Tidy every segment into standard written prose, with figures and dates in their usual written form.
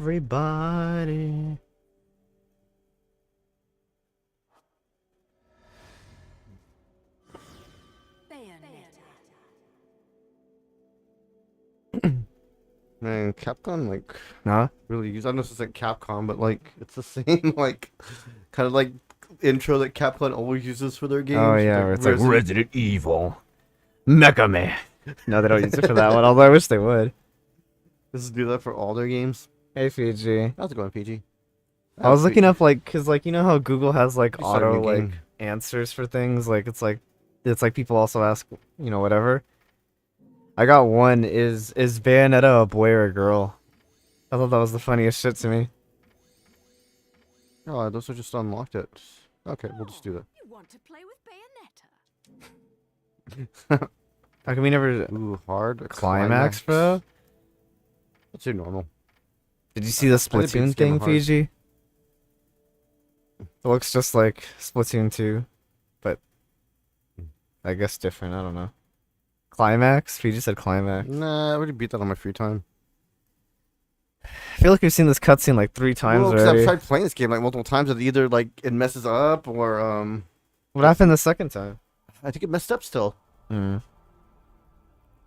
everybody. Man, Capcom like Huh? really use. I know this isn't Capcom, but like it's the same like kind of like intro that Capcom always uses for their games. Oh yeah, where it's like Resident- Resident Evil, Mecha Man. No, they don't use it for that one. Although I wish they would. This is do that for all their games. Hey Fiji. How's it going, PG? I was looking up like, cause like you know how Google has like You started a auto new like game. answers for things. Like it's like people also ask whatever. I got one. Is Bayonetta a boy or a girl? I thought that was the funniest shit to me. Oh, those are just unlocked it. Okay, we'll just do that. You want to play with Bayonetta? How come we never Ooh, hard. climax, bro? That's your normal. Did you see the I did beat Splatoon this game thing, hard. Fiji? It looks just like Splatoon 2, but I guess different. I don't know. Climax? Fiji said climax. Nah, I already beat that on my free time. I feel like we've seen this cutscene like 3 times Well, 'cause I've already. tried playing this game like multiple times, and either like it messes up or What happened the second time? I think it messed up still. Hmm.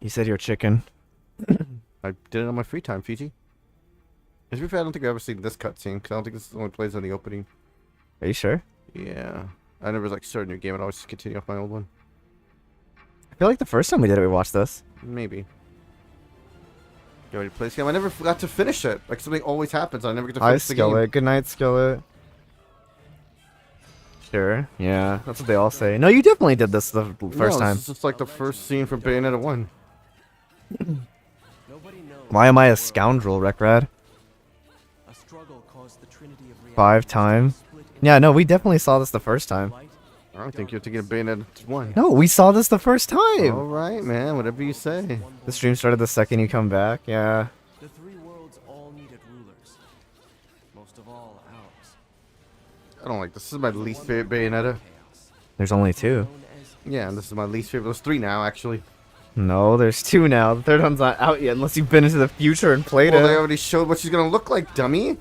You said you're chicken. I did it on my free time, Fiji. To be fair, I don't think I've ever seen this cutscene because I don't think this only plays on the opening. Are you sure? Yeah, I never like started a new game. I'd always just continue off my old one. I feel like the first time we did it, we watched this. Maybe. You already played this game. I never got to finish it. Like something always happens. I never get to Hi, finish the game. Skillet. Good night, Skillet. Sure. Yeah, that's what they all say. No, you definitely did this the first time. This is just like the first scene from Bayonetta 1. Why am I a scoundrel, Rekrad? 5 times. Yeah, no, we definitely saw this the first time. I don't think you're thinking of Bayonetta 1. No, we saw this the first time. Alright, man. Whatever you say. The stream started the second you come back. Yeah. The 3 worlds all needed rulers. Most of all, ours. I don't like this. This is my least favorite Bayonetta. There's only 2. Yeah, and this is my least favorite. There's 3 now, actually. No, there's 2 now. The third one's not out yet unless you've been into the future and played Well, they it. already showed what she's gonna look like, dummy.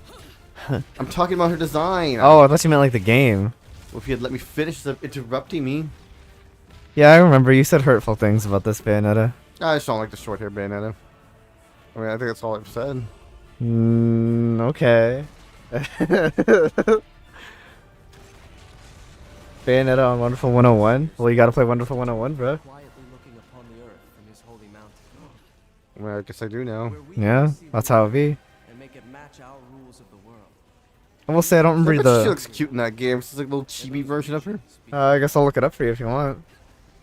I'm talking about her design. Oh, I thought you meant like the game. Well, if you had let me finish the interrupting me. Yeah, I remember you said hurtful things about this Bayonetta. I just don't like the short hair Bayonetta. I mean, I think that's all I've said. Okay. Bayonetta on Wonderful 101? Well, you gotta play Wonderful 101, bro. Quietly looking upon the earth from his holy mountain. Well, I guess I do now. Where we Yeah, receive that's how it be. and make it match our rules of the world. I will say I don't remember She the... looks cute in that game. It's like a little chibi version of her. I guess I'll look it up for you if you want.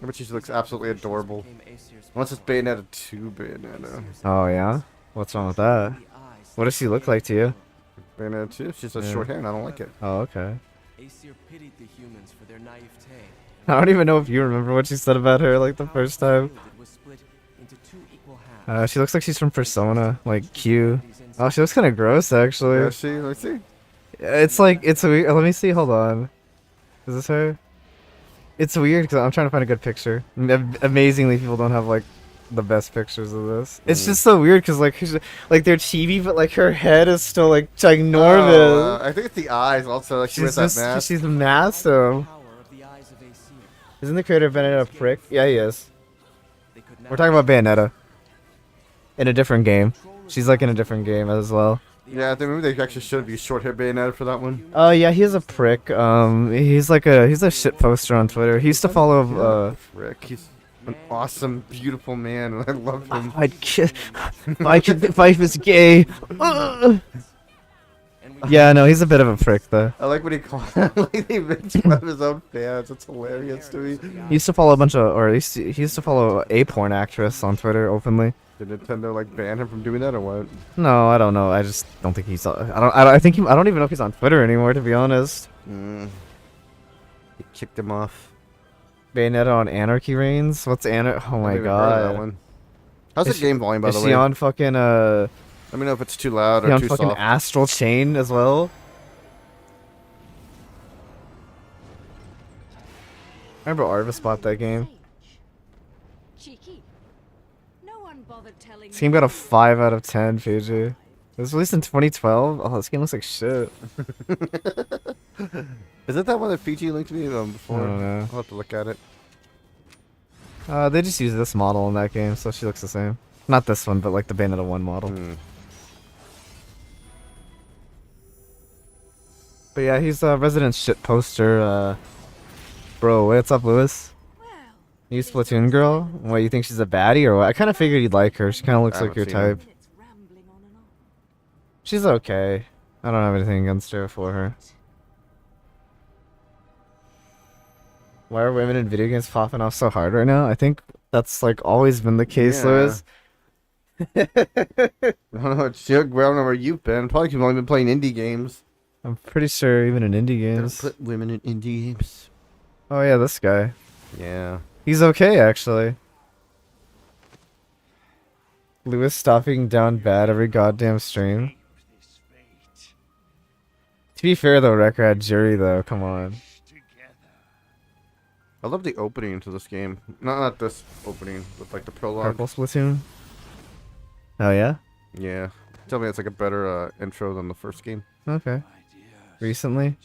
I bet she looks absolutely adorable. Once it's Bayonetta 2 Bayonetta. Oh, yeah? What's wrong with that? What does she look like to you? Bayonetta 2, she just has Yeah. short hair and I don't like it. Oh, okay. Aesir pitied the humans for their naivete. I don't even know if you remember what she said about her, like, the first time. It was split into 2 equal halves. She looks like she's from Persona, like, Q. Oh, she looks kind of gross, actually. Yeah, see? Let's see. It's like, it's weird. Let me see, hold on. Is this her? It's weird because I'm trying to find a good picture. Amazingly, people don't have, like, the best pictures of this. It's just so weird because, like, they're chibi, but, like, her head is still, like, ginormous. Oh, I think it's the eyes also. Like, she wears that mask. She's massive. Power of the eyes of Aesir. Isn't the creator of Bayonetta a prick? Yeah, he is. They could We're talking about Bayonetta. In a different game. She's, like, in a different game as well. Yeah, I think maybe they actually should be short hair Bayonetta for that one. Oh, yeah, he is a prick. He's a shit poster on Twitter. He used to follow, Frick, he's an awesome, beautiful man, and I love him. I'd kiss. If I was gay. Yeah, no, he's a bit of a prick, though. I like what he calls like he makes fun of his own fans. It's hilarious to me. He used to follow a bunch of, or at least he used to follow a porn actress on Twitter openly. Did Nintendo like ban him from doing that or what? No, I don't know. I just don't think he's. I think I don't even know if he's on Twitter anymore, to be honest. He kicked him off. Bayonetta on Anarchy Reigns. What's Anarchy? Oh my I've never heard of that god. one. How's Is the game volume, by Is the she way? on fucking Let me know if it's too loud she or on too fucking soft. Astral Chain as well? Remember Arvis bought that game? Cheeky. No one bothered telling This game got a 5 out of 10, Fiji. It was released in 2012. Oh, this game looks like shit. Is it that one that Fiji linked me before? I don't know. I'll have to look at it. They just use this model in that game, so she looks the same. Not this one, but like the Bayonetta 1 model. But yeah, he's a resident shit poster. Bro, what's up, Lewis? You Splatoon girl? What, you think she's a baddie or what? I kind of figured you'd like her. She kind of looks like your type. She's okay. I don't have anything against her for her. Why are women in video games popping off so hard right now? I think that's like always been the case, Yeah. Lewis. I don't know. It's your ground where you've been. Probably you've only been playing indie games. I'm pretty sure even in indie Don't games. put women in indie games. Oh yeah, this guy. Yeah. He's okay actually. Lewis stopping down bad every goddamn stream. To be fair though, Wrecker had Jury though, come on. I love the opening to this game. Not this opening, but like the prologue. Purple Splatoon? Oh yeah? Yeah. Tell me it's like a better intro than the first game. Okay. Recently?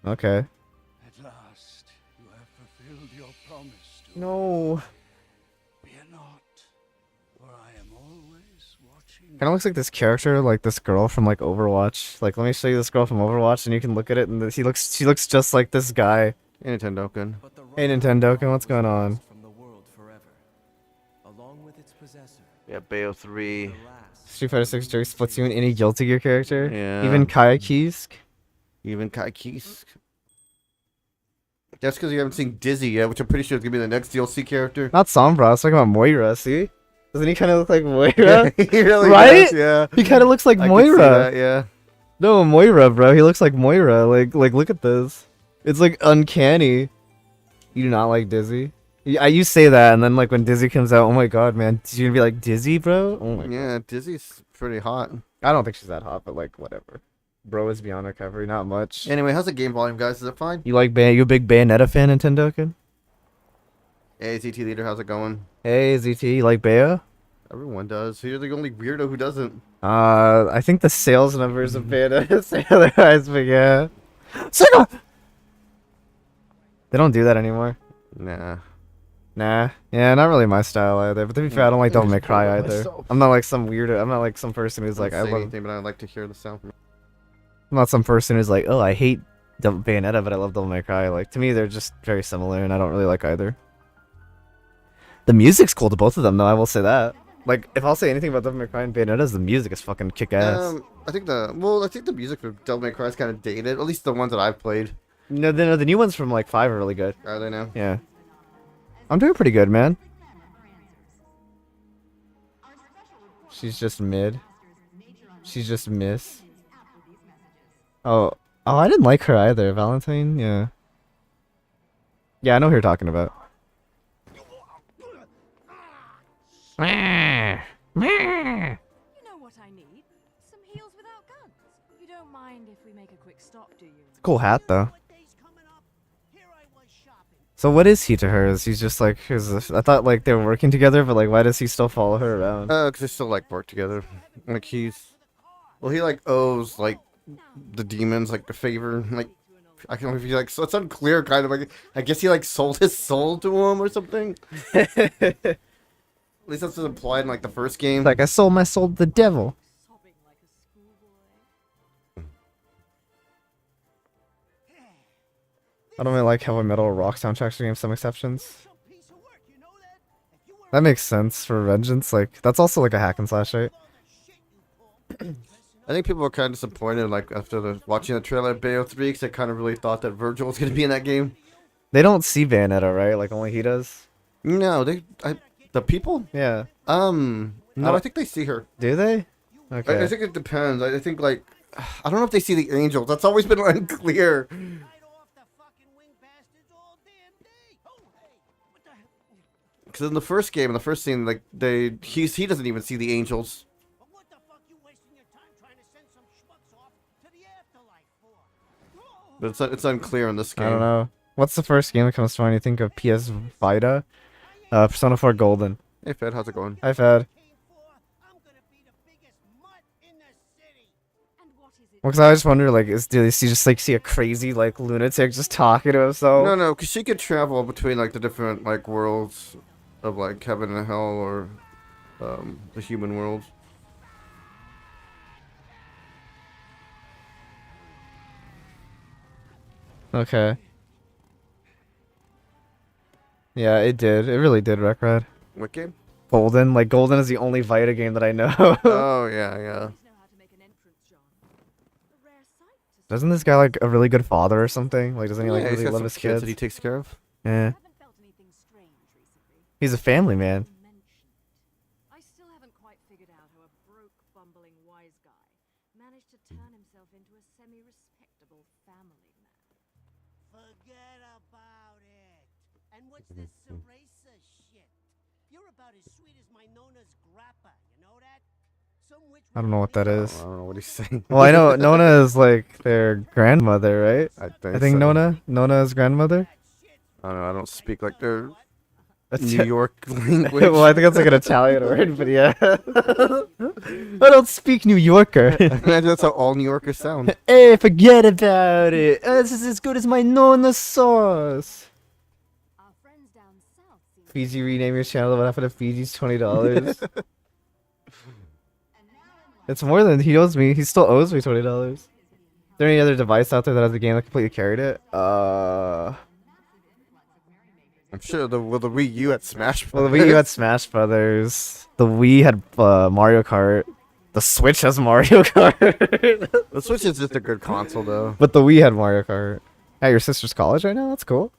Okay. At last, you have fulfilled your promise to No. fear not, for I am always watching. Kinda looks like this character, like this girl from like Overwatch. Like let me show you this girl from Overwatch and you can look at it and she looks just like this guy. Hey, Nintendo can. But the Hey right Nintendo, what's going on? from the world forever, along with its possessor, Yeah, Bayo 3. the last. Street Fighter 6 Jerry Splatoon, any Guilty Gear character? Yeah. Even Kaya Kisk? Even Kaikis. That's because you haven't seen Dizzy yet, which I'm pretty sure is going to be the next DLC character. Not Sombra, I was talking about Moira, see? Doesn't he kinda look like Moira? He really Right? does, yeah. He kinda looks like I can see Moira. that, yeah. No, Moira, bro. He looks like Moira. Like look at this. It's like uncanny. You do not like Dizzy? You say that, and then like when Dizzy comes out, oh my god, man, you're gonna be like Dizzy, bro? Oh my god. Yeah, Dizzy's pretty hot. I don't think she's that hot, but like whatever. Bro is beyond recovery, not much. Anyway, how's the game volume, guys? Is it fine? You a big Bayonetta fan, Nintendo kid? Hey, ZT Leader, how's it going? Hey, ZT, you like Bayo? Everyone does. You're the only weirdo who doesn't. I think the sales numbers of Bayonetta say otherwise, but yeah. Sega! They don't do that anymore. Nah. Nah, yeah, not really my style either. But to be fair, I don't like Devil May Cry either. myself. I'm not like some weirdo. I'm not like some person who's like, I I don't say love. anything, but I like to hear the sound from it. I'm not some person who's like, oh, I hate Bayonetta, but I love Devil May Cry. Like to me, they're just very similar, and I don't really like either. The music's cool to both of them, though. I will say that. Like, if I'll say anything about Devil May Cry and Bayonetta, the music is fucking kick-ass. I think the music for Devil May Cry is kind of dated. At least the ones that I've played. No, the new ones from like 5 are really good. Are they now? Yeah, I'm doing pretty good, man. She's just mid. She's just miss. Oh, I didn't like her either. Valentine, yeah. Yeah, I know who you're talking about. You know what I need? Some heels without guns. You don't mind if we make a quick stop, do you? Cool hat though. So what is he to her? Is he just like I thought like they were working together, but like why does he still follow her around? Because they still like work together. Like he like owes like the demons like a favor. Like I can only like so it's unclear kind of like I guess he like sold his soul to him or something. At least that's what's implied in like the first game. Like I sold my soul to the devil. Sobbing like a schoolboy. I don't really like heavy metal or rock soundtracks for games, some exceptions. That makes sense for Vengeance. Like that's also like a hack and slash, right? I think people were kind of disappointed like after watching the trailer of Bayo 3 because they kind of really thought that Virgil was gonna be in that game. They don't see Bayonetta, right? Like only he does. No, the people. Yeah. No, I think they see her. Do they? I Okay. think it depends. I think like I don't know if they see the angels. That's always been unclear. Because in the first game, in the first scene, like he doesn't even see the angels. But it's unclear in this game. I don't know. What's the first game that comes to mind? You think of PS Vita? Persona 4 Golden. Hey Fed, how's it going? Hi, Fed. is it? Well, 'cause I just wonder, like, do they just like see a crazy like lunatic just talking to himself? No, because she could travel between like the different like worlds of like heaven and hell or the human world. Okay. Yeah, it did. It really did, Rekrad. What game? Golden. Like, Golden is the only Vita game that I know. Oh yeah, yeah. Always know how to make an entrance, John. A rare sight to Doesn't this guy like a really good father or something? Like, doesn't he like Yeah, he's really got love some his kids kids? that he takes care of. Yeah. haven't felt anything strange recently. He's a family man. Mentioned. I still haven't quite figured out how a broke, bumbling wise guy managed to turn himself into a semi-respectable family man. Forget about it. And what's this Ceresa shit? You're about as sweet as my Nona's grappa, you know that? Some witch I don't know what that I is. don't know what he's saying. Well, I know Nona is like their grandmother, right? I I think so. Nona's grandmother. I don't know. I don't speak like their That's New York language. well, I think that's like an Italian word, but yeah. I don't speak New Yorker. Imagine that's how all New Yorkers sound. Hey, forget about it. This is as good as my Nona sauce. Our friends down south seem Fiji, rename your channel. What happened to Fiji's $20? It's more than he owes me. He still owes me $20. Is there any other device out there that has a game that completely carried it? I'm sure the Wii U at Smash. Well, the Wii U had Smash Brothers. The Wii had Mario Kart. The Switch has Mario Kart. The Switch is just a good console, though. But the Wii had Mario Kart. At your sister's college right now? That's cool.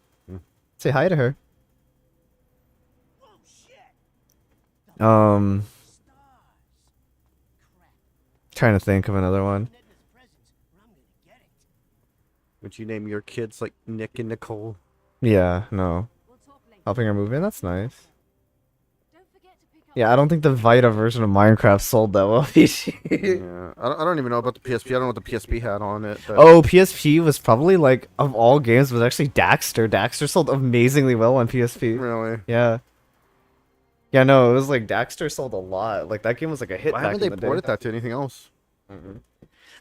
Say hi to her. Trying to think of another one. Would you name your kids like Nick and Nicole? Yeah, no. we'll talk later. Helping her move in? That's nice. Don't forget to pick up Yeah, I don't think the Vita version of Minecraft sold that well. Yeah, I don't even know about the PSP. I don't know what the PSP had on it. But Oh, PSP was probably like, of all games, was actually Daxter. Daxter sold amazingly well on PSP. really, Yeah. Yeah, no, it was like Daxter sold a lot. Like that game was like a hit why back haven't in they the day. ported that to anything else?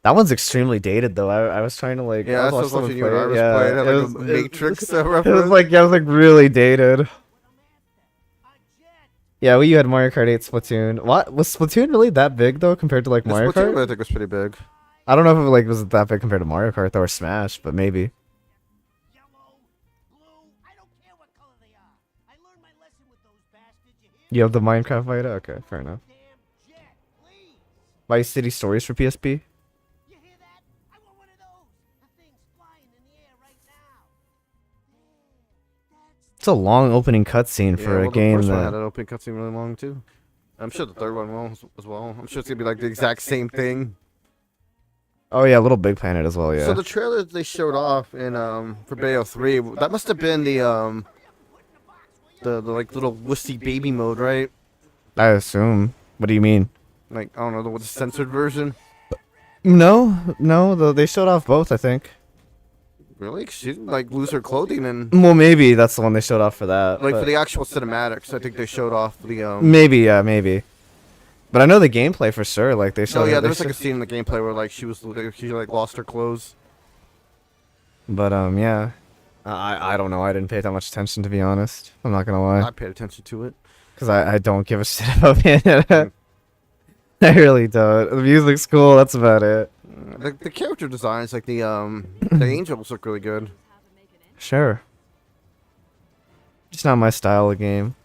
That one's extremely dated though. I was trying to like Yeah, I that's was what watching you and someone I was play it. playing. It had, it like, was- a Matrix it was reference. like yeah, it was like really dated. Yeah, you had Mario Kart 8 Splatoon. What was Splatoon really that big though compared to like Mario Splatoon, Kart? I think was pretty big. I don't know if it like was that big compared to Mario Kart though or Smash, but maybe. Yellow, blue, I don't care what color they are. I learned my lesson with those bastards, you hear? You have the Minecraft Vita? Okay, fair enough. Damn jet, please. Vice City Stories for PSP? You hear that? I want one of those. The thing's flying in the air right now. There, that's It's a long opening cutscene Yeah, for well, a game the first one had that. an open cutscene really long too. I'm sure the third one will as well. I'm sure it's gonna be like the exact same thing. Oh yeah, Little Big Planet as well. Yeah. So the trailer they showed off in for Bayo 3, that must have been the like little wussy baby mode, right? I assume. What do you mean? Like I don't know the censored version. No. They showed off both. I think. Really? 'Cause she didn't like lose her clothing and Well, maybe that's the one they showed off for that. like but- for the actual cinematics. I think they showed off the Maybe, yeah, maybe. But I know the gameplay for sure. Like they showed. Oh yeah, they there was like a showed- scene in the gameplay where like she like lost her clothes. But yeah. I don't know. I didn't pay that much attention to be honest. I'm not gonna lie, I paid attention to it. because I don't give a shit about Bayonetta. I really don't. The music's cool. That's about it. The character designs, like the the angels look really good. how to make an entrance. Sure. Just not my style of game.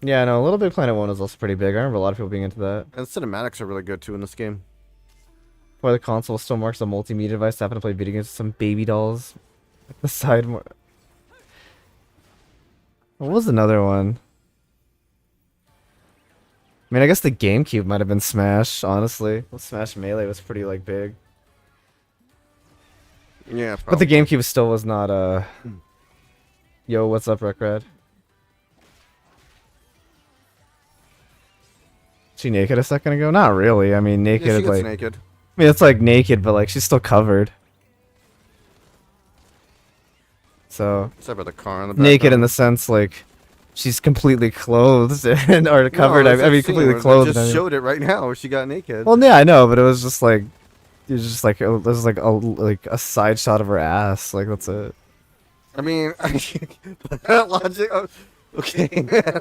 Yeah, no, Little Big Planet 1 is also pretty big. I remember a lot of people being into that. And the cinematics are really good too in this game. Why the console still marks a multimedia device to happen to play video games with some baby dolls. Like the side more. What was another one? I mean, I guess the GameCube might have been Smash, honestly. Well, Smash Melee was pretty, like, big. Yeah, But the GameCube still was not, Yo, what's up, Rekrad? She naked a second ago? Not really. I mean, naked, yeah, she gets like... naked. I mean, it's, like, naked, but, like, she's still covered. So... Except for the car in the background. naked in the sense, like... she's completely clothed and or covered. No, I that's mean, the scene completely where clothed. They I just mean. showed it right now where she got naked. Well, yeah, I know, but it was just like it was like a side shot of her ass. Like that's it. I mean, logic. Okay,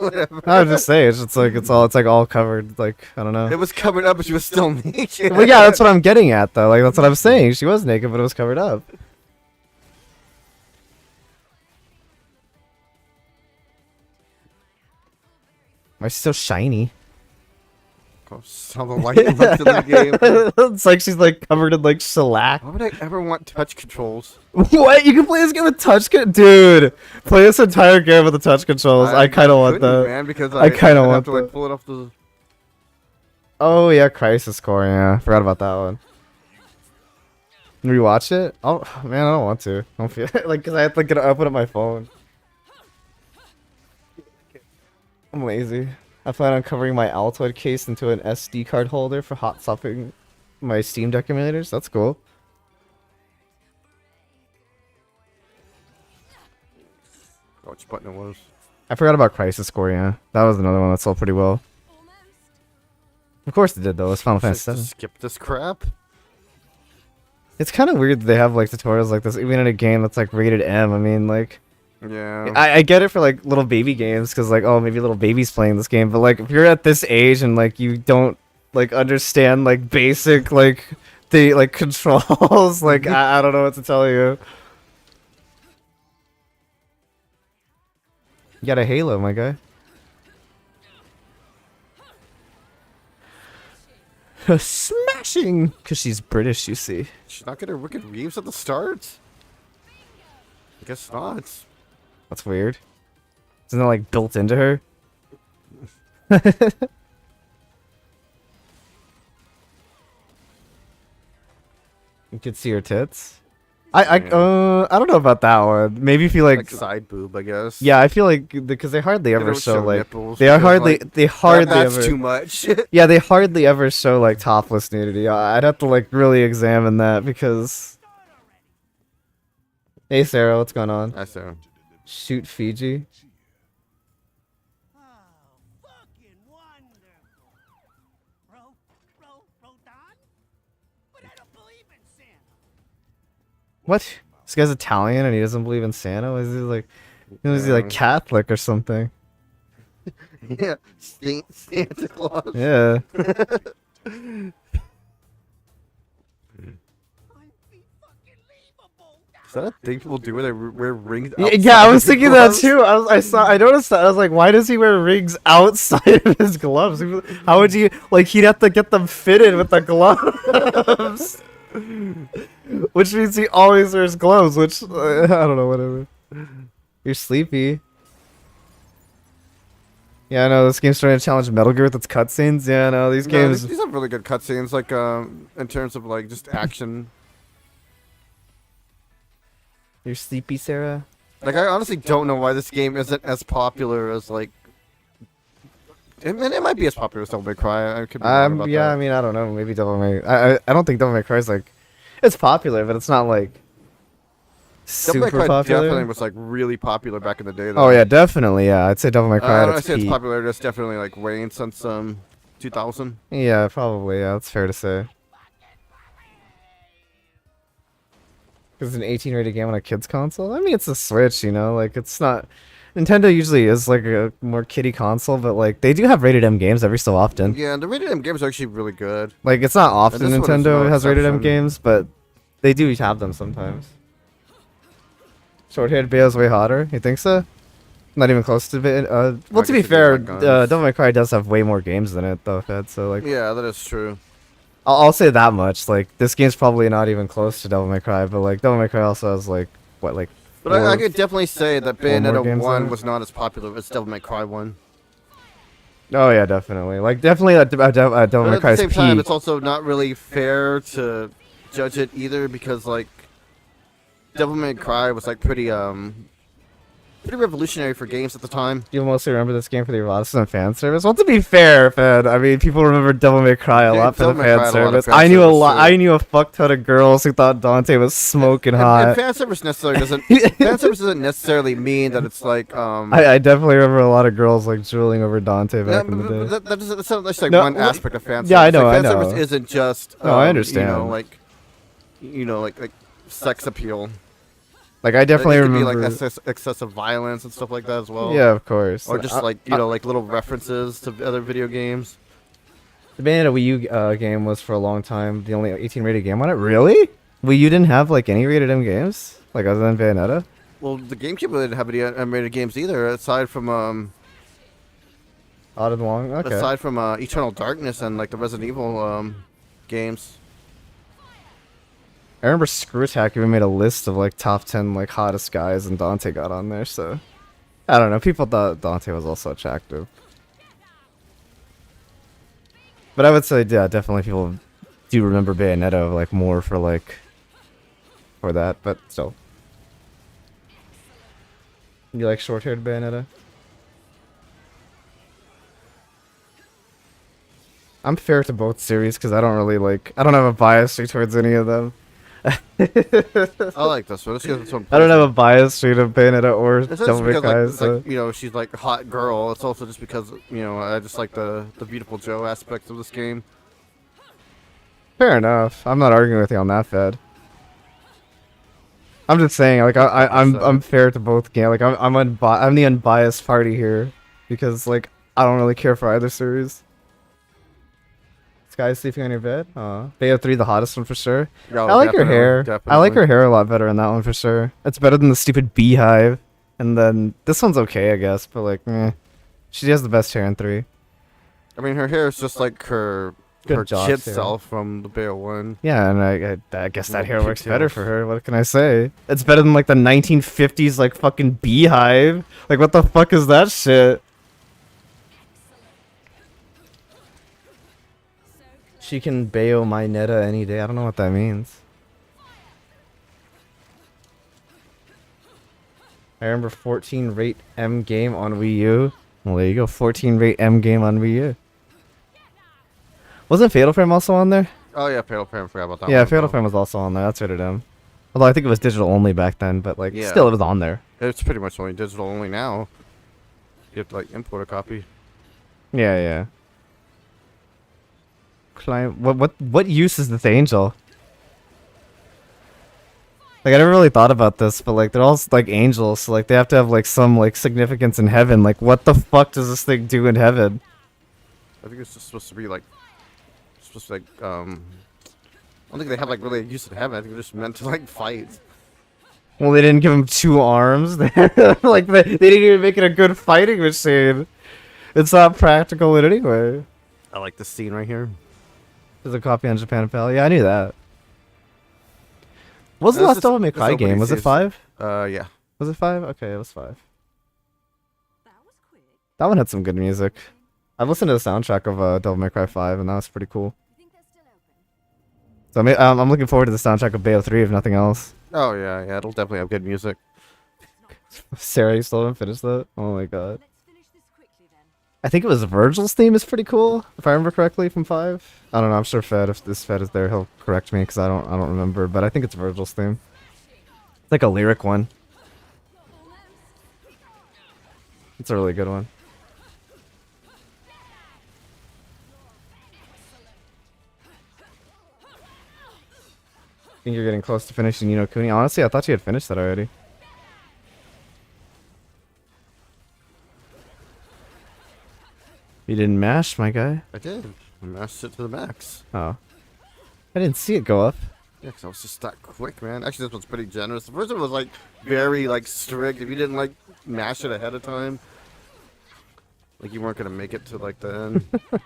whatever. I was just saying, it's like all covered. Like I don't know. It was covered up, but she was still naked. Well, yeah, that's what I'm getting at, though. Like that's what I'm saying. She was naked, but it was covered up. Why is she so shiny? How the light left in the game. It's like she's like covered in like shellac. Why would I ever want touch controls? What? You can play this game with dude. Play this entire game with the touch controls. I kind of want couldn't, that. man, because I kinda I'd want have to like that. pull it off the. Oh yeah, Crisis Core. Yeah, forgot about that one. Rewatch it? Oh man, I don't want to. I don't feel like because I have to get open up my phone. I'm lazy. I plan on covering my Altoid case into an SD card holder for hot swapping my Steam Deck emulators. That's cool. Oh, which button it was? I forgot about Crisis Core. Yeah, that was another one that sold pretty well. Of course it did though. It's Final Fantasy VII. Skip this crap. It's kind of weird that they have like tutorials like this even in a game that's like rated M. I mean, like. Yeah. I get it for like little baby games because like oh maybe little babies playing this game, but like if you're at this age and like you don't like understand like basic like the like controls like I don't know what to tell you. You got a Halo, my guy. Smashing because she's British, you see. She's not gonna Wicked Reeves at the start. I guess not. That's weird. Isn't that like built into her? You could see her tits. I don't know about that one. Maybe if you like side boob, I guess. yeah, I feel like because they hardly ever don't show show like nipples they are because, hardly like, they hardly that's ever too much. yeah they hardly ever show like topless nudity. I'd have to like really examine that because. Hey Sarah, what's going on? I saw. Shoot Fiji. Oh, fucking wonderful. Rodon? But I don't believe in Santa. What? This guy's Italian and he doesn't believe in Santa? Is he like Catholic or something? Yeah, Santa Claus. Yeah. Is that a thing people do where they wear rings? Yeah, I was outside thinking of that gloves? too. I noticed that. I was like, why does he wear rings outside of his gloves? How would you like? He'd have to get them fitted with the gloves, which means he always wears gloves. Which I don't know. Whatever. You're sleepy. Yeah, I know this game's trying to challenge Metal Gear with its cutscenes. Yeah, I know these No, games. these have really good cutscenes, like in terms of like just action. You're sleepy, Sarah. Like I honestly don't know why this game isn't as popular as like. It might be as popular as Devil May Cry. I could be wrong about Yeah, that. I mean, I don't know. Maybe Devil May. I don't think Devil May Cry is like. It's popular, but it's not like. Devil May Super Cry popular. definitely was like really popular back in the day. Though. Oh yeah, definitely. Yeah, I'd say Devil May Cry I at don't its say it's peak. popular. It's definitely like waned since 2000. Yeah, probably. Yeah, that's fair to say. Because it's an 18 rated game on a kid's console. I mean, it's a Switch, you know. Like it's not. Nintendo usually is like a more kiddie console, but like they do have rated M games every so often. Yeah, the rated M games are actually really good. Like it's not often this one is Nintendo no has rated M exception. games, but they do have them sometimes. Short-haired Bayo's way hotter. You think so? Not even close to it. Well, I to be guess it fair, does have guns. Devil May Cry does have way more games than it, though, Fed. So like, Yeah, that is true. I'll say that much. Like, this game's probably not even close to Devil May Cry, but like, Devil May Cry also has like what, like. But I four- could definitely say that four more Bayonetta games 1 than it? was not as popular as Devil May Cry 1. Oh yeah, definitely. Like, definitely at Devil But May at the Cry's same peak. time, it's also not really fair to judge it either because like Devil May Cry was like pretty pretty revolutionary for games at the time. You mostly remember this game for the eroticism fan service. Well, to be fair, Fed, I mean, people remember Devil May Cry a Yeah, lot for the Devil May Cry fan had a lot of service. fan I knew a service, lot. too. I knew a fuck ton of girls who thought Dante was smoking And hot. fan service necessarily doesn't. Fan service doesn't necessarily mean that it's like. I definitely remember a lot of girls like drooling over Dante Yeah, back in the but day. that's just like No, one well, aspect of fan service. yeah, I know, Like, I fan know. service isn't just. No, I understand. Like sex appeal. Like I definitely it could remember. be like excessive violence and stuff like that as well. Yeah, of course. Or just like like little references to other video games. The Bayonetta Wii U game was for a long time the only 18 rated game on it. Really? Wii U didn't have like any rated M games, like other than Bayonetta. Well, the GameCube didn't have any M-rated games either, aside from Odd Long. Okay. aside from Eternal Darkness and like the Resident Evil games. I remember Screw Attack even made a list of like top 10 like hottest guys, and Dante got on there. So I don't know. People thought Dante was also attractive, but I would say yeah, definitely people do remember Bayonetta like more for like for that. But still, you like short-haired Bayonetta? I'm fair to both series because I don't really like. I don't have a bias towards any of them. I like this one. It's 'cause it's one I don't have a bias to Bayonetta or It's just Devil May because Cry. like, it's So. like, she's like a hot girl. It's also just because I just like the beautiful Joe aspect of this game. Fair enough. I'm not arguing with you on that, Fed. I'm just saying, like I'm fair to both games. Like I'm the unbiased party here because like I don't really care for either series. Sky sleeping on your bed. Bayo 3, the hottest one for sure. Oh, I like her hair. definitely. I like her hair a lot better in that one for sure. It's better than the stupid beehive. And then this one's okay, I guess, but like, she has the best hair in 3. I mean, her hair is just like her Good job, kid Sarah. self from the Bayo 1. Yeah, and I guess that Little hair works better pigtails. for her. What can I say? It's better than like the 1950s like fucking beehive. Like what the fuck is that shit? She can Bayo my Netta any day. I don't know what that means. I remember 14 rate M game on Wii U. Well, there you go. 14 rate M game on Wii U. Wasn't Fatal Frame also on there? Oh yeah, Fatal Frame. Forgot about that. Yeah, one. Fatal Frame was also on there. That's rated M. Although I think it was digital only back then, but like Yeah. still it was on there. It's pretty much only digital only now. You have to like import a copy. Yeah, yeah. Client, what use is this angel? Like I never really thought about this, but like they're all like angels, so like they have to have like some like significance in heaven. Like what the fuck does this thing do in heaven? I think it's just supposed to be like, I don't think they have like really a use in heaven. I think they're just meant to like fight. Well, they didn't give him 2 arms. Like they didn't even make it a good fighting machine. It's not practical in any way. I like this scene right here. There's a copy on Japan Pal. Yeah, I knew that. What was the This last is- Devil May this Cry opening game? Was it sees- 5? Yeah. Was it 5? Okay, it was 5. That was quick. That one had some good music. I've listened to the soundtrack of Devil May Cry 5, and that was pretty cool. You think they're still open? So I'm looking forward to the soundtrack of Bayo 3, if nothing else. Oh yeah, it'll definitely have good music. Sarah, you still haven't finished that? Oh my god. Let's finish this quickly then. I think it was Virgil's theme is pretty cool, if I remember correctly, from 5. I don't know, I'm sure Fed, if this Fed is there, he'll correct me, because I don't remember, but I think it's Virgil's theme. It's like a lyric one. It's a really good one. I think you're getting close to finishing Ni no Kuni. Honestly, I thought you had finished that already. You didn't mash, my guy. I did. I mashed it to the max. Oh. I didn't see it go up. Yeah, 'cause I was just that quick, man. Actually, this one's pretty generous. The first one was like very like strict. If you didn't like mash it ahead of time, like you weren't gonna make it to like the end.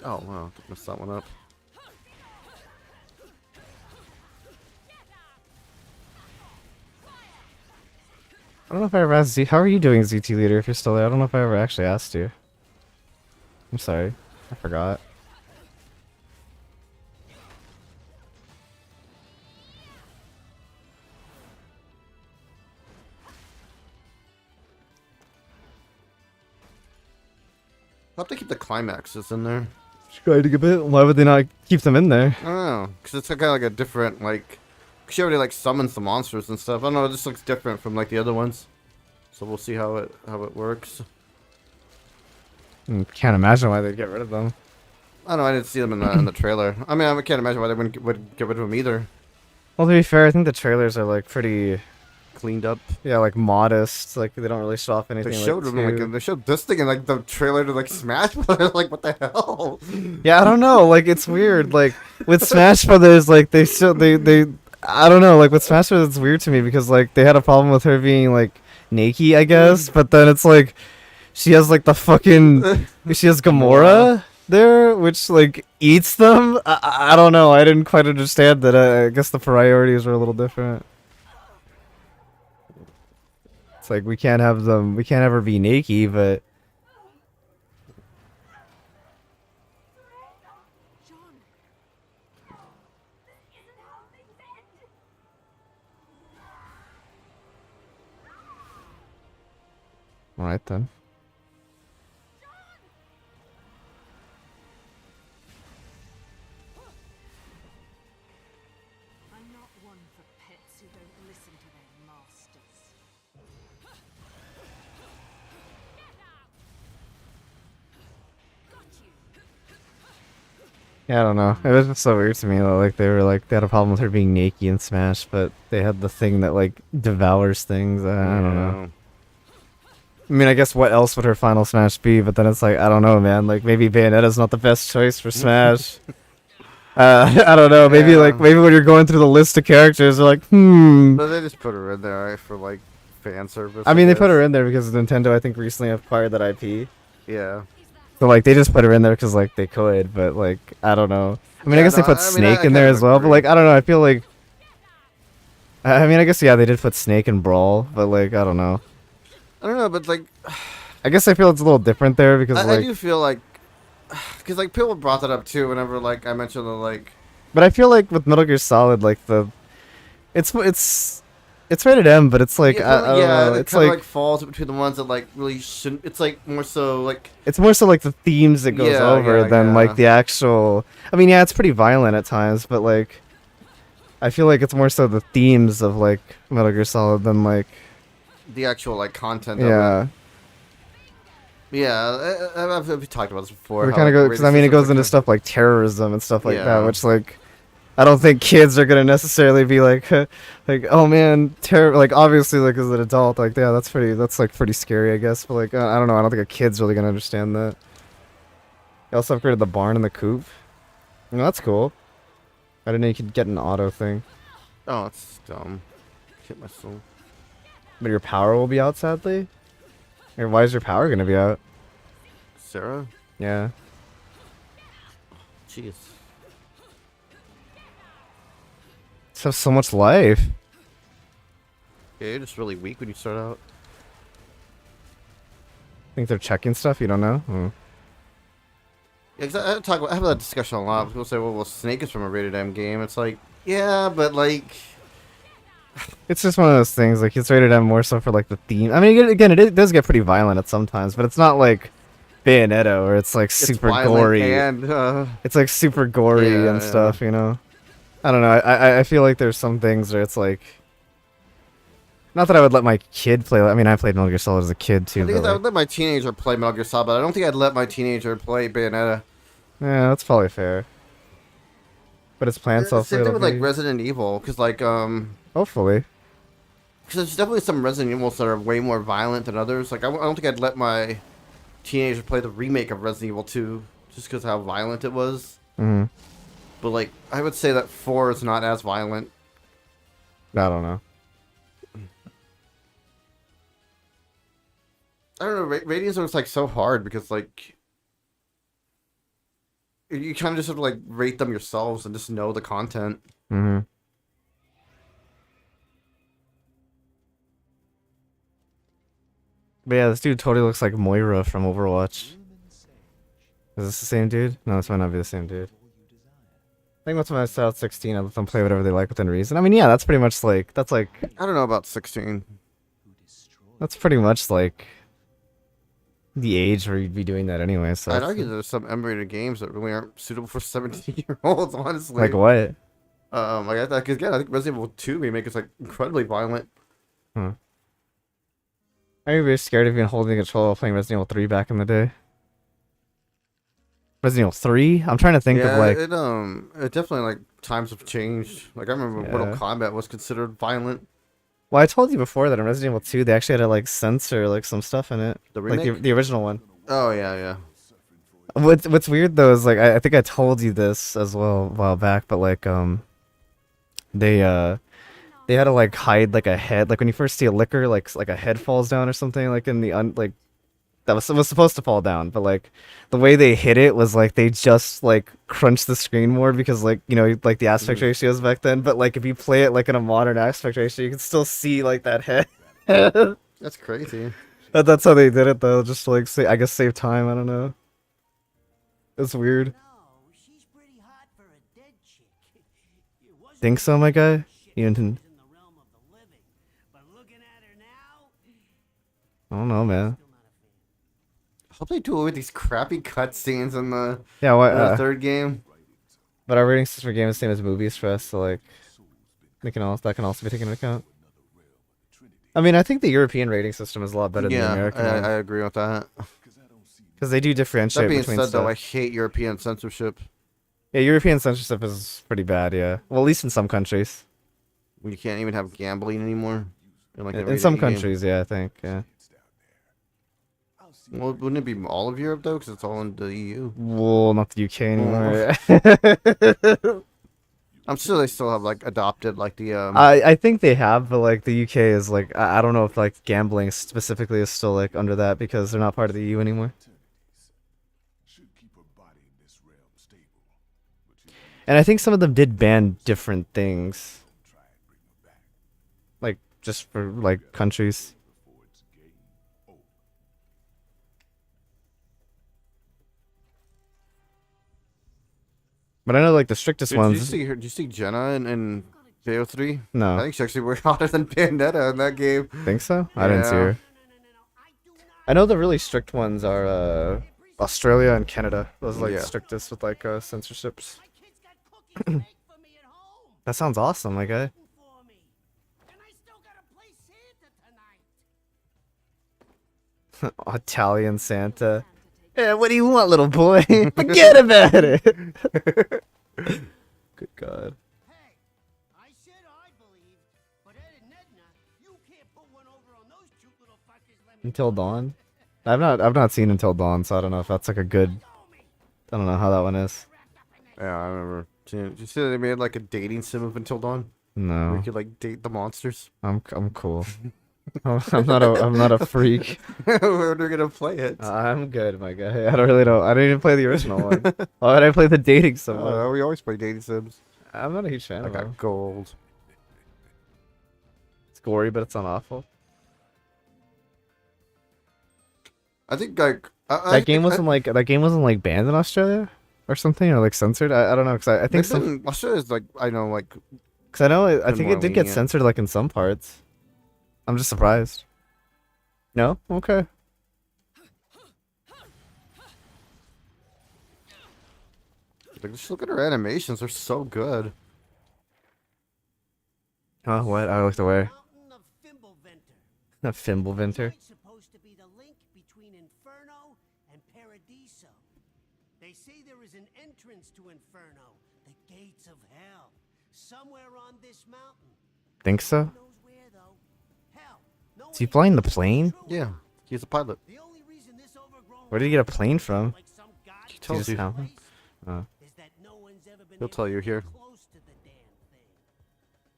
Oh wow, messed that one up. I don't know if I ever asked Z. How are you doing, ZT Leader, if you're still there? I don't know if I ever actually asked you. I'm sorry. I forgot. climaxes in there. Quite a bit. Why would they not keep them in there? I don't know, because it's kind of like a different, like, she already like summons the monsters and stuff. I don't know, it just looks different from like the other ones. So we'll see how it works. Can't imagine why they'd get rid of them. I don't know, I didn't see them in the would I mean, I can't imagine why they would get rid of them either. Well, to be fair, I think the trailers are like pretty, Cleaned up. yeah, like modest. Like they don't really show off anything. They showed like, them too- like they showed this thing in like the trailer to like Smash Brothers. Like what the hell? Yeah, I don't know. Like it's weird. Like with Smash Brothers, like they still they I don't know. Like with Smash Brothers, it's weird to me because like they had a problem with her being like naked, I guess. But then it's like she has like the fucking she has Gamora there, which like eats them. I don't know. I didn't quite understand that. I guess the priorities were a little different. It's like we can't have them. We can't have her be naked, but. All right then. I'm not one for pets who don't listen to their masters. Yeah, I don't know. It was just so weird to me that like they were like they had a problem with her being naked in Smash, but they had the thing that like devours things. I don't know. I mean, I guess what else would her final Smash be? But then it's like I don't know, man. Like maybe Bayonetta's not the best choice for Smash. I don't know. Maybe Yeah. like maybe when you're going through the list of characters, they're like, But they just put her in there right, for like fan service. I mean, they guess. put her in there because Nintendo, I think, recently acquired that IP. Yeah. So like they just put her in there because like they could, but like I don't know. I mean, I Yeah, guess no, they put I mean, Snake I in there kind of as well, but agree. like I don't know. I feel like. I mean, I guess yeah, they did put Snake in Brawl, but like I don't know. I don't know, but like I guess I feel it's a little different there because I like, do feel like because like people brought that up too whenever like I mentioned the like but I feel like with Metal Gear Solid, like it's rated M, but it's like I don't know. it It's kind of like like falls between the ones that like really shouldn't. It's like more so like it's more so like the themes that goes Yeah, over yeah, than yeah. like the actual. I mean, yeah, it's pretty violent at times, but like I feel like it's more so the themes of like Metal Gear Solid than like the actual like content. Of yeah. it. Yeah, I've talked about this before. We how, kind of like, go because I mean it rating goes systems into are stuff like terrorism and stuff like that, Yeah. which like I don't think kids are gonna necessarily be like like oh man terror like obviously like as an adult like yeah that's like pretty scary I guess, but like I don't know, I don't think a kid's really gonna understand that. They also upgraded the barn and the coop. You know, that's cool. I didn't know you could get an auto thing, Oh, it's dumb. Hit my soul. but your power will be out sadly. Or why is your power gonna be out? Sarah? Yeah. Jeez. Just have so much life. Yeah, you're just really weak when you start out. Think they're checking stuff? You don't know? Hmm. Yeah, 'cause I have that discussion a lot. People say, well, Snake is from a rated M game. It's like, yeah, but like, It's just one of those things. Like it's rated M more so for like the theme. I mean, again, it does get pretty violent at sometimes, but it's not like Bayonetta where it's like it's super violent gory. and It's like super gory Yeah, and yeah. stuff. You know. I don't know. I feel like there's some things where it's like. Not that I would let my kid play. I mean, I played Metal Gear Solid as a kid I too. think But I like, would let my teenager play Metal Gear Solid, but I don't think I'd let my teenager play Bayonetta. yeah, that's probably fair. But it's planned so Same thing with like Resident Evil, because like hopefully. because there's definitely some Resident Evils that are way more violent than others. Like I don't think I'd let my teenager play the remake of Resident Evil 2 just because how violent it was. Hmm. But like I would say that 4 is not as violent. I don't know. I don't know. Ratings are like so hard because like you kind of just have to like rate them yourselves and just know the content. Hmm. But yeah, this dude totally looks like Moira from Overwatch. Is this the same dude? No, this might not be the same dude. I think once when I start out 16, I let them play whatever they like within reason. I mean, yeah, that's pretty much like I don't know about 16. that's pretty much like the age where you'd be doing that anyway. So I'd it's- argue there's some emulated games that really aren't suitable for 17-year-olds. Honestly, like what? like I thought, 'cause again, I think Resident Evil 2 remake is like incredibly violent. Are you really scared of being holding a controller while playing Resident Evil 3 back in the day? Resident Evil 3? I'm trying to think of like. It definitely like times have changed. Like I remember Mortal Yeah. Kombat was considered violent. Well, I told you before that in Resident Evil 2 they actually had to like censor like some stuff in it. The Like remake? the original one. Oh yeah. What's weird though is like I think I told you this as well a while back, but like they had to like hide like a head, like when you first see a liquor, like a head falls down or something, like in the like that was supposed to fall down, but like the way they hit it was like they just like crunched the screen more because like you know like the aspect ratios back then, but like if you play it like in a modern aspect ratio, you can still see like that head. That's crazy. That's how they did it though, just to like I guess save time. I don't know. It's weird. No, she's pretty hot for a dead chick. It wasn't Think so, my guy? shit You that didn't- was in the realm of the living. But looking at her now, I don't know, man. still not a fan. I hope they do it with these crappy cutscenes in the, Yeah, what? third game. But our rating system for game is the same as movies for us, so like, that can also be taken into account. I mean, I think the European rating system is a lot better than the Yeah, American I one agree with that. because they do differentiate That being between said, stuff. though, I hate European censorship. Yeah, European censorship is pretty bad. Yeah, well, at least in some countries. When you can't even have gambling anymore. Like In some countries, yeah, I think. Yeah. Well, wouldn't it be all of Europe though? Because it's all in the EU. Well, not the UK anymore. I'm sure they still have like adopted like the I think they have, but like the UK is like I don't know if like gambling specifically is still like under that because they're not part of the EU anymore. And I think some of them did ban different things, like just for like countries. But I know like the strictest Did you ones. see her? Did you see Jenna in Bayo 3? I No, think she actually worked hotter than Bayonetta in that game. think so. I didn't see Yeah. her. I know the really strict ones are Australia and Canada. Those are like Yeah. the strictest with like censorships. My kid's got cookies to make for me at home. That sounds awesome, my guy. For me. And I still gotta play Santa tonight. Italian Santa. Yeah, what do you want, little boy? Forget about it. Good God. Hey, I said I believed, but Ed and Edna, you can't put one over on those cute little fuckers. Let me Until Dawn. I've not seen Until Dawn, so I don't know if that's like a good. I don't know how that one is. Yeah, I remember. Did you see that they made like a dating sim of Until Dawn? Where No, you could like date the monsters. I'm cool. I'm not a freak. We're gonna play it. I'm good, my guy. I didn't even play the original one. Why did I play the dating sim one? We always play dating sims. I'm not a huge fan I of got them. gold. It's gory, but it's not awful. I think like That game wasn't like banned in Australia or something, or like censored. I don't know, because I think some, Australia's like I know like because I know I been think more it did get lenient. censored like in some parts. I'm just surprised. No, okay. just look at her animations. They're so good. Oh, what? I looked away. Mountain of Fimbleventer. A Fimbleventer. It's supposed to be the link between Inferno and Paradiso. They say there is an entrance to Inferno, the gates of hell, somewhere on this mountain. Think so? Who knows where though? Hell, no Is he one flying the even knows plane? true. Yeah, he's a pilot. The only reason this overgrown Where did he get a plane from? like some god He tells just you. how- place Oh. is that no one's ever been He'll able tell you to get here. close to the damn thing.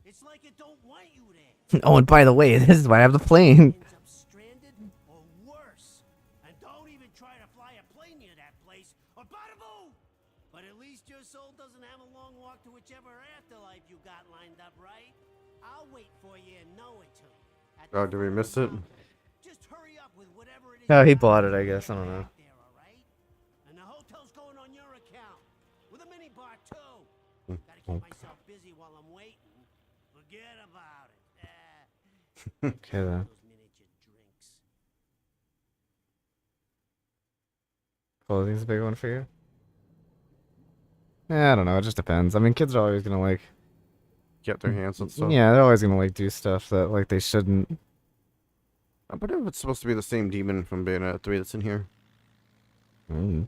It's like it don't want you there. Oh, and by the way, this is why I have the plane. Ends up stranded or worse. And don't even try to fly a plane near that place or bada boo! But at least your soul doesn't have a long walk to whichever afterlife you got lined up, right? I'll wait for you in Noaton. at the Oh, did we foot of miss the it? mountain. Just hurry up with whatever it is. Oh, you he got bought it, I when you guess. I get don't know. back there, all right? And the hotel's going on your account. With a mini bar, too. Gotta keep myself busy while I'm waiting. Forget about it. Okay then. Those miniature drinks. Clothing's a big one for you? Yeah, I don't know. It just depends. I mean, kids are always gonna like. Get their hands on stuff. Yeah, they're always gonna like do stuff that like they shouldn't. I wonder if it's supposed to be the same demon from Bayonetta 3 that's in here. Mm.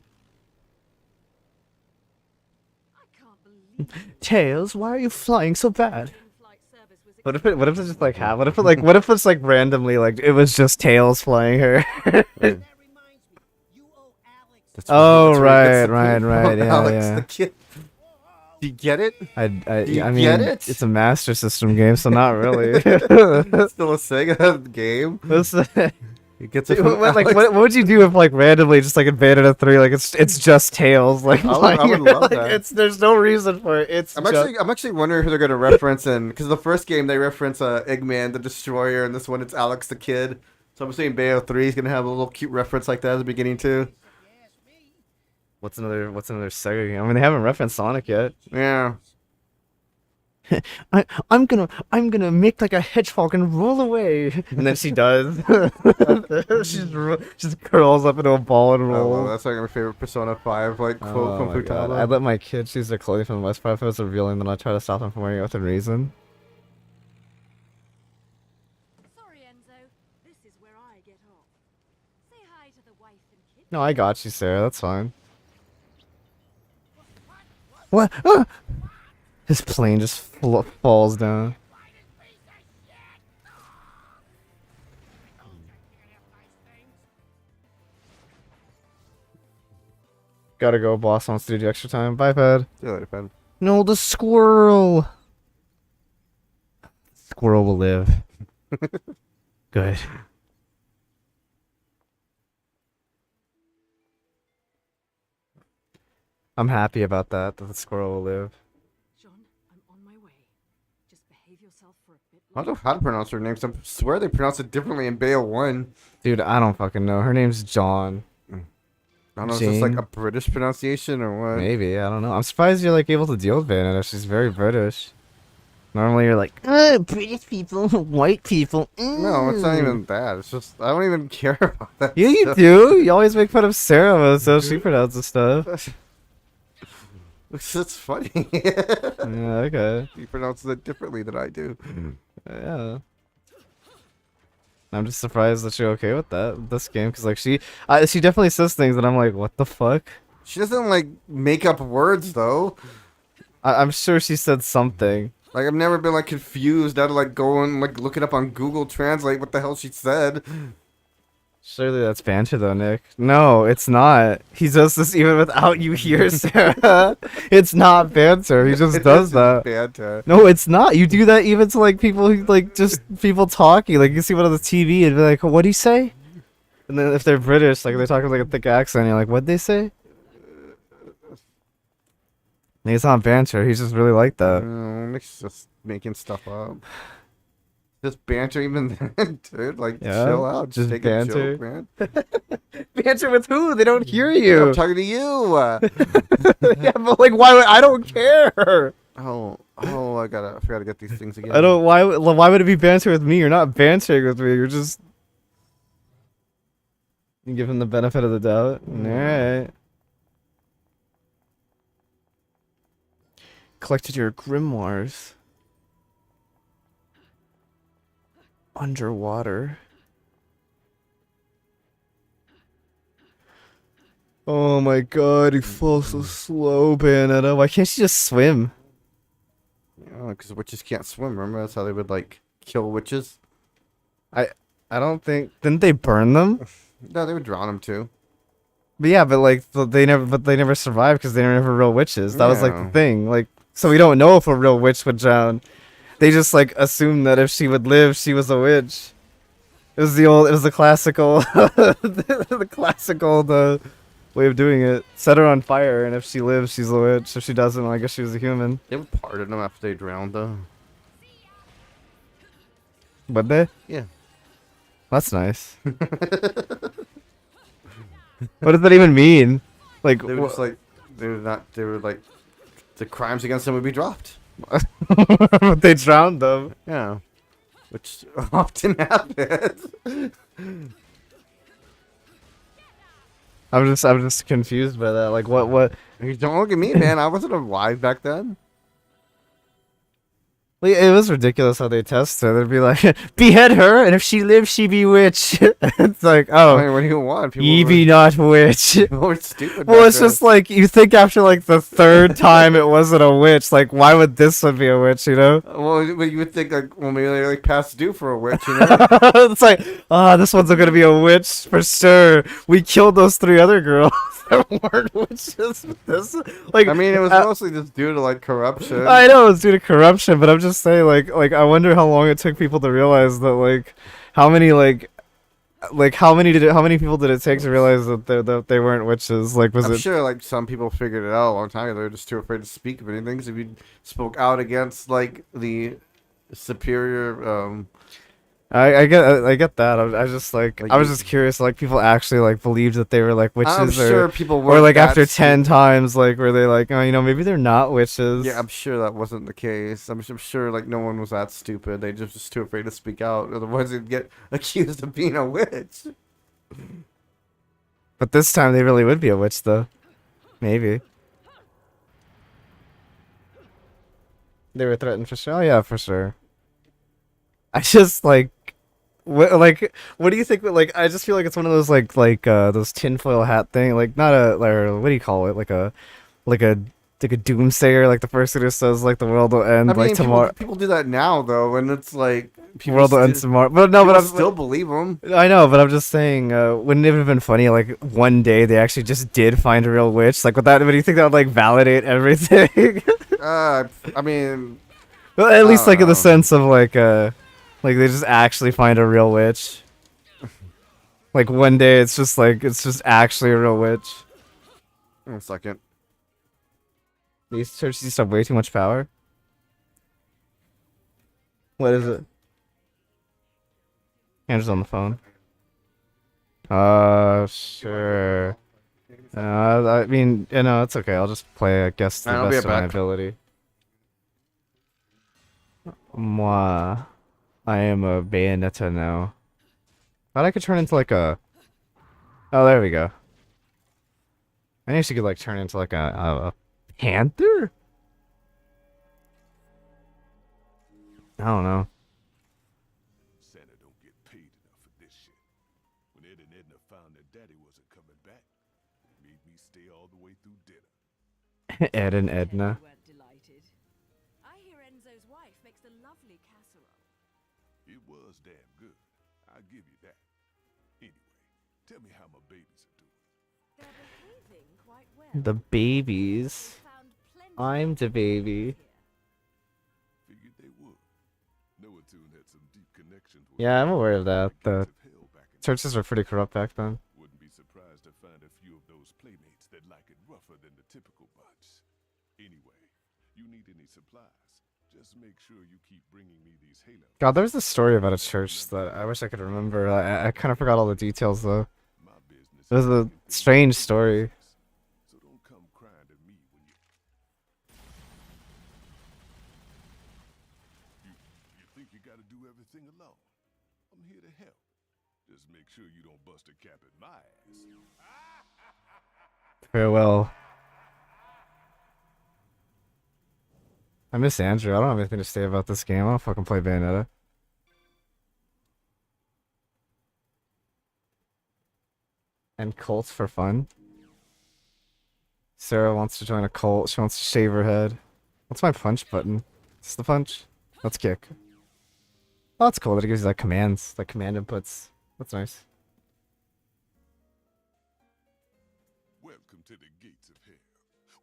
I can't believe Tails, why are you flying so bad? in-flight service was What if it's just like what if it like what if it's like randomly like it was just Tails flying her? That reminds me, you owe Alex. That's Oh, that's where he gets right, the right, from yeah, Alex yeah. the kid. Do you get it? Do you I mean, get it? it's a Master System game, so not really. It's still a Sega game. He gets it from Like, Alex. what would you do if like randomly just like in Bayonetta 3 like it's just Tails like I would love like, that. there's no reason for it. I'm actually wondering who they're gonna reference in, because the first game they reference Eggman the Destroyer, and this one it's Alex the Kid. So I'm assuming Bayo 3 is gonna have a little cute reference like that at the beginning too. What's another Sega game? I mean, they haven't referenced Sonic yet. Yeah. I'm gonna make like a hedgehog and roll away, and then she does. she just curls up into a ball and Oh, well, rolls. that's like my favorite Persona 5 like quote Oh from my God. Futaba. I let my kid choose their clothing for the most part. If it was revealing, then I try to stop them from wearing it within reason. Sorry, Enzo. This is where I get off. Say hi to the wife and kid. No, I got you, Sarah. That's fine. What? Ah! His plane just falls down. Gotta go. Boss wants to do extra time. Bye, Ped. See you later, Ben. No, the squirrel. Squirrel will live. Good. I'm happy about that the squirrel will live. John, I'm on my way. Just behave yourself for a bit. I don't know how to pronounce her name, 'cause I swear they pronounce it differently in Bayo 1. Dude, I don't fucking know. Her name's John. I don't know if it's like Jane? a British pronunciation or what. Maybe, I don't know. I'm surprised you're like able to deal with Bayonetta. She's very British. Normally you're like, British people, white people. No, it's not even that. It's just, I don't even care about that. Yeah, you stuff. do. You always make fun of Sarah with how she pronounces stuff. It's funny. Yeah, okay. He pronounces it differently than I do. Yeah. I'm just surprised that you're okay with this game, because like she definitely says things that I'm like, what the fuck? She doesn't like make up words though. I'm sure she said something. Like I've never been like confused. I had to like go and like look it up on Google Translate what the hell she said. Surely that's banter though, Nick. No, it's not. He does this even without you here, Sarah. It's not banter. He just does that. Banter. No, it's not. You do that even to like people who like just people talking. Like you see one on the TV and be like, "What'd he say?" And then if they're British, like they're talking like a thick accent, you're like, "What'd they say?" And it's not banter. He's just really like that. Nick's just making stuff up. Just banter even then, dude. Like Yeah, chill out. Just take banter. a joke, man. Banter with who? They don't hear I'm you. talking to you. Yeah, but like, why? I don't care. Oh, I forgot to get these things again. I don't. Why would it be banter with me? You're not bantering with me. You're just. You give him the benefit of the doubt. All right. Collected your grimoires. Underwater. Oh my god, he falls so slow, Bayonetta. Why can't she just swim? Because witches can't swim. Remember, that's how they would like kill witches. I don't think. Didn't they burn them? No, they would drown them too. But yeah, they never survived because they were never real witches. That was like the Yeah. thing. Like, so we don't know if a real witch would drown. They just like assumed that if she would live, she was a witch. It was the classical, the classical way of doing it. Set her on fire, and if she lives, she's a witch. If she doesn't, well, I guess she was a human. They would pardon them after they drowned, though. Would they? Yeah. That's nice. What does that even mean? Like, They were just like, they were like, the crimes against them would be dropped. they drowned them. Yeah. Which often happens. I'm just confused by that. Like, what? Don't look at me, man. I wasn't alive back then. Like, it was ridiculous how they test her. They'd be like, behead her, and if she lives, she be witch. It's like, I oh, mean, what do you want? ye be not witch. people were stupid. Well, back it's then. just like, you think after like the third time it wasn't a witch, like, why would this one be a witch, you know? Well, but you would think like, well, maybe they're like past due for a witch, you know? It's like, this one's gonna be a witch for sure. We killed those 3 other girls that weren't witches. This, like, I mean, it was mostly just due to like corruption. I know it's due to corruption, but I'm just saying, like I wonder how long it took people to realize that, like, how many how many people did it take to realize that they weren't witches? Like, was I'm it? sure like some people figured it out a long time ago. They're just too afraid to speak of anything. Because if you spoke out against like the superior, I get that. I just like Like, I was just curious. Like, people actually like believed that they were like witches, I'm sure people were or like after 10 times, like, were they like, oh, you know, maybe they're not witches? Yeah, I'm sure that wasn't the case. I'm sure like no one was that stupid. They just too afraid to speak out. Otherwise, they'd get accused of being a witch. But this time they really would be a witch, though. Maybe. They were threatened for sure. Oh yeah, for sure. I just like, what do you think? Like, I just feel like it's one of those those tinfoil hat thing. Like, not a, or what do you call it? Like a doomsayer. Like the person who says like the world will end I mean, like tomorrow. people do that now though, and it's like people World will end tomorrow. But no, but I'm still believe them. I know, but I'm just saying, wouldn't it have been funny, like, one day they actually just did find a real witch? Like, but do you think that would, like, validate everything? I mean, Well, at least, like, in the know. sense of, like, they just actually find a real witch. Like, one day it's just, like, it's just actually a real witch. 1 second. These churches used to have way too much power. What is it? Andrew's on the phone. Sure. I mean, you know, it's okay. I'll just play, I guess, to the I'll be best of right my back. ability. Moi. I am a Bayonetta now. Thought I could turn into, like, a... Oh, there we go. I knew she could, like, turn into, like, a panther? I don't know. Santa don't get paid enough for this shit. When Ed and Edna found their daddy wasn't coming back, made me stay all the way through dinner. Ed and Edna. You weren't delighted. I hear Enzo's wife makes a lovely casserole. It was damn good. I'll give you that. Anyway, tell me how my babies are doing. They're behaving quite well. The babies. Found plenty I'm the baby. here. Figured they would. Noah Tune had some deep connections with Yeah, I'm aware of that. The gates of hell back in churches were pretty corrupt back then. Wouldn't be surprised to find a few of those playmates that like it rougher than the typical bunch. Anyway, you need any supplies, just make sure you keep bringing me these Halo. God, there was this story about a church that I wish I could remember. I kind of forgot all the details, though. My business It was is a keeping strange you story. safe. So don't come crying to me when you think you gotta do everything alone. I'm here to help. Just make sure you don't bust a cap at my ass. Farewell. I miss Andrew. I don't have anything to say about this game. I don't fucking play Bayonetta. And cults for fun. Sarah wants to join a cult. She wants to shave her head. What's my punch button? Is this the punch? Let's kick. Oh, that's cool that it gives you like commands, like command inputs. That's nice. Welcome to the gates of hell.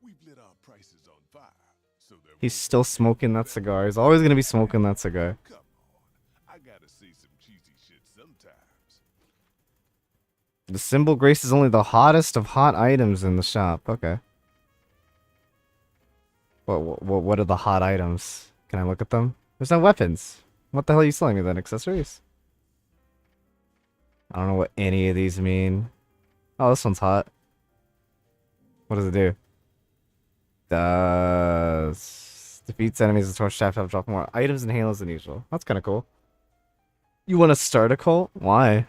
We've lit our prices on fire. So there He's won't still be smoking any that cigar. He's always gonna be smoking that cigar. Come on. I gotta say some cheesy shit sometimes. The symbol grace is only the hottest of hot items in the shop. Okay. What are the hot items? Can I look at them? There's no weapons. What the hell are you selling me then? Accessories? I don't know what any of these mean. Oh, this one's hot. What does it do? Does defeats enemies with torch shaft have drop more items and halos than usual. That's kind of cool. You want to start a cult? Why?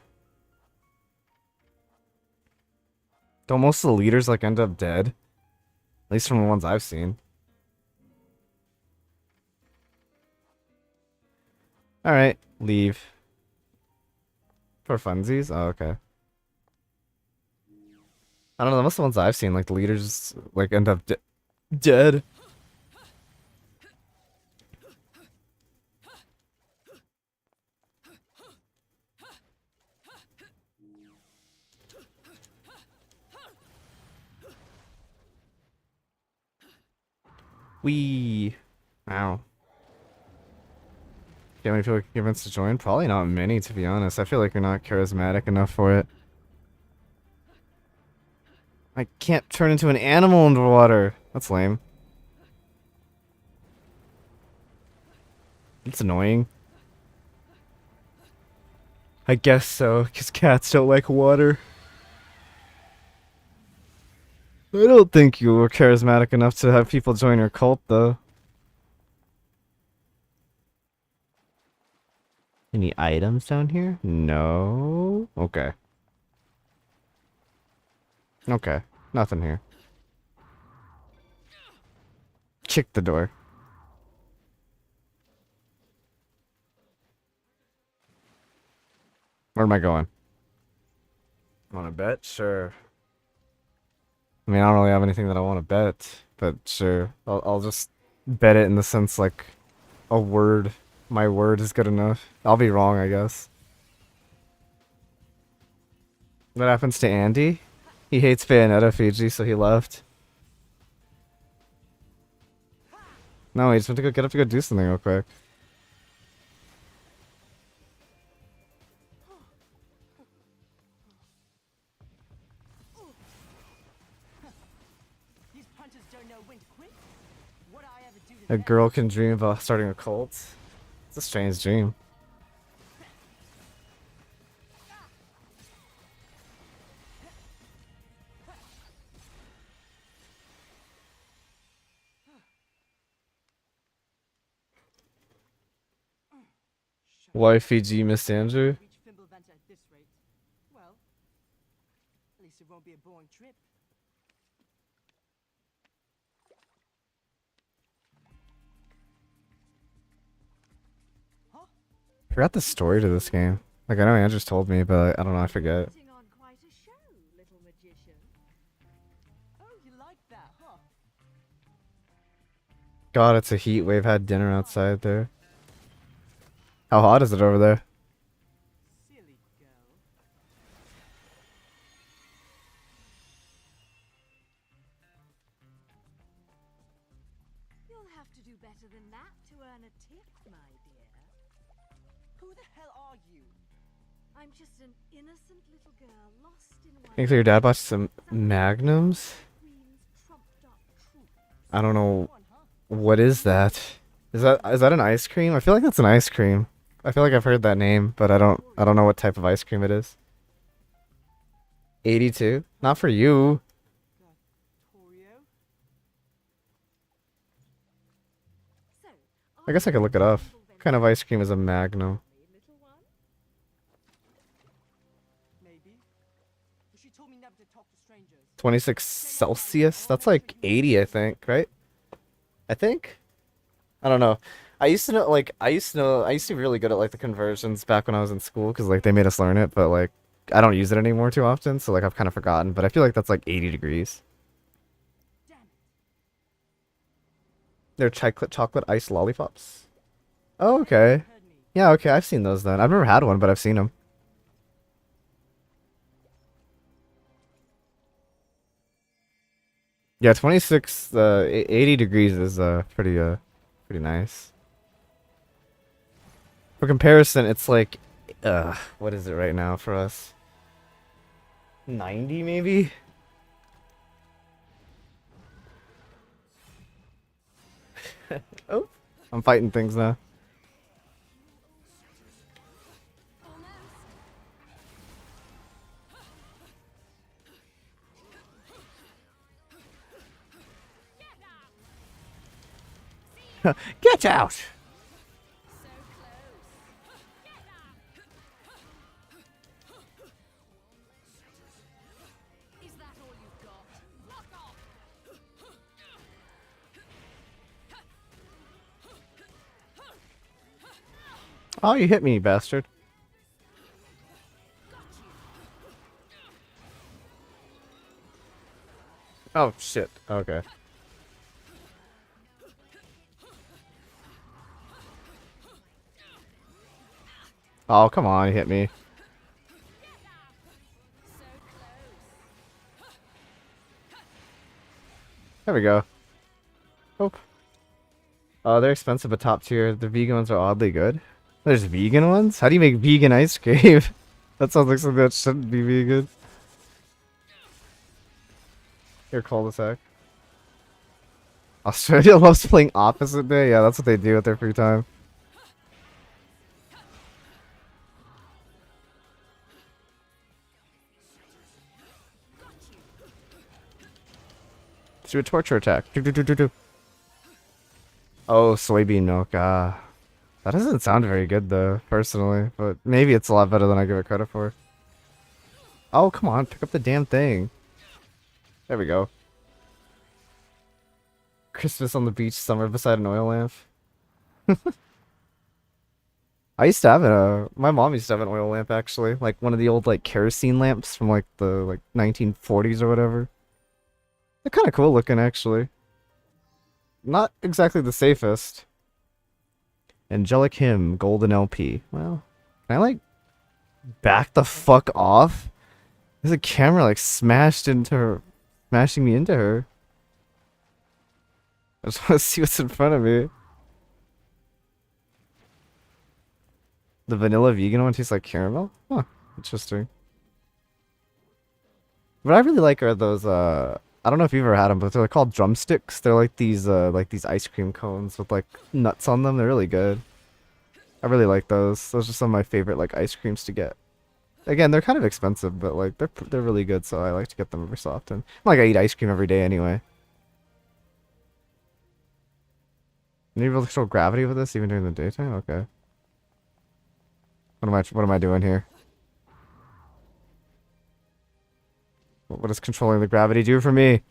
Don't most of the leaders like end up dead? At least from the ones I've seen. Alright, leave. For funsies? Oh, okay. I don't know, most of the ones I've seen, like the leaders like end up dead. Wee. Ow. How many people convinced to join? Probably not many, to be honest. I feel like you're not charismatic enough for it. I can't turn into an animal underwater. That's lame. It's annoying. I guess so, because cats don't like water. I don't think you were charismatic enough to have people join your cult, though. Any items down here? No. Okay. Okay. Nothing here. Kick the door. Where am I going? Want to bet? Sure. I mean, I don't really have anything that I want to bet, but sure. I'll just bet it in the sense like a word. My word is good enough. I'll be wrong, I guess. What happens to Andy? He hates Bayonetta, Fiji, so he left. No, he just went to go get up to go do something real quick. These punches don't know when to quit. What I ever do to A them? girl can dream about starting a cult. It's a strange dream. Why Fiji, Miss Andrew? Reach Fimbulvent at this rate. Well, at least it won't be a boring trip. I forgot the story to this game. Like, I know Andrew's told me, but I don't know, I forget. Putting on quite a show, little magician. Oh, you like that, huh? God, it's a heat wave. Had dinner outside there. How hot is it over there? Silly girl. You'll have to do better than that to earn a tip, my dear. Who the hell are you? I'm just an innocent little girl lost in one Think that your dad bought some magnums? Queen's trumped-up troops. I don't know. One, huh? What is that? Is that an ice cream? I feel like that's an ice cream. I feel like I've heard that name, but I don't know what type of ice cream it is. 82? Not for you. Torio? So, I guess I could look it up. What kind of ice cream is a Magnum? little one? Maybe. But she told me never to talk to strangers. 26 Celsius? That's like 80, I think, right? I think? I don't know. I used to be really good at like the conversions back when I was in school because like they made us learn it, but like I don't use it anymore too often, so like I've kind of forgotten, but I feel like that's like 80 degrees. Damn it. They're chocolate ice lollipops. Oh, okay. Heard me. Yeah, okay, I've seen those then. I've never had one, but I've seen them. Yeah, 26, 80 degrees is pretty nice. For comparison, it's like, what is it right now for us? 90 maybe? Oh, I'm fighting things now. Get out! Is that all you Oh, you hit me, you bastard. Oh, shit. Okay. Oh, come on, you hit me. There we go. Oh. Oh, they're expensive but top tier. The vegan ones are oddly good. There's vegan ones? How do you make vegan ice cream? That sounds like something that shouldn't be vegan. Here, cul-de-sac. Australia loves playing opposite day? Yeah, that's what they do with their free time. Let's do a torture attack. Do, do, do, do, do. Oh, soybean milk. Ah. That doesn't sound very good, though, personally. But maybe it's a lot better than I give it credit for. Oh, come on. Pick up the damn thing. There we go. Christmas on the beach, summer beside an oil lamp. I used to have my mom used to have an oil lamp, actually. Like, one of the old, like, kerosene lamps from, like, the 1940s or whatever. They're kind of cool looking, actually. Not exactly the safest. Angelic Hymn, Golden LP. Well, can I, like, back the fuck off? There's a camera, like, smashing me into her. I just want to see what's in front of me. The vanilla vegan one tastes like caramel? Huh, interesting. What I really like are those, I don't know if you've ever had them, but they're called drumsticks. They're like these ice cream cones with, like, nuts on them. They're really good. I really like those. Those are some of my favorite, like, ice creams to get. Again, they're kind of expensive, but, like, they're really good, so I like to get them every so often. Like, I eat ice cream every day anyway. Can you be able to control gravity with this even during the daytime? Okay. What am I doing here? What does controlling the gravity do for me?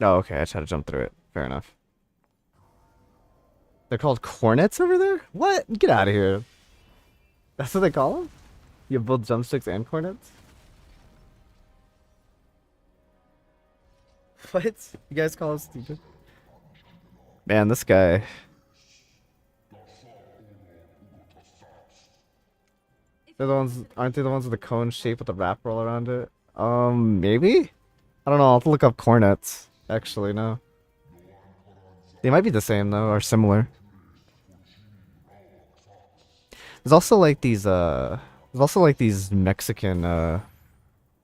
Oh, okay, I just had to jump through it. Fair enough. They're called cornets over there? What? Get out of here. That's what they call them? You have both drumsticks and cornets? What? You guys call us stupid? Man, this guy. They're the ones, aren't they the ones with the cone shape with the wrap roll around it? Maybe? I don't know, I'll have to look up cornets. Actually, no. They might be the same though, or similar. There's also like these Mexican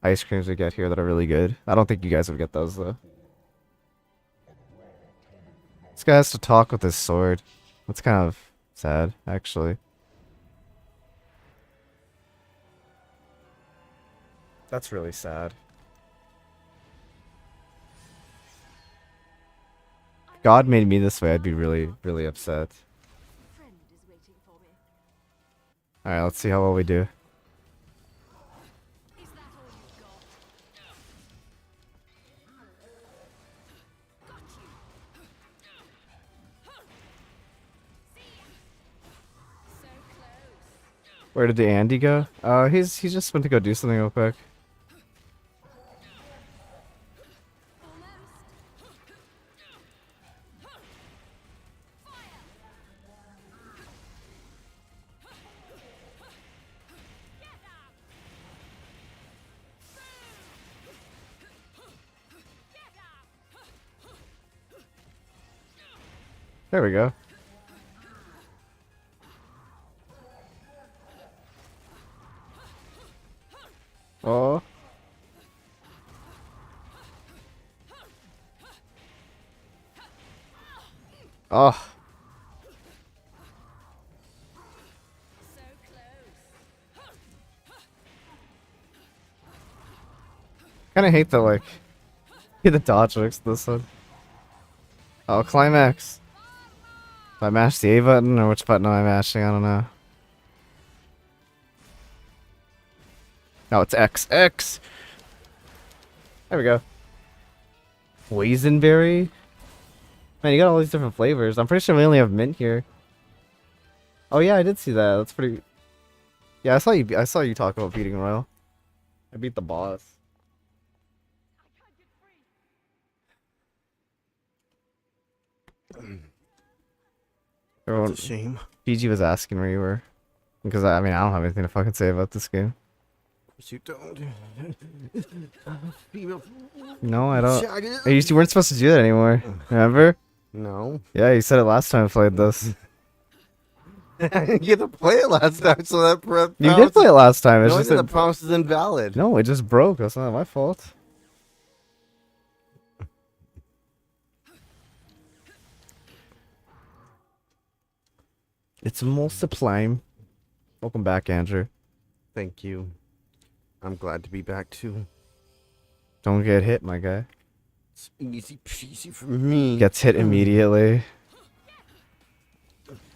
ice creams we get here that are really good. I don't think you guys would get those though. This guy has to talk with his sword. That's kind of sad, actually. That's really sad. If God made me this way, I'd be really, really upset. Friend is waiting for me. Alright, let's see how well we do. Is that all you've got? Got you. So close. Where did the Andy go? He's just went to go do something real quick. There we go. Oh. Oh. Kinda hate the, like, the dodge tricks this one. Oh, climax. Do I mash the A button or which button am I mashing? I don't know. Oh, it's X. X! There we go. Boysenberry? Man, you got all these different flavors. I'm pretty sure we only have mint here. Oh yeah, I did see that. That's pretty. Yeah, I saw you. I saw you talk about beating Royal. I beat the boss. Everyone, It's a shame. PG was asking where you were. Because, I mean, I don't have anything to fucking say about this game. You don't. No, I don't. You weren't supposed to do that anymore. Remember? No. Yeah, you said it last time I played this. You get to play it last time, so that You did play it last time. It's no, just the promise is invalid. No, it just broke. That's not my fault. It's multiplying. Welcome back, Andrew. Thank you. I'm glad to be back too. Don't get hit, my guy. It's easy peasy for me. Gets hit immediately.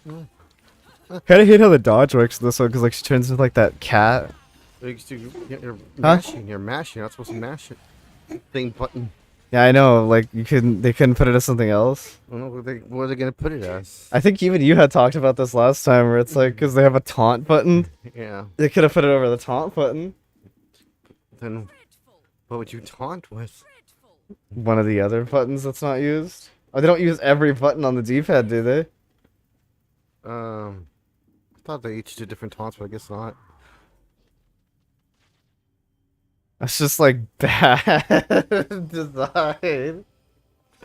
Kinda hate how the dodge works in this one, because like she turns into like that cat. You're mashing. You're mashing. You're not supposed to mash it. Thing button. Yeah, I know. Like they couldn't put it as something else. I don't know what are they gonna put it as. I think even you had talked about this last time, where it's like because they have a taunt button. Yeah. They could have put it over the taunt button. Then what would you taunt with? One of the other buttons that's not used. Oh, they don't use every button on the D-pad, do they? I thought they each did different taunts, but I guess not. That's just like bad design.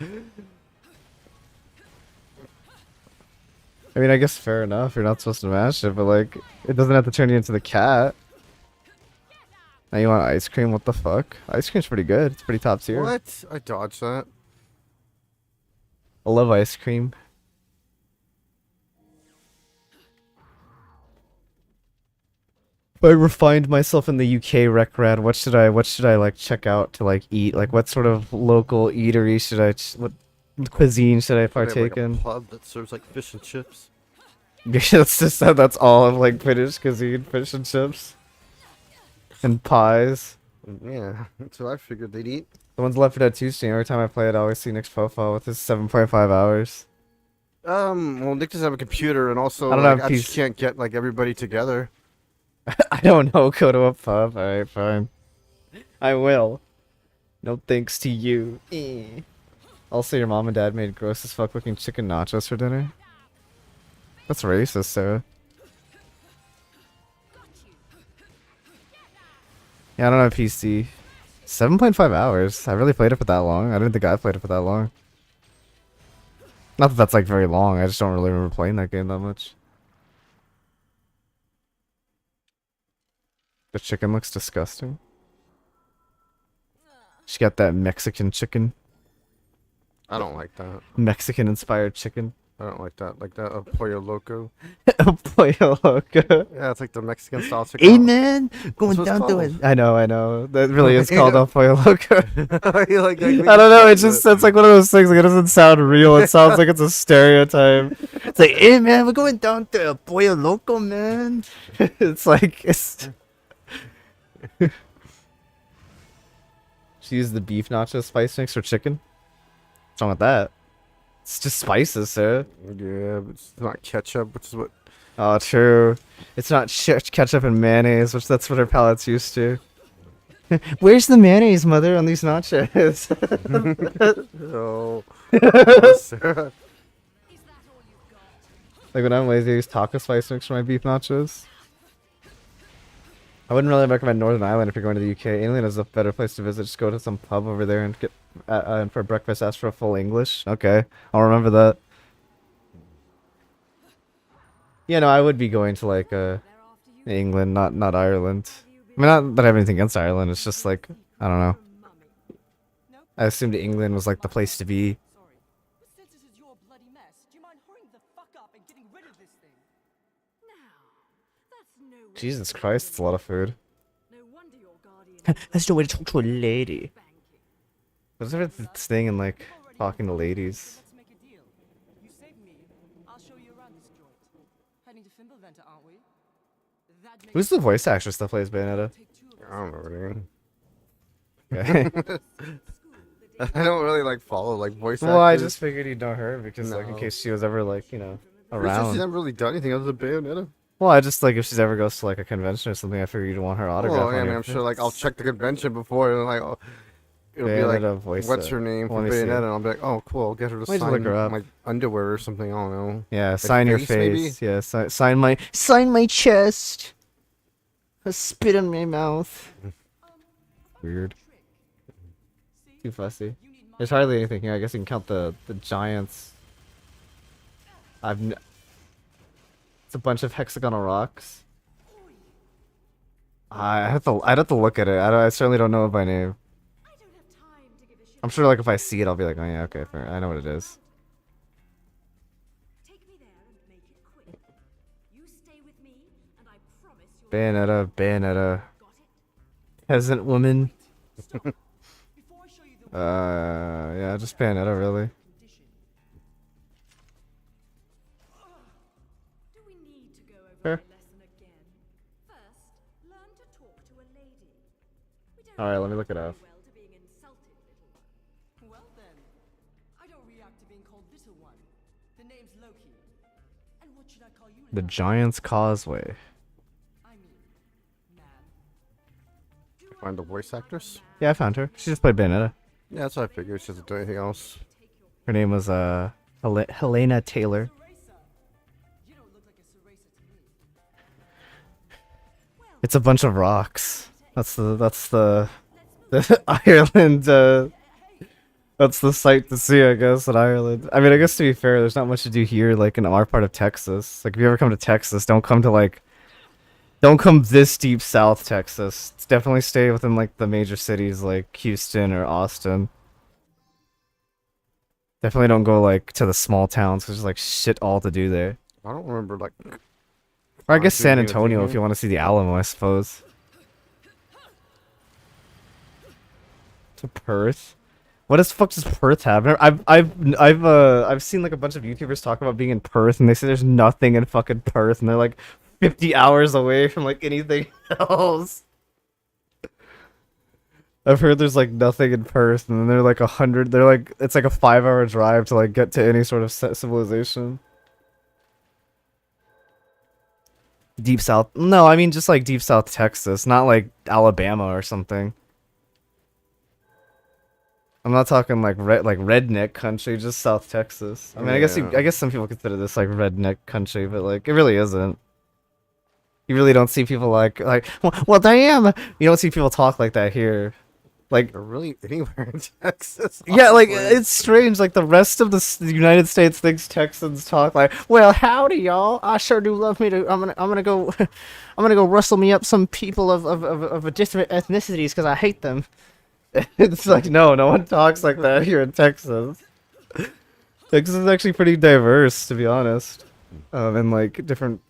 I mean, I guess fair enough. You're not supposed to mash it, but like, it doesn't have to turn you into the cat. Now you want ice cream? What the fuck? Ice cream's pretty good. It's pretty top tier. What? I dodged that. I love ice cream. If I refined myself in the UK rec-rad, what should I like check out to like eat? Like what sort of local eatery should what cuisine should I They have, partake like, a in? pub that serves like fish and chips. That's all of like British cuisine, fish and chips. And pies. Yeah, that's what I figured they'd eat. The one's Left 4 Dead 2 stream. Every time I play it, I always see Nick's profile with his 7.5 hours. Well, Nick doesn't have a computer, and also I don't like, have I just PC. can't get like everybody together. I don't know. Go to a pub. Alright, fine. I will. No thanks to you. Also, your mom and dad made gross as fuck looking chicken nachos for dinner. That's racist, Sarah. Yeah, I don't have a PC. 7.5 hours. I really played it for that long. I didn't think I played it for that long. Not that that's like very long. I just don't really remember playing that game that much. The chicken looks disgusting. She got that Mexican chicken. I don't like that. Mexican inspired chicken. I don't like that. Like that Pollo Loco. Pollo Loco. Yeah, it's like the Mexican style chicken. Hey man, going That's what down it's to it. called. I know. That really is called a Pollo Loco. like, I don't know. It's just it's like one of those things. Like it doesn't sound real. It sounds like it's a stereotype. It's like, hey man, we're going down to a Pollo Loco, man. It's like it's. She used the beef nacho spice mix for chicken. What's wrong with that? It's just spices, sir. Yeah, but it's not ketchup, which is what. Oh, true. It's not ketchup and mayonnaise, which that's what our palate's used to. Where's the mayonnaise, mother, on these nachos? Oh. Sarah. Like when I'm lazy, I use taco spice mix for my beef nachos. I wouldn't really recommend Northern Ireland if you're going to the UK. England is a better place to visit. Just go to some pub over there and get and for breakfast ask for a full English. Okay, I'll remember that. Yeah, no, I would be going to like England, not Ireland. I mean, not that I have anything against Ireland. It's just like I don't know. I assumed England was like the place to be. Sorry. But since this is your bloody mess, do you mind hurrying the fuck up and getting rid of this thing? Jesus Christ, it's a lot of food. No wonder your guardian That's the way to talk to a lady. What's the thing in like talking to ladies? Let's make a deal. You save me, I'll show you around this joint. Heading to Fimbulventa, aren't we? That makes Who's the voice actress that plays Bayonetta? take two of us. I don't know what I mean. Okay. I don't really like follow like voice Well, I actors. just figured you'd know her because like in No. case she was ever like She's around. never really done anything other than Bayonetta. Well, I just like if she's ever goes to like a convention or something, I figured you'd want her autograph. Oh, yeah, I on mean, your I'm sure like I'll check the convention before and like it'll be Bayonetta like voice what's it. her name Let from me see. Bayonetta, and I'll be like, oh cool, I'll get her to Let me just look sign her up. my underwear or something. I don't know. Yeah, sign your face, face. Yeah, sign my chest. A spit in my mouth. Weird. Too fussy. There's hardly anything here. I guess you can count the giants. It's a bunch of hexagonal rocks. I'd have to look at it. I certainly don't know it by name. I don't have time to give a shit. I'm sure like if I see it, I'll be like, oh yeah, okay, fair. I know what it is. Take me there and make it quick. You stay with me, and I promise you'll Bayonetta. got it. Peasant woman. Before I show you the Yeah, just Bayonetta, really. condition, Do we need to go over Fair. my lesson again? First, learn to talk to a lady. We don't Alright, let me look it very up. well to being insulted, little one. well then, I don't react to being called little one. The name's Loki. And what should I call you? The love? Giant's Causeway. I mean, man. Find the voice actress. Yeah, I found her. She just played Bayonetta. Yeah, that's what I figured. She doesn't do anything else. Her name was Helena Taylor. Eraser. You don't look like a eraser to me. It's a bunch of rocks. That's the Ireland. That's the sight to see, I guess, in Ireland. I mean, I guess to be fair, there's not much to do here, like in our part of Texas. Like, if you ever come to Texas, don't come this deep south Texas. Definitely stay within like the major cities like Houston or Austin. Definitely don't go like to the small towns because there's like shit all to do there. I don't remember like. Or I guess San Honestly, being a Antonio if thing. you want to see the Alamo, I suppose. To Perth. What the fuck does Perth have? I've seen like a bunch of YouTubers talk about being in Perth, and they say there's nothing in fucking Perth, and they're like 50 hours away from like anything else. I've heard there's like nothing in Perth, and then they're like 100. They're like it's like a 5-hour drive to like get to any sort of civilization. Deep South? No, I mean just like Deep South Texas, not like Alabama or something. I'm not talking like redneck country, just South Texas. I mean, I guess some people consider this like redneck country, but like it really isn't. You really don't see people like well damn. You don't see people talk like that here. Like Or really anywhere in Texas. yeah, like honestly. it's strange. Like the rest of the United States thinks Texans talk like, well, howdy y'all. I sure do love me to. I'm gonna go, I'm gonna go rustle me up some people of a different ethnicities because I hate them. It's like no one talks like that here in Texas. Texas is actually pretty diverse, to be honest, and like different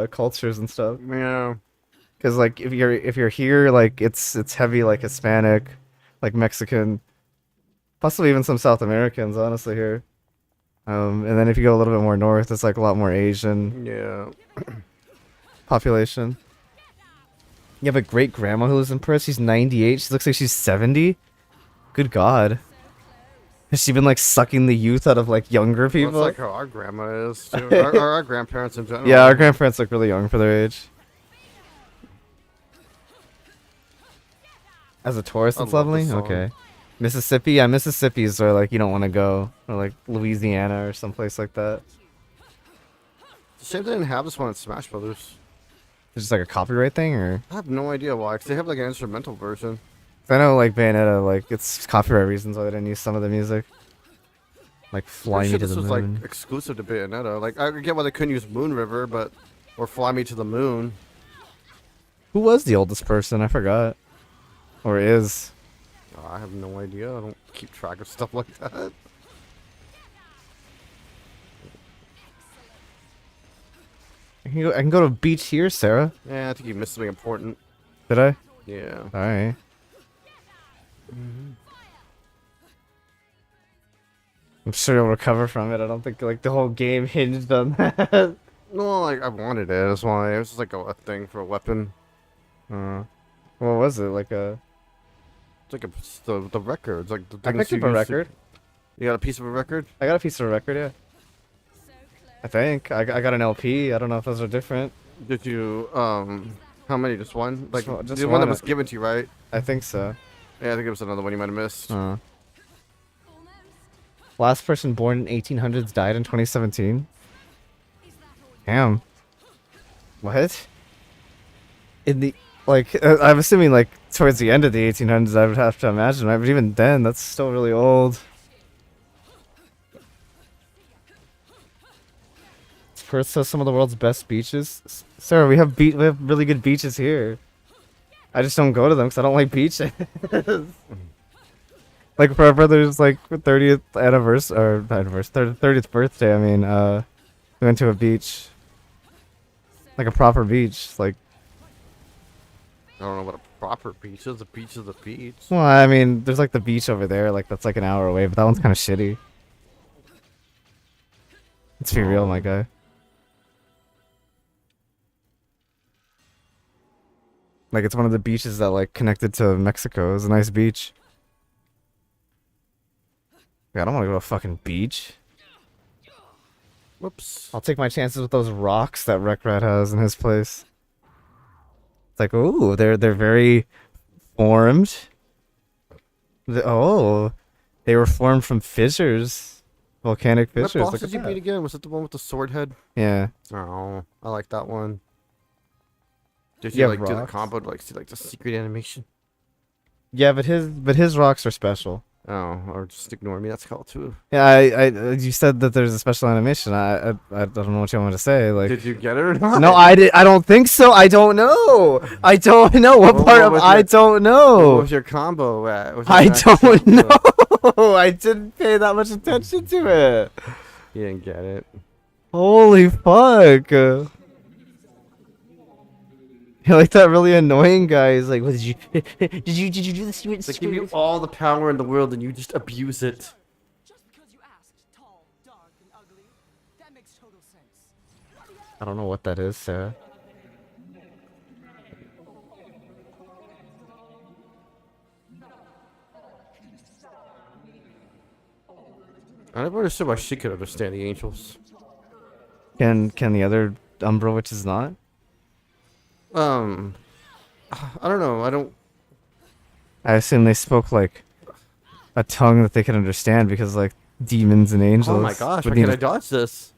cultures and stuff. Yeah. Because like if you're here, like it's heavy like Hispanic, like Mexican, possibly even some South Americans, honestly here. And then if you go a little bit more north, it's like a lot more Asian Yeah. population. You have a great grandma who lives in Perth. She's 98. She looks like she's 70. Good God. Has she been like sucking the youth out of like younger Well, people? it's like how our grandma is too. Our grandparents in general. Yeah, our grandparents look really young for their age. As a tourist, I it's love lovely. this song. Okay. Mississippi, yeah, Mississippi's where like you don't want to go, or like Louisiana or someplace like that. It's a shame they didn't have this one in Smash Brothers. It's just like a copyright thing, or I have no idea why. 'Cause they have like an instrumental version. I know like Bayonetta, like it's copyright reasons why they didn't use some of the music. Like Fly Pretty Me sure to this the was Moon. like exclusive to Bayonetta. Like I get why they couldn't use Moon River, but or Fly Me to the Moon. Who was the oldest person? I forgot. Or is. I have no idea. I don't keep track of stuff like that. I can go to a beach here, Sarah. Yeah, I think you missed something important. Did I? Yeah. Alright. I'm sure you'll recover from it. I don't think like the whole game hinged on that. No, like I wanted it. That's why it was just like a thing for a weapon. What was it? Like a It's like the record. It's like the I things picked you up a used to- record. You got a piece of a record? I got a piece of a record, yeah. I think. I got an LP. I don't know if those are different. Did you how many? Just one? Like Just the one that one. was given to you, right? I think so. Yeah, I think it was another one you might have missed. Last person born in 1800s died in 2017. Damn. What? In the I'm assuming like towards the end of the 1800s, I would have to imagine, right? But even then, that's still really old. Perth has some of the world's best beaches. Sir, we have really good beaches here. I just don't go to them because I don't like beaches. Like for our brother's like 30th anniversary or 30th birthday. I mean, we went to a beach, like a proper beach. Like, I don't know what a proper beach is. A beach is a beach. well, I mean, there's like the beach over there, like that's like an hour away, but that one's kind of shitty. Let's be real, my guy. Like it's one of the beaches that like connected to Mexico. It's a nice beach. Yeah, I don't want to go to a fucking beach. Whoops. I'll take my chances with those rocks that Wreck Rat has in his place. It's like, ooh, they're very formed. They were formed from fissures, volcanic What fissures. boss Look did at you that. beat again? Was it the one with the sword head? Yeah. Oh, I like that one. Did You you have like do the rocks? combo to like see like the secret animation? Yeah, but his rocks are special. Oh, or just ignore me. That's called too. Yeah, you said that there's a special animation. I don't know what you want me to say. Like, Did you get it or not? no, I don't think so. I don't know. I don't know what Well, part what of was I your- don't What know. was your combo at? What was your I max don't combo? know. I didn't pay that much attention to it. You didn't get it. Holy fuck. You're like that really annoying guy. He's like, what did you did you do this? You They give you all the power in the world and you just abuse it. Just because you asked, tall, dark, and ugly, that makes total sense. I don't know what that is, Sarah. I never understood why she could understand the angels. Can the other Umbra witches not? I don't know. I don't. I assume they spoke like a tongue that they could understand because like demons and angels. Oh my gosh! would Why can't need I dodge this?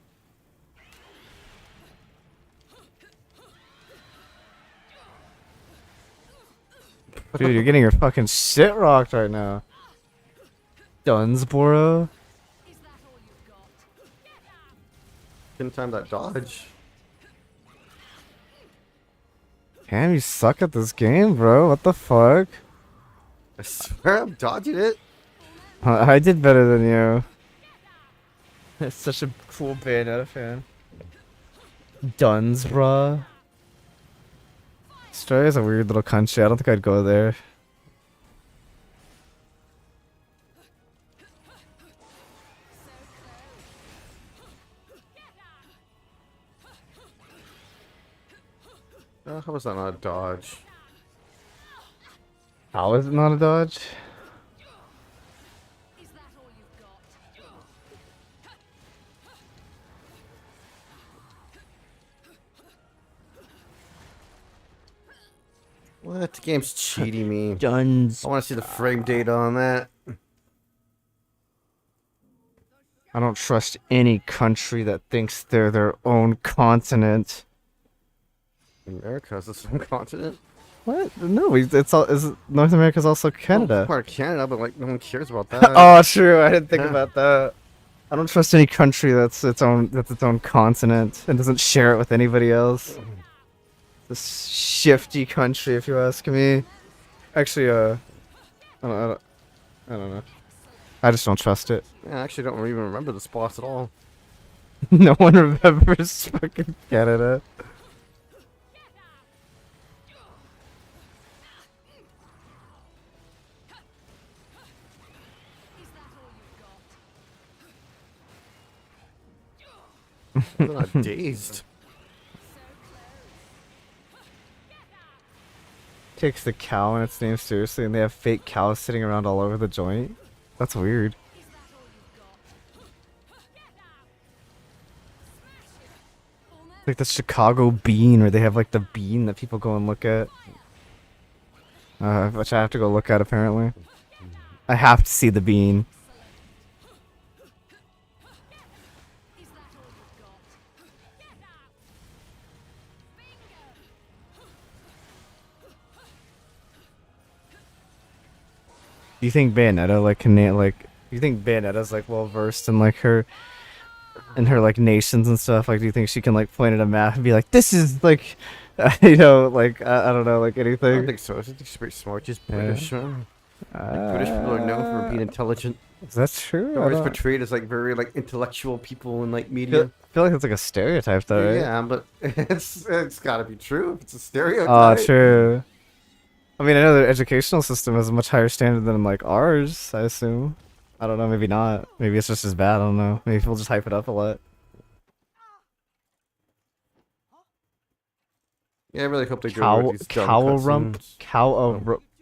Dude, you're getting your fucking shit rocked right now. Dunsboro? Couldn't time that dodge. Damn, you suck at this game, bro. What the fuck? I swear I'm dodging it. I did better than you. That's such a cool Bayonetta fan. Dunsborough? Australia's a weird little country. I don't think I'd go there. How was that not a dodge? How is it not a dodge? What? The game's cheating me. Duns. I want to see the frame data on that. I don't trust any country that thinks they're their own continent. America is its own continent. What? No, it's all. North America's also Well, Canada. it's part of Canada, but like no one cares about that. Oh, true. I didn't think Yeah. about that. I don't trust any country that's its own continent and doesn't share it with anybody else. This shifty country, if you ask me. Actually, I don't know. I just don't trust it. Yeah, I actually don't even remember this boss at all. No one remembers fucking Canada. I'm not dazed. takes the cow and its name seriously, and they have fake cows sitting around all over the joint. That's weird. Like the Chicago bean, where they have like the bean that people go and look at. Which I have to go look at apparently. I have to see the bean. Do you think Bayonetta like can like? Do you think Bayonetta's like well versed in like her like nations and stuff? Like, do you think she can like point at a map and be like, "This is like," you know, like I don't know, like I anything? don't think so. I think she's pretty smart. Just British. British people are known for being intelligent. Is that true? They're I always don't- portrayed as like very like intellectual people in like I media. feel like that's like a stereotype though, right? Yeah, but it's gotta be true. If it's a stereotype. Oh, true. I mean, I know the educational system has a much higher standard than like ours, I assume. I don't know, maybe not. Maybe it's just as bad, I don't know. Maybe people just hype it up a lot. Yeah, I really hope they go Cow, with these dumb cowrump,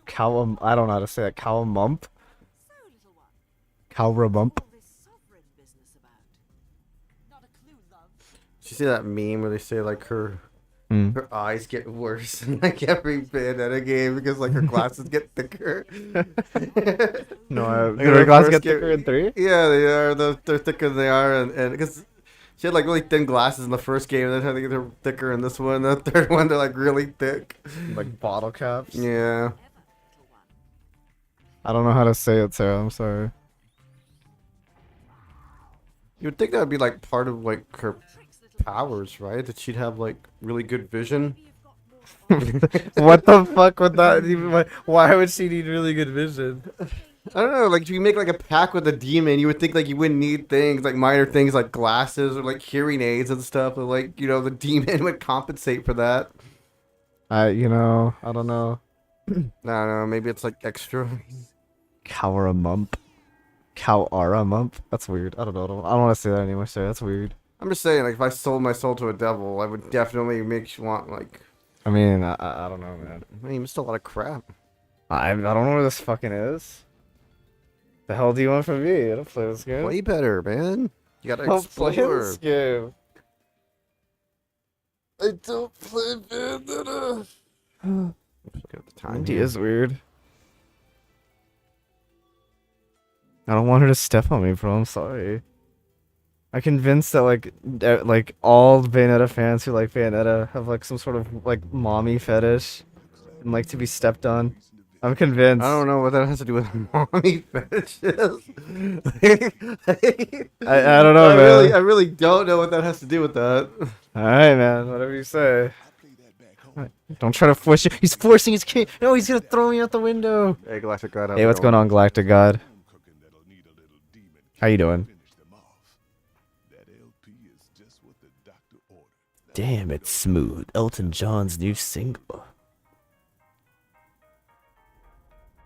cutscenes. I don't know how to say it. Cowamump? So, little one, Cowramump? all this sovereign business about? Not a clue, love. Did you see that meme where they say like her Hmm. her eyes get worse in like every Bayonetta game because like her glasses get thicker? No, Like, do in her the glasses first get thicker in 3? Yeah, they are. They're thicker than they are, and because she had like really thin glasses in the first game, and then I think they're thicker in this one. The third one, they're like really thick. Like bottle caps? Yeah. Ever, little one. I don't know how to say it, Sarah. I'm sorry. You would think that would be like part of like her powers, right? That she'd have like really good vision. What the fuck would that even... Why would she need really good vision? I don't know, like if you make like a pact with a demon, you would think like you wouldn't need things like minor things like glasses or like hearing aids and stuff, but like, you know, the demon would compensate for that. You know, I don't know. I don't know, maybe it's like extra. Cowramump? Cowaramump? That's weird. I don't know. I don't want to say that anymore, Sarah. That's weird. I'm just saying, like if I sold my soul to a devil, I would definitely make you want like. I mean, I don't know, man. I mean, you missed a lot of crap. I don't know where this fucking is. The hell do you want from me? I don't play this game. Way better, man. You gotta I don't play explore. this game. I don't play Bayonetta. Look at the time. He is weird. I don't want her to step on me, bro. I'm sorry. I'm convinced that like all Bayonetta fans who like Bayonetta have like some sort of like mommy fetish and like to be stepped on. I'm convinced. I don't know what that has to do with mommy fetishes. I don't know, man. I really don't know what that has to do with that. All right, man. Whatever you say. Don't try to force you. He's forcing his kid. No, he's gonna throw me out the window. Hey, Galactic God. Hey, what's going on, Galactic God? How you doing? Damn, it's smooth. Elton John's new single.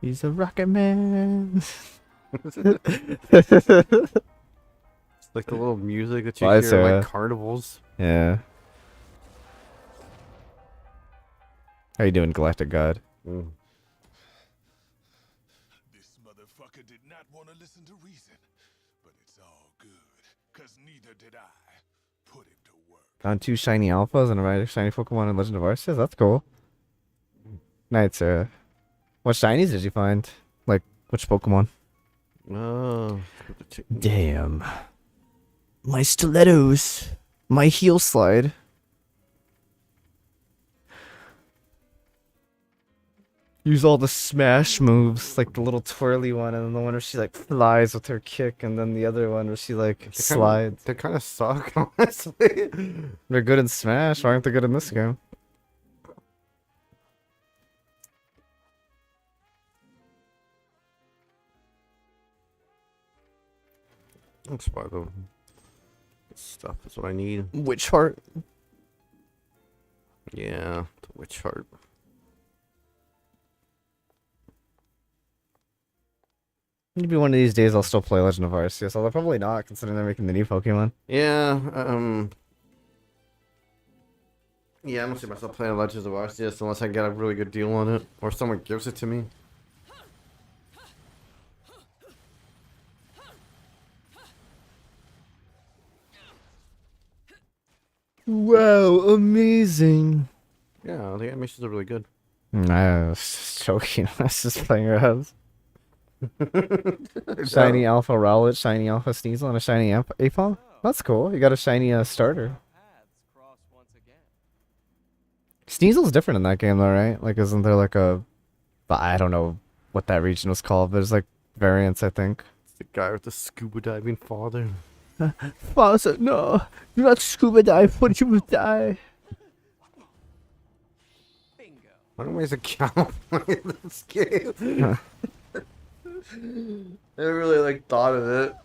He's a rocket man. It's like the little music that you Bye, hear at Sarah. like carnivals. Yeah. How you doing, Galactic God? Mm. This motherfucker did not want to listen to reason, but it's all good, cause neither did I. Put him to work. Found 2 shiny alphas and a rider shiny Pokemon in Legend of Arceus. That's cool. Nice, Sarah. What shinies did you find? Like, which Pokemon? Oh. Damn. My stilettos. My heel slide. Use all the smash moves, like the little twirly one, and then the one where she like flies with her kick, and then the other one where she like slides. They kind of suck, honestly. They're good in Smash. Why aren't they good in this game? That's why the stuff is what I need. Witch Heart. Yeah, the witch heart. Maybe one of these days I'll still play Legend of Arceus, although probably not, considering they're making the new Pokemon. Yeah, Yeah, I don't see myself playing Legends of Arceus unless I get a really good deal on it, or someone gives it to me. Wow, amazing. Yeah, the animations are really good. I was just joking. I was just playing around. Shiny Alpha Rowlet, Shiny Alpha Sneasel, and a Shiny Aphon? That's cool. You got a Shiny starter. Paths cross once again. Sneasel's different in that game though, right? Like, isn't there like a... I don't know what that region was called, but there's like variants, I think. It's the guy with the scuba diving father. Father, no. Do not scuba dive, or you will die. Bingo. Why don't we as a cow play this game? I really like thought of it.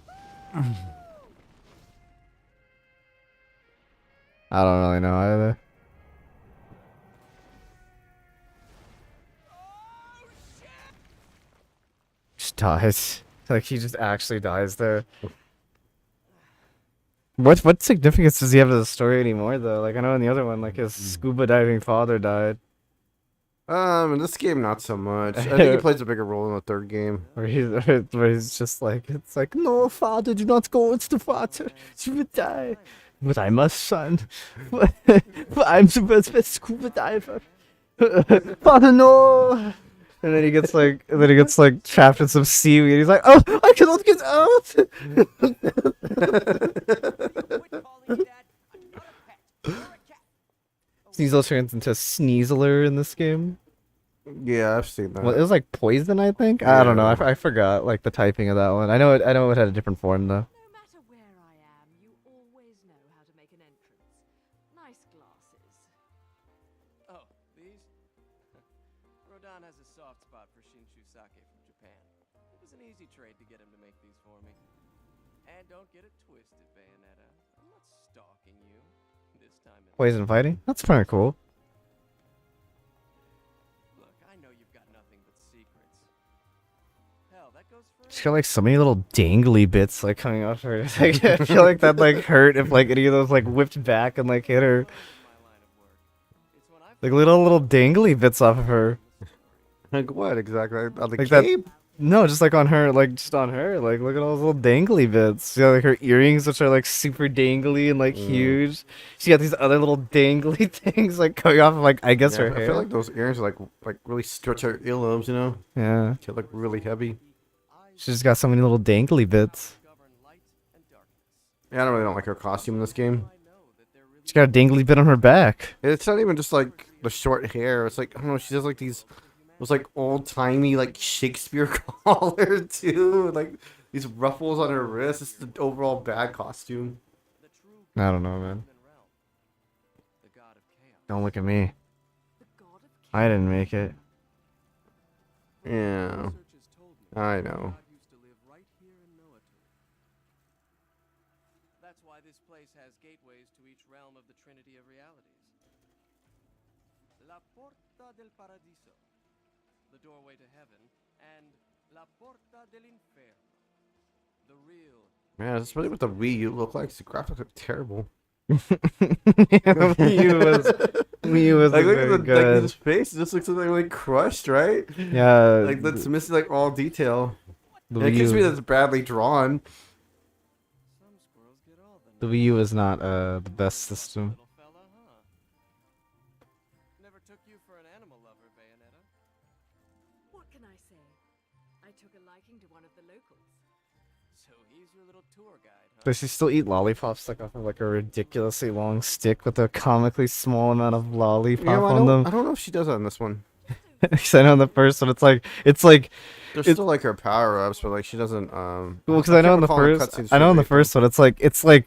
I don't really know either. Just dies. Like, he just actually dies there. What significance does he have to the story anymore, though? Like, I know in the other one, like, his scuba diving father died. In this game, not so much. I think he plays a bigger role in the third game. Where he's just like, it's like, no, father, do not go, it's the father. You will die. But I must, son. But I'm the best scuba diver. Father, no! And then he gets like, trapped in some seaweed. He's like, oh, I cannot get out! Sneasel turns into Sneaseler in this game. Yeah, I've seen that. Well, it was like poison, I think. I don't know. I forgot like the typing of that one. I know it had a different form though. No matter where I am, you always know how to make an entrance. Nice glasses. Oh, these? Rodan has a soft spot for Shinshu sake from Japan. It was an easy trade to get him to make these for me. And don't get it twisted, Bayonetta. I'm not stalking you. This time it... Poison fighting? That's pretty cool. Look, I know you've got nothing but secrets. Hell, that goes for... She's got like so many little dangly bits like coming off her. Like, I feel like that like hurt if like any of those like whipped back and like hit her. Like little dangly bits off of her. Like what exactly? On the Like cape? that. No, just like on her, like just on her. Like look at all those little dangly bits. Yeah, like her earrings, which are like super dangly and like huge. She got these other little dangly things like coming off of like I guess her I hair. feel like those earrings are like really stretch out earlobes, you know? Yeah, They look really heavy. she's just got so many little dangly bits. Yeah, I don't like her costume in this game. She got a dangly bit on her back. It's not even just like the short hair. It's like I don't know. She has like these like old timey like Shakespeare collar too. Like these ruffles on her wrist. It's the overall bad costume. I don't know, man. Don't look at me. I didn't make it. Yeah, I know. That's why this place has gateways to each realm of the Trinity of Realities. La Porta del Paradiso, the doorway to heaven, and La Porta dell'Inferno, the real... Man, that's really what the Wii U look like. The graphics look terrible. Wii U was Like look very at the good. like, his face. It just looks like really crushed, right? Yeah, Like that's missing like all detail. the And it Wii gives me U. that it's badly drawn. Some squirrels get all the... The Wii U is not the best system. Little fella, huh? Never took you for an animal lover, Bayonetta. What can I say? I took a liking to one of the locals. So he's your little tour guide, huh? Does she still eat lollipops like off of like a ridiculously long stick with a comically small amount of lollipop on them? I don't know if she does that in this one. Because I know in the first one it's like There's still like her power ups, but like she doesn't. well, because I know in the can't recall first, cutscenes I know in the for first one it's like Care of yourself.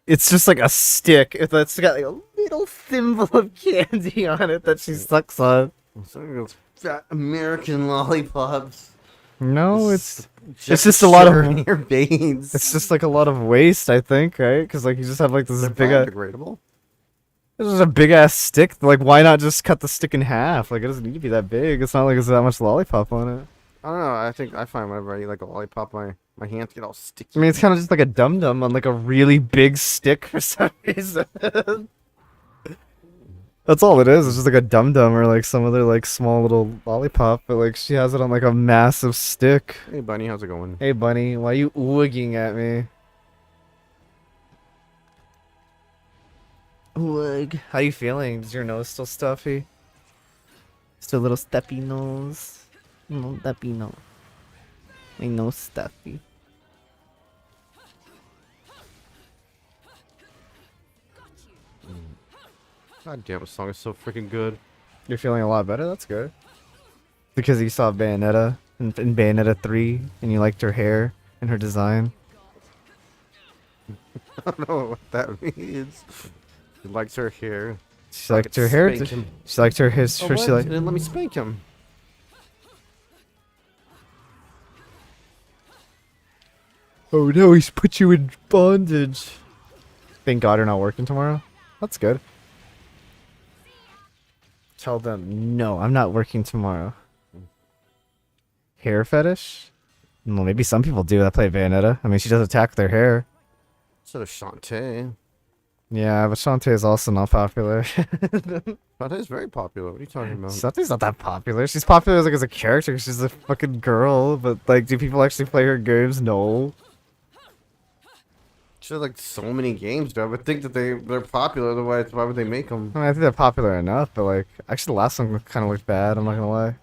it's just like a stick. It's got like a little thimble of candy on it that she sucks on. some of those fat American lollipops. No, it's just a lot of in your veins. it's just like a lot of waste, I think, right? Because like you just have like this They're big biodegradable. this is a big ass stick. Like why not just cut the stick in half? Like it doesn't need to be that big. It's not like it's that much lollipop on it. I don't know. I find whenever I eat like a lollipop, my hands get all sticky. I mean, it's kind of just like a dum dum on like a really big stick for some reason. That's all it is. It's just like a dum dum or like some other like small little lollipop, but like she has it on like a massive stick. Hey, Bunny, how's it going? Hey bunny, why you oogging at me? Oog. How you feeling? Is your nose still stuffy? Still a little stuffy nose. No stuffy nose. My nose stuffy. God damn, this song is so freaking good. You're feeling a lot better? That's good. Because you saw Bayonetta in Bayonetta 3 and you liked her hair and her design. I don't know what that means. She likes her hair. She liked her hair. Spank him. She liked her hair. Oh, She what? liked. She didn't let me spank him. Oh no, he's put you in bondage. Thank God you're not working tomorrow. That's good. Tell them, no, I'm not working tomorrow. Hair fetish? Well, maybe some people do that play Bayonetta. I mean, she does attack their hair. So does Shantae. Yeah, but Shantae is also not popular. Shantae is very popular. What are you talking about? Shantae's not that popular. She's popular like as a character 'cause she's a fucking girl. But like, do people actually play her games? No. She has like so many games, dude. I would think that they're popular. Otherwise, why would they make them? I mean, I think they're popular enough, but like, actually, the last one kind of looked bad. I'm not gonna lie.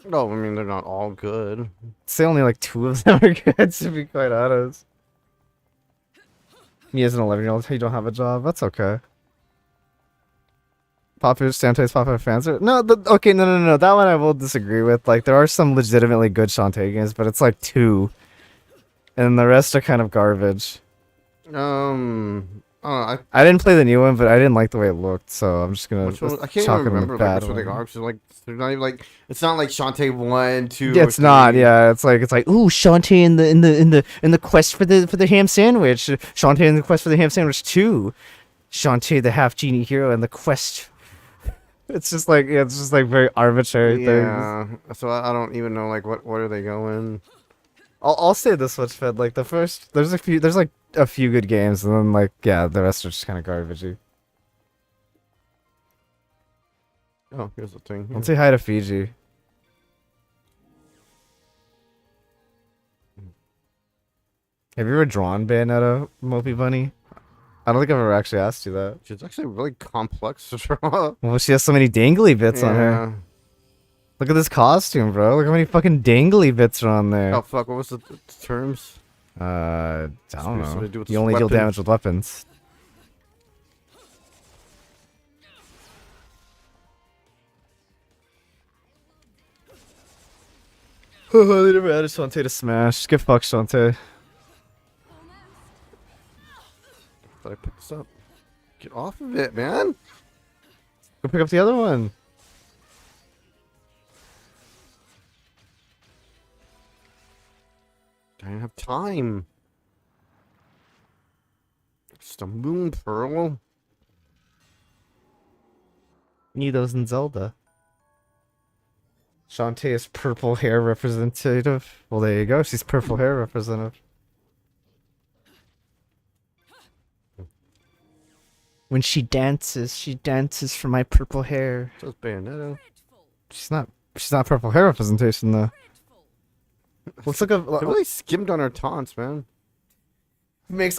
No, I mean they're not all good. Say only like 2 of them are good, to be quite honest. Me as an 11-year-old, you don't have a job. That's okay. Popular Shantae's popular fans are no. Okay, no. That one I will disagree with. Like, there are some legitimately good Shantae games, but it's like 2, and the rest are kind of garbage. I I didn't play the new one, but I didn't like the way it looked, so I'm just gonna which one? I can't chalk even them remember the like bad which one they one. are. 'Cause, like they're not even like it's not like Shantae 1, 2. Yeah, or it's not. 3. Yeah, it's like ooh, Shantae in the quest for the ham sandwich. Shantae in the quest for the ham sandwich 2. Shantae the half genie hero and the quest. It's just like it's just like very arbitrary things. Yeah. So I don't even know like what are they going. I'll say this much, Fed. Like the first, there's like a few good games, and then like yeah, the rest are just kind of garbagey. Oh, here's the thing. Let's say hi to Fiji. Have you ever drawn Bayonetta, Mopey Bunny? I don't think I've ever actually asked you that. She's actually really complex to draw. Well, she has so many dangly bits on her. Look at this costume, bro. Look how many fucking dangly bits are on there. Oh fuck! What was the terms? I don't Something know. to do with You this only deal weapon. damage with weapons. Oh, they never added Shantae to Smash. Get fucked, Shantae. Did I pick this up? Get off of it, man! Go pick up the other one. I didn't have time. Just a moon pearl. Need those in Zelda. Shantae is purple hair representative. Well, there you go. She's purple hair representative. When she dances for my purple hair. So it's Bayonetta. She's not purple hair representation though. Let's look up. They really skimmed on her taunts, man.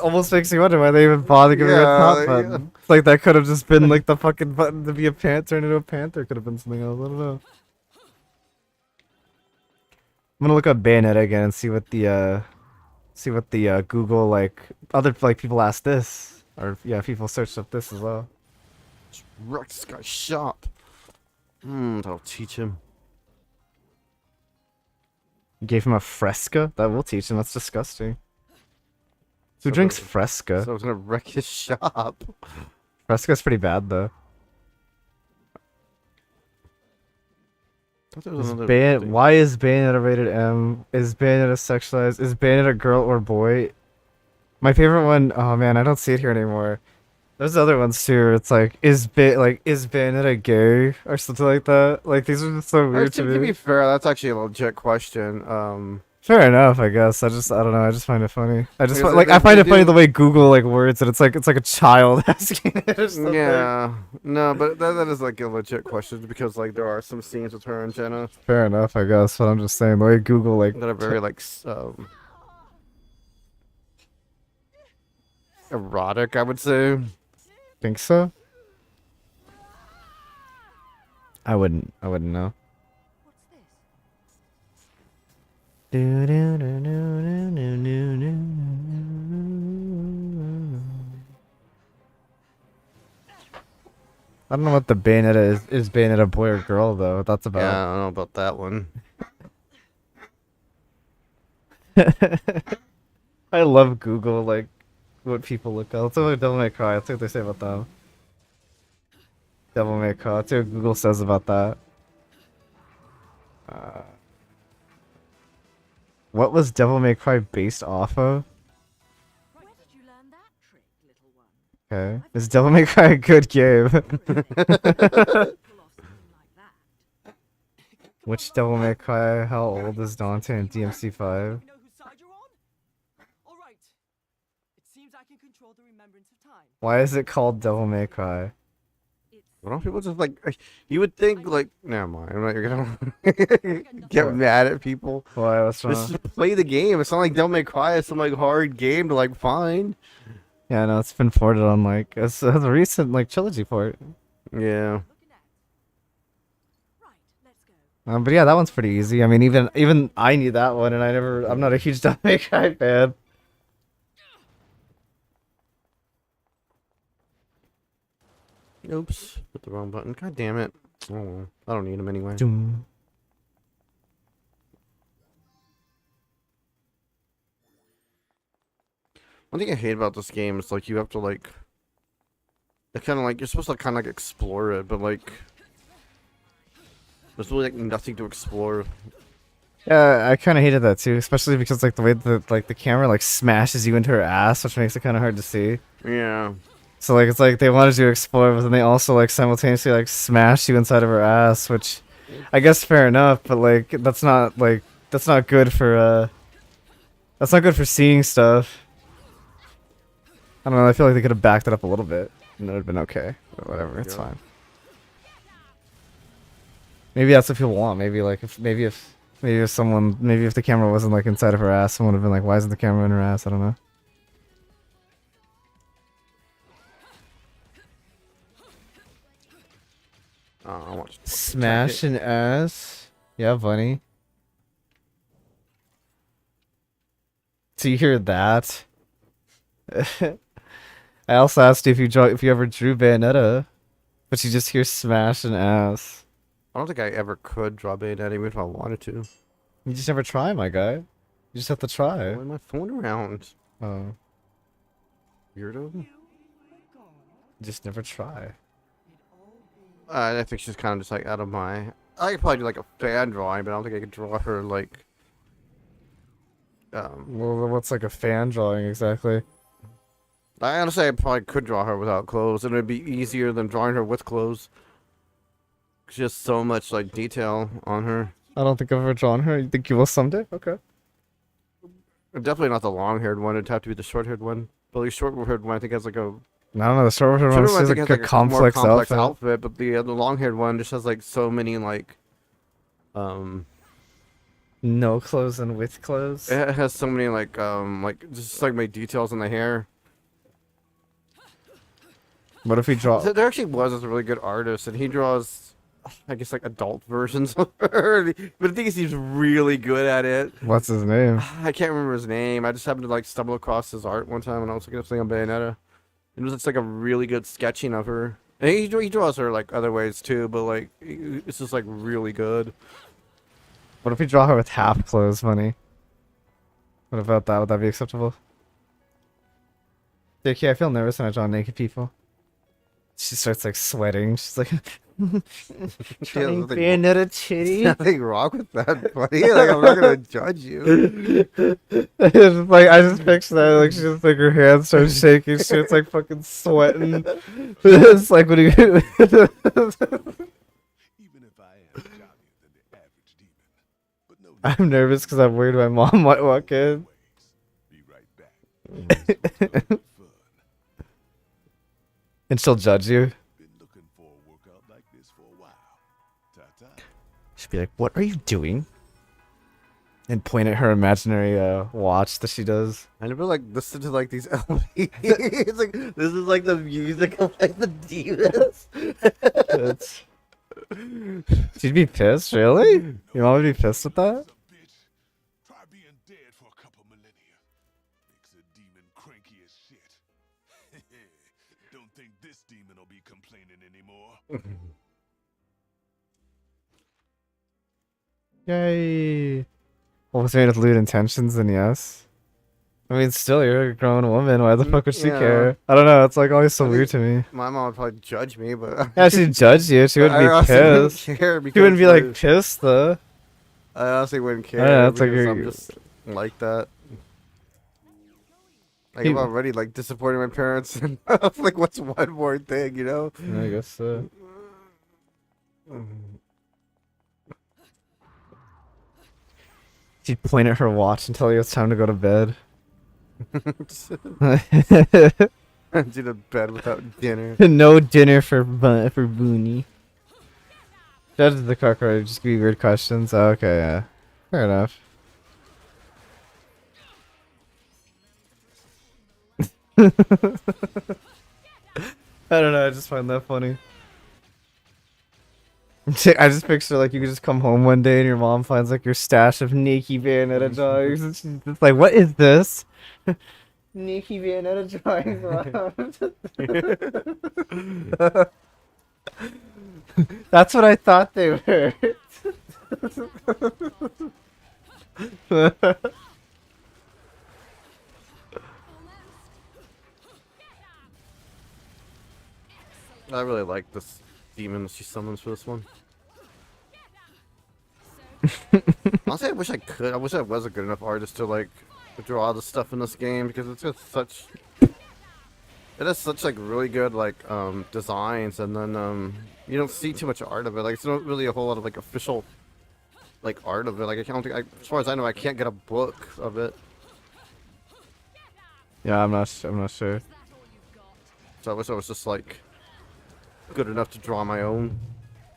Almost makes me wonder why they even bother giving her a top Yeah, button. It's like that could have just been like the fucking button to be a turn into a panther. Could have been something else. I don't know. I'm gonna look up Bayonetta again and see what the Google like other like people asked this or yeah people searched up this as well. Just wrecked this guy's shop. That'll teach him. You gave him a Fresca? That will teach him. That's disgusting. Who So drinks the- Fresca? So I was gonna wreck his shop. Fresca's pretty bad though. Thought there was another thing. Why is Bayonetta rated M? Is Bayonetta sexualized? Is Bayonetta girl or boy? My favorite one, oh man, I don't see it here anymore. There's other ones too. It's like, is Bayonetta gay or something like that? Like these are just so weird to To be me. fair, that's actually a legit question. Fair enough, I guess. I don't know. I just find it funny. I just Because like they- I find they it funny do- the way Google like words and it's like a child asking it or something. Yeah, no, but that is like a legit question because like there are some scenes with her and Jenna Fair enough, I guess. But I'm just saying the way Google like that are very like erotic, I would say. think so. I wouldn't know. What's this? I don't know what the Bayonetta is Bayonetta boy or girl though. What that's about. Yeah, I don't know about that one. I love Google, like, what people look at. Let's see what Devil May Cry. Let's see what they say about them. Devil May Cry. Let's see what Google says about that. What was Devil May Cry based off of? Where did you learn that trick, little one? Okay. Is Devil May Cry a good game? Pull off something like that. Which Devil May Cry? How old is Dante in DMC5? You know whose side you're on? All right. It seems I can control the remembrance of time. Why is it called Devil May Cry? Why don't people just like? You would think like, never mind. I'm not gonna get mad at people. Why? What's wrong? Just play the game. It's not like Devil May Cry. It's some like hard game to like find. Yeah, no, it's been ported on like it's a recent like trilogy port. Yeah. Looking at. Right, let's go. But yeah, that one's pretty easy. I mean, even I knew that one, and I'm not a huge Devil May Cry fan. Oops, hit the wrong button. God damn it. Oh, I don't need him anyway. Doom. One thing I hate about this game is like you have to like, it kind of like you're supposed to kind of like explore it, but like there's really like nothing to explore. Yeah, I kind of hated that too, especially because like the way the camera like smashes you into her ass, which makes it kind of hard to see. Yeah. So like it's like they wanted you to explore, but then they also like simultaneously like smash you inside of her ass, which I guess fair enough, but like that's not good for seeing stuff. I don't know. I feel like they could have backed it up a little bit, and it would have been okay. But whatever, it's Yeah. fine. Maybe that's what people want. Maybe if the camera wasn't like inside of her ass, someone would have been like, "Why isn't the camera in her ass?" I don't know. I want to Smash an ass. Yeah, bunny. So you hear that? I also asked you if you ever drew Bayonetta, but you just hear smash an ass. I don't think I ever could draw Bayonetta even if I wanted to. You just never try, my guy. You just have to try. Why my phone around? Oh, Weirdo. you just never try. I think she's kind of just like out of my. I could probably do like a fan drawing, but I don't think I could draw her like. Well, what's like a fan drawing exactly? I honestly, I probably could draw her without clothes, and it'd be easier than drawing her with clothes. She has so much like detail on her. I don't think I've ever drawn her. You think you will someday? Okay. Definitely not the long-haired one. It'd have to be the short-haired one. But the short-haired one, I think, has like a. I don't know. The short one Short-haired has one, I like think, a has, like, complex, more complex outfit. outfit, but the long-haired one just has like so many like. No clothes and with clothes. It has so many like just like my details in the hair. What if we draw? There actually was a really good artist, and he draws, I guess, like adult versions of her. But the thing is, he's really good at it. What's his name? I can't remember his name. I just happened to like stumble across his art one time when I was looking up something on Bayonetta. It was just like a really good sketching of her. And he draws her like other ways too, but like it's just like really good. What if we draw her with half clothes, Bunny? What about that? Would that be acceptable? Okay, I feel nervous when I draw naked people. She starts like sweating. She's like, Drawing Bayonetta titty. Nothing wrong with that, buddy. Like I'm not gonna judge you. I just picture that, like she just like her hands start shaking, she starts like fucking sweating. It's like when you Even if I am jollier than the average demon. But no I'm nervous because I'm worried my mom might walk in. Be right back. Fun. And she'll judge you. Been looking for a workout like this for a while. Ta-ta. She'll be like, "What are you doing?" And point at her imaginary watch that she does. I never like listened to like these LPs. It's like this is like the music of like the demons. It's... She'd be pissed, really? Your mom would be pissed with that? A bitch. Try being dead for a couple millennia. Makes a demon cranky as shit. Don't think this demon will be complaining anymore. Yay! Well, if it's made with lewd intentions, then yes. I mean, still, you're a grown woman. Why the fuck would she Yeah. care? I don't know. It's like always so I weird think- to me. My mom would probably judge me, but Yeah, she'd judge you. She wouldn't I be honestly pissed. wouldn't care She wouldn't be like because pissed though. I honestly wouldn't care. Yeah, that's like because your- I'm just like that. Like He- I'm already like disappointing my parents, and like what's one more thing, you know? Yeah, I guess so. She'd point at her watch and tell you it's time to go to bed. Do the bed without dinner. No dinner for Booney. Judge the cock or just give you weird questions. Oh, okay, yeah. Fair enough. I don't know, I just find that funny. I just picture like you could just come home one day and your mom finds like your stash of Nikki Bayonetta drawings and she's just like, "What is this?" Nikki Bayonetta drawings. That's what I thought they were. I really like this demon she summons for this one. Honestly, I wish I could. I wish I was a good enough artist to like draw the stuff in this game because it's just such. It has such like really good like designs, and then you don't see too much art of it. Like it's not really a whole lot of like official like art of it. Like I don't think, as far as I know, I can't get a book of it. Yeah, I'm not sure. So I wish I was just like good enough to draw my own.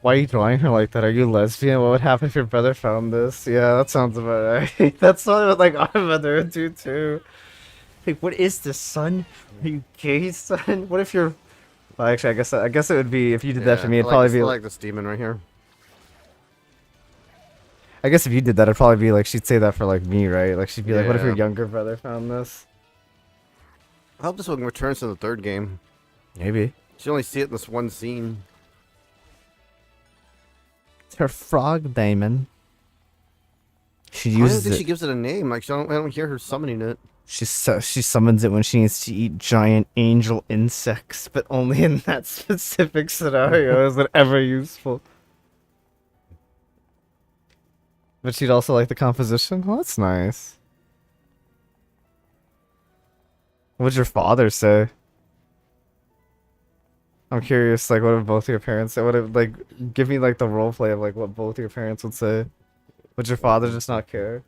Why are you drawing her like that? Are you lesbian? What would happen if your brother found this? Yeah, that sounds about right. That's what like our mother would do too. Like, what is this, son? Are you gay, son? What if you're? Well, actually, I guess it would be if you did that to me. It'd probably be I like this demon right here. I guess if you did that, it'd probably be like she'd say that for like me, right? Like she'd be like, "What if your Yeah. younger brother found this?" I hope this one returns to the third game. Maybe. You only see it in this one scene. It's her frog daemon. She I don't uses think it. she gives it a name. Like I don't hear her summoning it. She summons it when she needs to eat giant angel insects, but only in that specific scenario is it ever useful. But she'd also like the composition. Well, that's nice. What'd your father say? I'm curious, like, what would both your parents say? What if, like, give me, like, the role play of, like, what both your parents would say. Would your father just not care?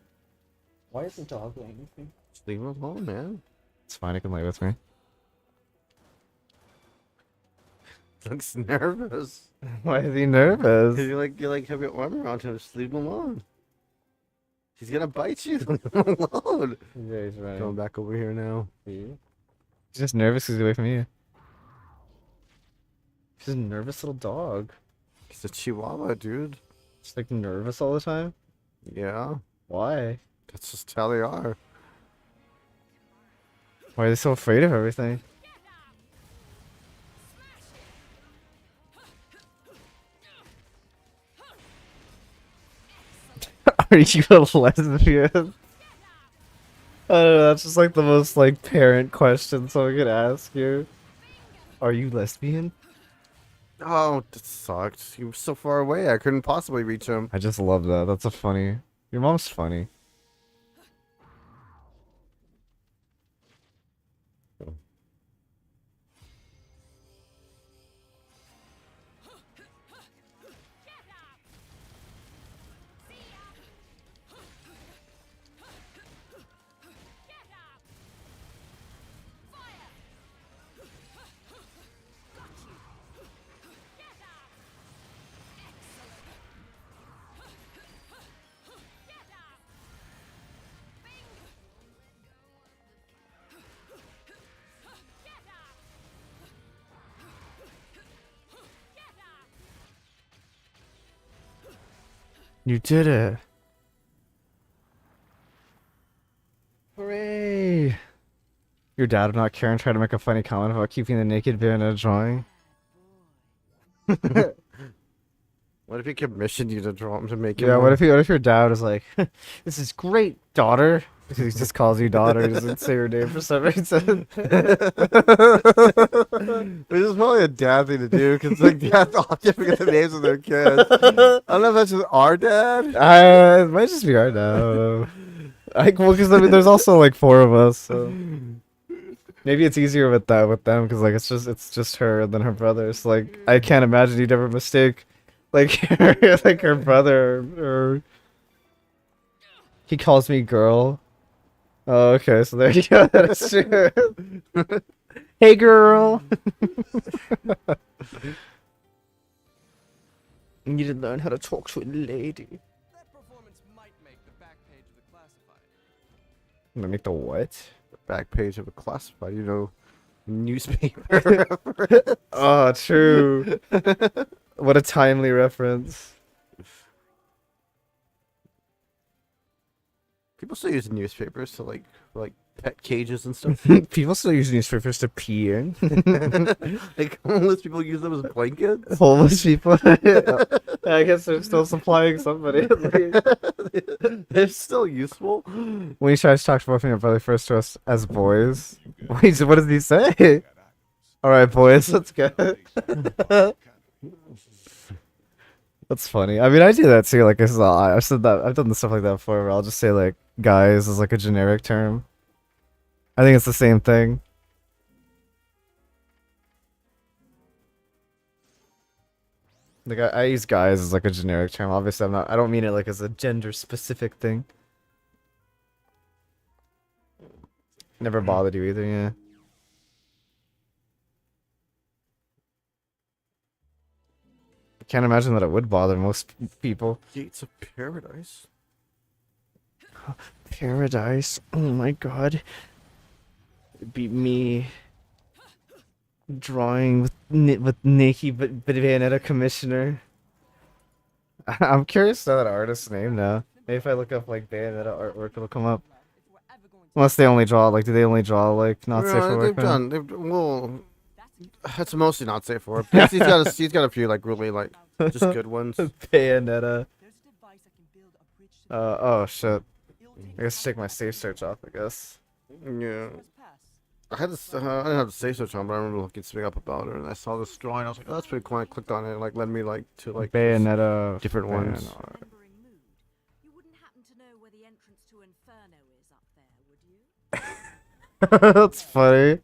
Why is the dog laying with me? Just leave him alone, man. It's fine, it can lay with me. Looks nervous. Why is he nervous? You like have your arm around him. Just leave him alone. He's gonna bite you. Leave him alone. Yeah, he's right. Going back over here now. He's just nervous because he's away from you. He's a nervous little dog. He's a Chihuahua, dude. Just like nervous all the time? Yeah, Why? that's just how they are. Why are they so afraid of everything? Are you a lesbian? I don't know, that's just like the most like parent question someone could ask you. Are you lesbian? Oh, that sucked. He was so far away. I couldn't possibly reach him. I just love that. That's a funny. Your mom's funny. You did it. Hooray! Your dad would not care and try to make a funny comment about keeping the naked Bayonetta drawing. What if he commissioned you to draw him to make him? Yeah, what if your dad was like, "This is great, daughter." He just calls you daughter, he doesn't say your name for some reason. Which is probably a dad thing to do, because like dads often forget the names of their kids. I don't know if that's just our dad. It might just be our dad. I don't know. Well, because I mean, there's also like 4 of us, so maybe it's easier with them, because like it's just her and then her brother. So like I can't imagine you'd ever mistake like her brother or he calls me girl. Oh, okay, so there you go. That's true. Hey, girl. You need to learn how to talk to a lady. That performance might make the back page of the classified. Make the what? Back page of a classified, newspaper. Oh, true. What a timely reference. People still use newspapers to like pet cages and stuff. People still use newspapers to pee in. Like homeless people use them as blankets. Homeless people. Yeah. I guess they're still supplying somebody. They're still useful. When he tries to talk to both of your brother first to us as boys. Wait, so what does he say? Alright, boys, let's go. That's funny. I mean, I do that too. Like, I've said that. I've done stuff like that before where I'll just say, like, guys as, like, a generic term. I think it's the same thing. Like, I use guys as, like, a generic term. Obviously, I don't mean it, like, as a gender-specific thing. Never bothered you either, yeah. I can't imagine that it would bother most people. Gates of Paradise. Paradise. Oh my god. It'd be me drawing with naked but Bayonetta Commissioner. I'm curious to know that artist's name now. Maybe if I look up like Bayonetta artwork, it'll come up. Unless they only draw do they only draw like not safe for work? Well, it's mostly not safe for work. Yes, he's got a few like really like just good ones. Bayonetta. Oh shit. I guess check my safe search off, I guess. Yeah. I didn't have the safe search on, but I remember looking something up about her, and I saw this drawing. I was like, "Oh, that's pretty cool." I clicked on it, and like led me like to like Bayonetta different ones. You wouldn't happen to know where the entrance to Inferno is up there, would you? That's funny.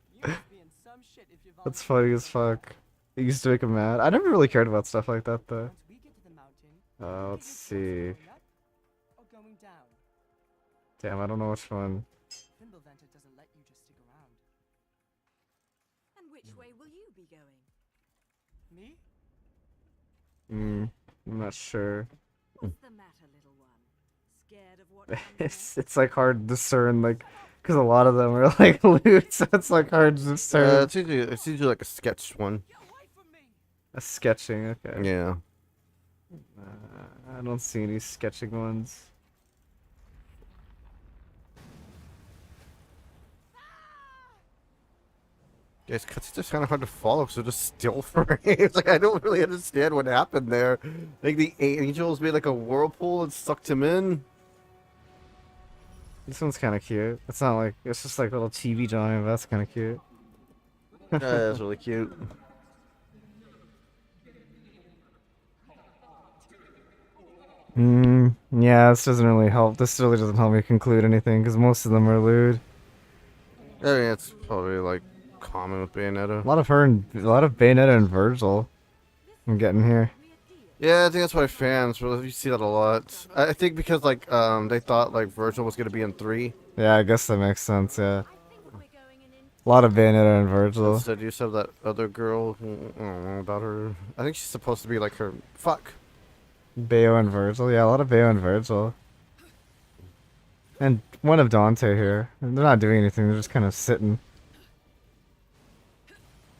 That's funny as fuck. It used to make him mad. I never really cared about stuff like that though. Let's see. Damn, I don't know which one. And which way will you be going? Me? I'm not sure. What's the matter, little one? Scared of what It's like hard to discern, like, because a lot of them are like loot, so it's like hard to discern. It's usually like a sketched one. A sketching, okay. Yeah. I don't see any sketching ones. Guys, cutscenes are kind of hard to follow, so just still frames. Like I don't really understand what happened there. Like the angels made like a whirlpool and sucked him in. This one's kind of cute. It's not like it's just like a little TV drawing, but that's kind of cute. That's really cute. Yeah, this doesn't really help. This really doesn't help me conclude anything because most of them are lewd. I mean, it's probably like common with Bayonetta. A lot of Bayonetta and Virgil. I'm getting here. Yeah, I think that's why fans really you see that a lot. I think because like they thought like Virgil was gonna be in 3. Yeah, I guess that makes sense. Yeah, a lot of Bayonetta and Virgil. Instead, you just have that other girl. I don't know about her. I think she's supposed to be like her. Fuck. Bayo and Virgil. Yeah, a lot of Bayo and Virgil. And one of Dante here. They're not doing anything. They're just kind of sitting.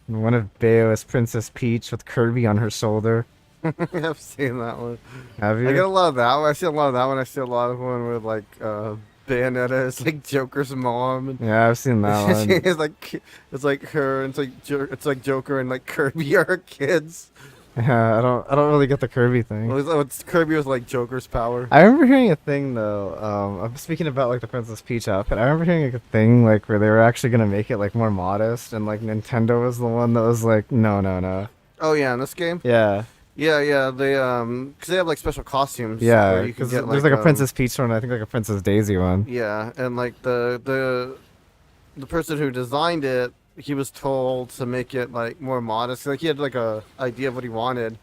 And one of Bayo is Princess Peach with Kirby on her shoulder. I've seen that one. Have I get you? a lot of that one. I see a lot of that one. I see a lot of one with like Bayonetta is like Joker's mom. And Yeah, I've seen that one. it's like her and it's like Joker and like Kirby are her kids. Yeah, I don't really get the Kirby thing. Well, it's Kirby was like Joker's power. I remember hearing a thing though. I'm speaking about like the Princess Peach outfit. I remember hearing like, a thing like where they were actually gonna make it like more modest, and like Nintendo was the one that was like, no, no, no. Oh yeah, in this game. Yeah, Yeah, they because they have like special costumes. yeah. where you can Because get, there's like a Princess Peach one, I think like a Princess Daisy one. Yeah, and like the person who designed it, he was told to make it like more modest. Like he had like a idea of what he wanted,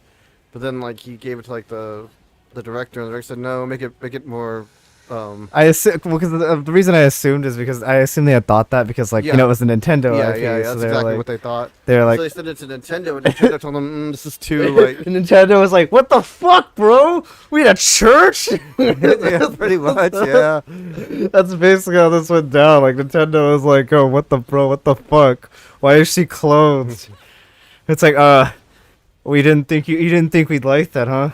but then like he gave it to like the director, and the director said no, make it more. I assume because the reason I assumed is because I assumed they had thought that because like you Yeah. know it was a Nintendo Yeah, IP, yeah, so that's they're exactly like, what they thought. they're like So they sent it to Nintendo, and Nintendo told them this is too like. Nintendo was like, what the fuck, bro? We had a church? Yeah, pretty much. Yeah. That's basically how this went down. Like Nintendo was like, "Oh, what the fuck? Why is she clothed?" It's like, we didn't think you didn't think we'd like that, huh?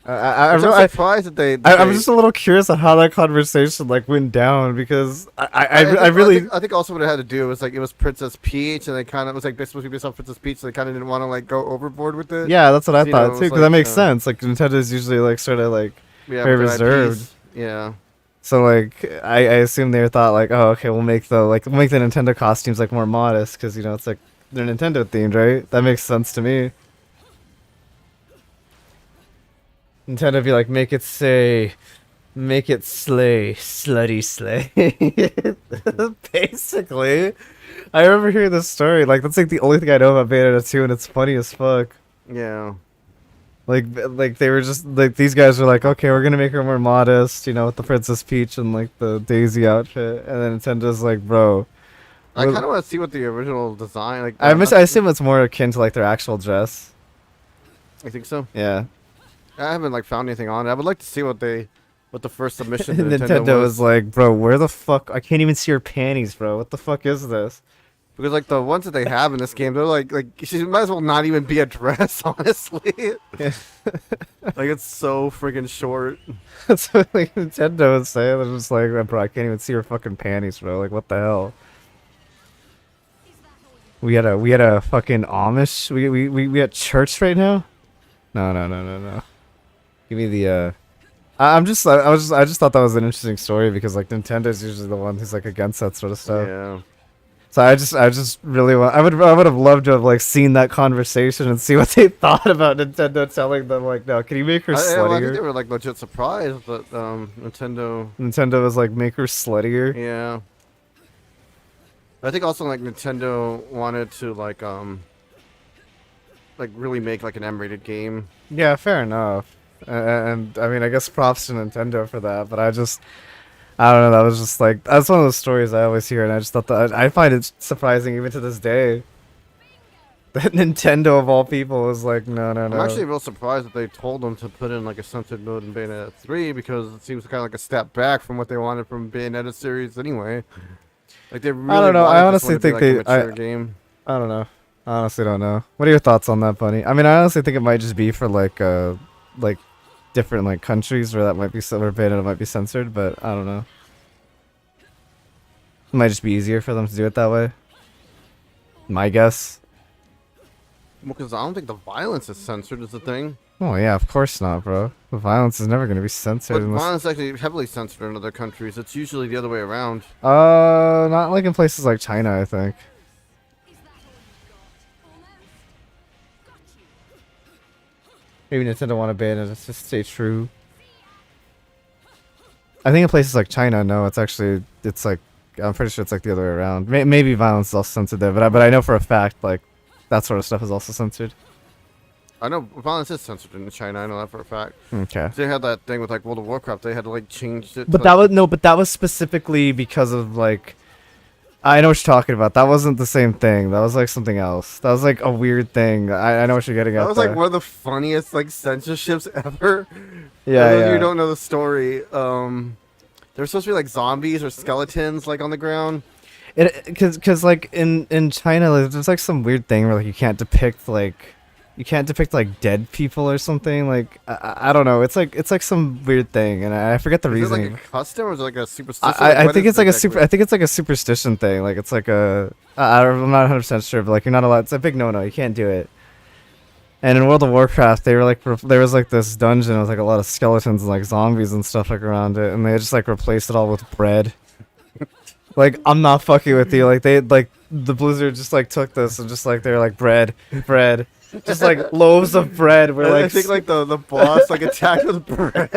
I'm surprised that they. I'm just a little curious on how that conversation like went down because I really I think also what it had to do was like it was Princess Peach, and they kind of was like supposed to be based on Princess Peach, so they kind of didn't want to like go overboard with it. yeah, that's what I You thought know, too it's because like, that makes sense. Like Nintendo's usually like sort of like Yeah, very with their reserved. IPs. Yeah. So like I assume they thought like, oh okay, we'll make the Nintendo costumes like more modest because you know it's like they're Nintendo themed, right? That makes sense to me. Nintendo be like, make it slay, slutty slay. Basically, I remember hearing this story. Like that's like the only thing I know about Bayonetta 2, and it's funny as fuck. Yeah. Like they were just like these guys were like, okay, we're gonna make her more modest, you know, with the Princess Peach and like the Daisy outfit, and then Nintendo's like, bro. I kind of want to see what the original design like. I assume it's more akin to like their actual dress. I think so. Yeah. I haven't like found anything on it. I would like to see what the first submission to Nintendo was like, bro, where the fuck? I can't even see her panties, bro. What the fuck is this? Because like the ones that they have in this game, they're like she might as well not even be a dress, honestly. Like it's so freaking short. That's what like Nintendo was saying. They're just like, bro, I can't even see her fucking panties, bro. Like, what the hell? We had a fucking Amish. We at church right now. No. Give me the I just thought that was an interesting story because like Nintendo's usually the one who's like against that sort of stuff. Yeah. So I just really want I would have loved to have like seen that conversation and see what they thought about Nintendo telling them like, no, can you make her I think sluttier? they were like legit surprised that Nintendo was like, make her sluttier. Yeah. I think also like Nintendo wanted to like really make like an M-rated game. Yeah, fair enough. And I mean, I guess props to Nintendo for that, but I don't know, that was just like, that's one of those stories I always hear, and I just thought that, I find it surprising even to this day that Nintendo of all people is like, no. I'm actually real surprised that they told them to put in like a censored mode in Bayonetta 3 because it seems kind of like a step back from what they wanted from Bayonetta series anyway. Like they really I don't know, wanted I this honestly one to be, think like, a mature game. I don't know. I honestly don't know. What are your thoughts on that, Bunny? I mean, I honestly think it might just be for like different like countries where that might be where Bayonetta might be censored, but I don't know. It might just be easier for them to do it that way. My guess. Well, because I don't think the violence is censored is the thing. Oh yeah, of course not, bro. The violence is never gonna be censored. But Unless... violence is actually heavily censored in other countries. It's usually the other way around. Not like in places like China, I think. Maybe Nintendo want to ban it to stay true. I think in places like China, no, it's like, I'm pretty sure it's like the other way around. Maybe violence is also censored there, but I know for a fact, like, that sort of stuff is also censored. I know violence is censored in China. I know that for a fact. Okay. They had that thing with like World of Warcraft. They had to like change it. But that was specifically because of like, I know what you're talking about. That wasn't the same thing. That was like something else. That was like a weird thing. I know what you're getting at. That was there. like one of the funniest like censorships ever. Yeah. You don't know the story. There's supposed to be like zombies or skeletons like on the ground. Cause like in China, like, there's like some weird thing where like you can't depict like you can't depict like dead people or something. Like I don't know. It's like some weird thing, and I forget the Is it reasoning. like a custom or is it like a superstition? I What think is it's like it a super. exactly? I think it's like a superstition thing. Like it's like a. I'm not 100% sure, but like you're not allowed. It's a big no-no. You can't do it. And in World of Warcraft, they were like there was like this dungeon with like a lot of skeletons and like zombies and stuff like around it, and they just like replaced it all with bread. Like I'm not fucking with you. Like they like the Blizzard just like took this and just like they're like bread, just like loaves of bread. Where like I think like the boss like attacked with bread.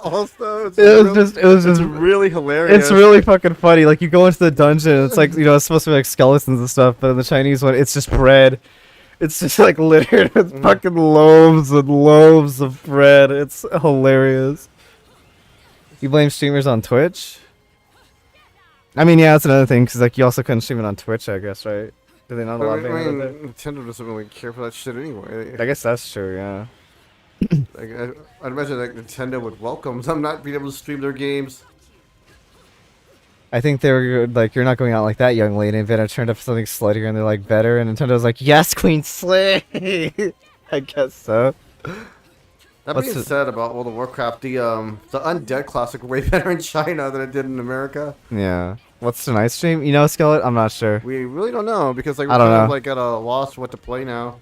Also, it's it was just really hilarious. it's really fucking funny. Like you go into the dungeon, it's like it's supposed to be like skeletons and stuff, but in the Chinese one, it's just bread. It's just like littered with fucking loaves and loaves of bread. It's hilarious. You blame streamers on Twitch? I mean, yeah, that's another thing because like you also couldn't stream it on Twitch, I guess, right? Do they not allow I Bayonetta mean, there? Nintendo doesn't really care for that shit anyway. I guess that's true. Yeah. Like, I'd imagine like Nintendo would welcome them not being able to stream their games. I think they were like, you're not going out like that, young lady. And then I turned up something sluttier, and they're like, better. And Nintendo's like, yes, Queen Slay. I guess so. That What's being it- said about World of Warcraft, the Undead Classic way better in China than it did in America. Yeah. What's tonight's stream? You know, Skillet? I'm not sure. We really don't know because like I we're don't kind of know. like at a loss what to play now.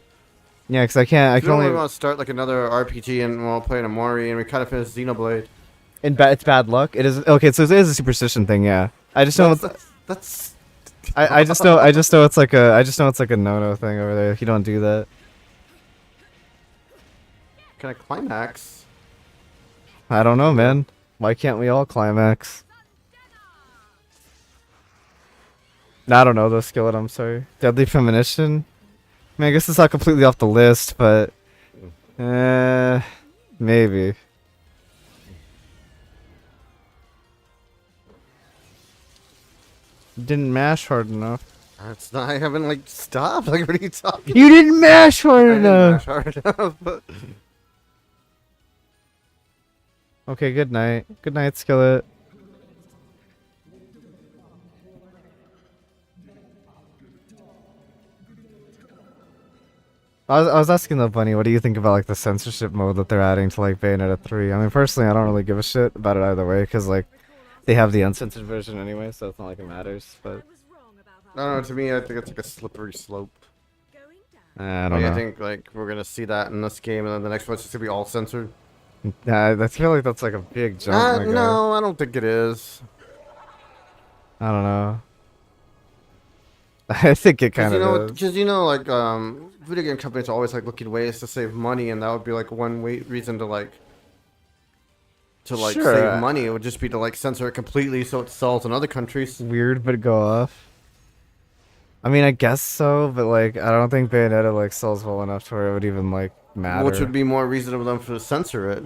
Yeah, because I can't. I We can don't only. really want to start like another RPG and we'll play an Amori and we kind of finished Xenoblade. It's bad luck. It is okay. So it is a superstition thing. Yeah. I just know. That's I just know. I just know it's like a. I just know it's like a no-no thing over there. If you don't do that. kind of climax. I don't know, man. Why can't we all climax? I don't know though, Skillet. I'm sorry. Deadly Premonition. I mean, I guess it's not completely off the list, but maybe. Didn't mash hard enough. It's not. I haven't like stopped. Like what are you talking? You didn't mash hard I didn't enough. mash hard enough. But Okay, good night. Good night, Skillet. I was asking the bunny, what do you think about like the censorship mode that they're adding to like Bayonetta 3? I mean, personally, I don't really give a shit about it either way, because like they have the uncensored version anyway, so it's not like it matters. But I don't know. To me, I think it's like a slippery slope. I don't Like, know. I think like we're gonna see that in this game, and then the next one's just gonna be all censored. I feel like that's like a big jump. my guy. No, I don't think it is. I don't know. I think it kind of is. Because like video game companies are always like looking ways to save money, and that would be like one reason to like Sure. save money. It would just be to like censor it completely so it sells in other countries. Weird, but go off. I mean, I guess so, but like, I don't think Bayonetta like sells well enough to where it would even like matter. Which would be more reasonable than to censor it.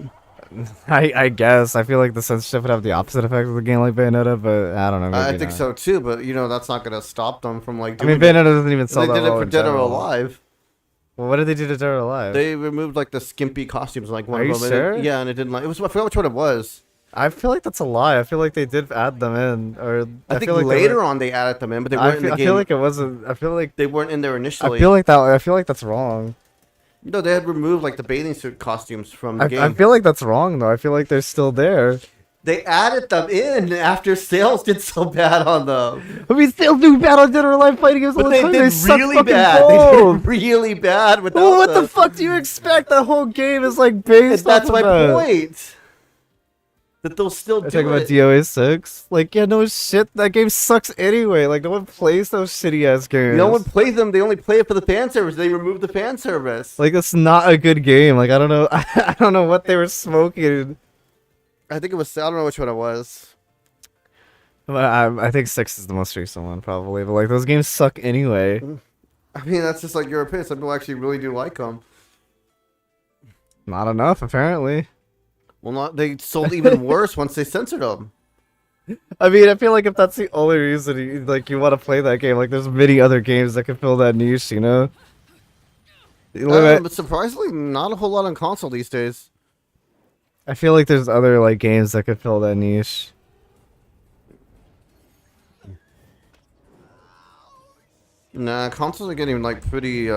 I guess. I feel like the censorship would have the opposite effect of a game like Bayonetta, but I don't know. I maybe think not. so too, but that's not gonna stop them from like. I mean, doing it. Bayonetta doesn't even sell They that did it well for in Dead or general. Alive. Well, what did they do to Dead or Alive? They removed like the skimpy costumes, like one Are of you them. sure? Yeah, and it didn't like it was. I forgot which one it was. I feel like that's a lie. I feel like they did add them in, or I think feel like later on they added them in, but they I weren't in feel, the I game. feel like it wasn't. I feel like they weren't in there initially. I feel like that. I feel like that's wrong. No, they had removed like the bathing suit costumes from the game. I feel like that's wrong though. I feel like they're still there. They added them in after sales did so bad on them. I mean, still do bad on Dead or Alive fighting games all But the they time. did suck really fucking bad. balls. They did really bad without Well, what them. the fuck do you expect? That whole game is like based. And that's off my of that. point. That they'll still I do talking about it. DOA 6. Like, yeah, no shit. That game sucks anyway. Like, no one plays those shitty ass games. No one plays them. They only play it for the fan service. They removed the fan service. Like, it's not a good game. Like, I don't know. I don't know what they were smoking. I think it was. I don't know which one it was. But I think 6 is the most recent one, probably. But like, those games suck anyway. I mean, that's just like your opinion. Some people actually really do like them. Not enough, apparently. Well, not they sold even worse once they censored them. I mean, I feel like if that's the only reason you want to play that game, like, there's many other games that can fill that niche, you know? But surprisingly, not a whole lot on console these days. I feel like there's other like games that could fill that niche. Nah, consoles are getting like pretty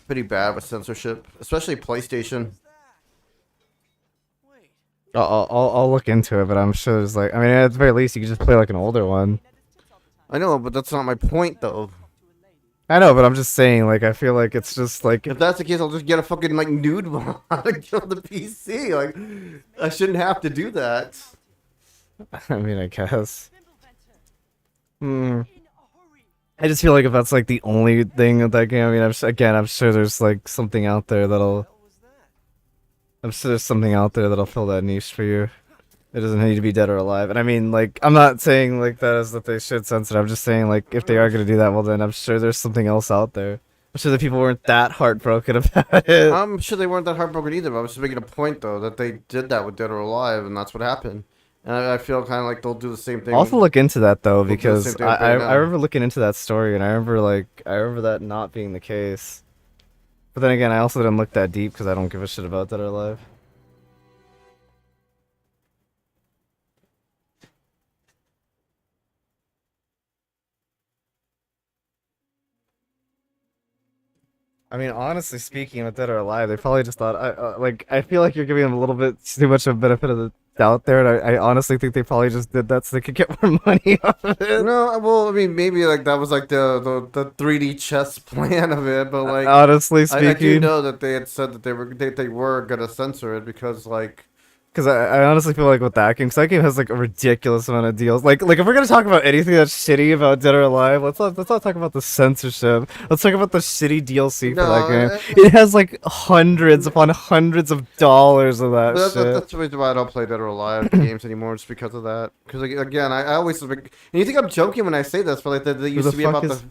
pretty bad with censorship, especially PlayStation. Wait, I'll look into it, but I'm sure there's like, I mean, at the very least, you could just play like an older one. I know, but that's not my point though. I know, but I'm just saying, like, I feel like it's just like, If that's the case, I'll just get a fucking like nude mod and kill the PC. Like, I shouldn't have to do that. I mean, I guess. Hmm. I just feel like if that's like the only thing of that game, I mean, I'm sure there's like something out there that'll. I'm sure there's something out there that'll fill that niche for you. It doesn't need to be Dead or Alive. And I mean, like, I'm not saying like that as that they should censor it. I'm just saying like if they are gonna do that, well then I'm sure there's something else out there. I'm sure the people weren't that heartbroken about it. I'm sure they weren't that heartbroken either, but I was just making a point though that they did that with Dead or Alive, and that's what happened. And I feel kind of like they'll do the same thing. I'll have to look into that though, We'll do the because same thing I right now. remember looking into that story, and I remember that not being the case. But then again, I also didn't look that deep because I don't give a shit about Dead or Alive. I mean, honestly speaking, with Dead or Alive, they probably just thought, I feel like you're giving them a little bit too much of a benefit of the doubt there, and I honestly think they probably just did that so they could get more money off of it. No, well, I mean, maybe like that was like the 3D chess plan of it, but like Honestly I do speaking, know that they had said that they were gonna censor it because like because I honestly feel like with that game, because that game has like a ridiculous amount of deals. Like if we're gonna talk about anything that's shitty about Dead or Alive, let's not talk about the censorship. Let's talk about the shitty DLC for that game. It has like hundreds upon hundreds of dollars of that shit. That's the reason why I don't play Dead or Alive games anymore, just because of that. Because like, again, I always and you think I'm joking when I say this, but like they used to be about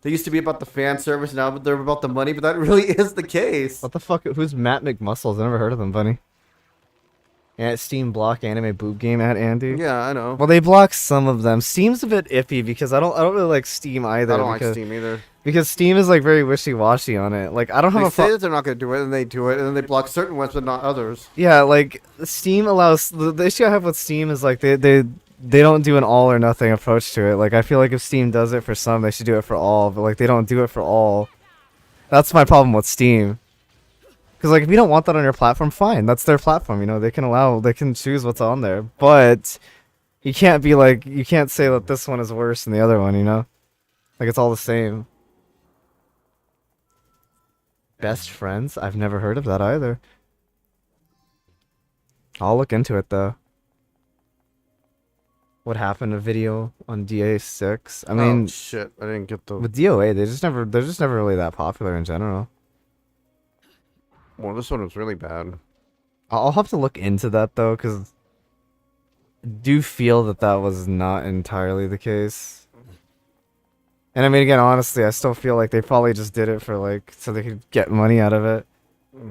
they used to be about the fan service, now but they're about the money. But that really is the case. What the fuck? Who's Matt McMuscles? I never heard of them, bunny. At Steam block anime boob game at Andy. Yeah, I know. Well, they block some of them. Steam's a bit iffy because I don't really like Steam either. I don't like Steam either. Because Steam is like very wishy-washy on it. Like I don't have They a say that they're not gonna do it, and they do it, and then they block certain ones but not others. Yeah, like Steam allows the issue I have with Steam is like they don't do an all or nothing approach to it. Like I feel like if Steam does it for some, they should do it for all, but like they don't do it for all. That's my problem with Steam. Because like if you don't want that on your platform, fine. That's their platform, you know. They can choose what's on there. But you can't say that this one is worse than the other one, you know? Like it's all the same. Best friends? I've never heard of that either. I'll look into it though. What happened to video on DA6? I mean, oh, shit, I didn't get the. with DOA, they're just never really that popular in general. Well, this one was really bad. I'll have to look into that though, because I do feel that was not entirely the case. And I mean, again, honestly, I still feel like they probably just did it for like so they could get money out of it.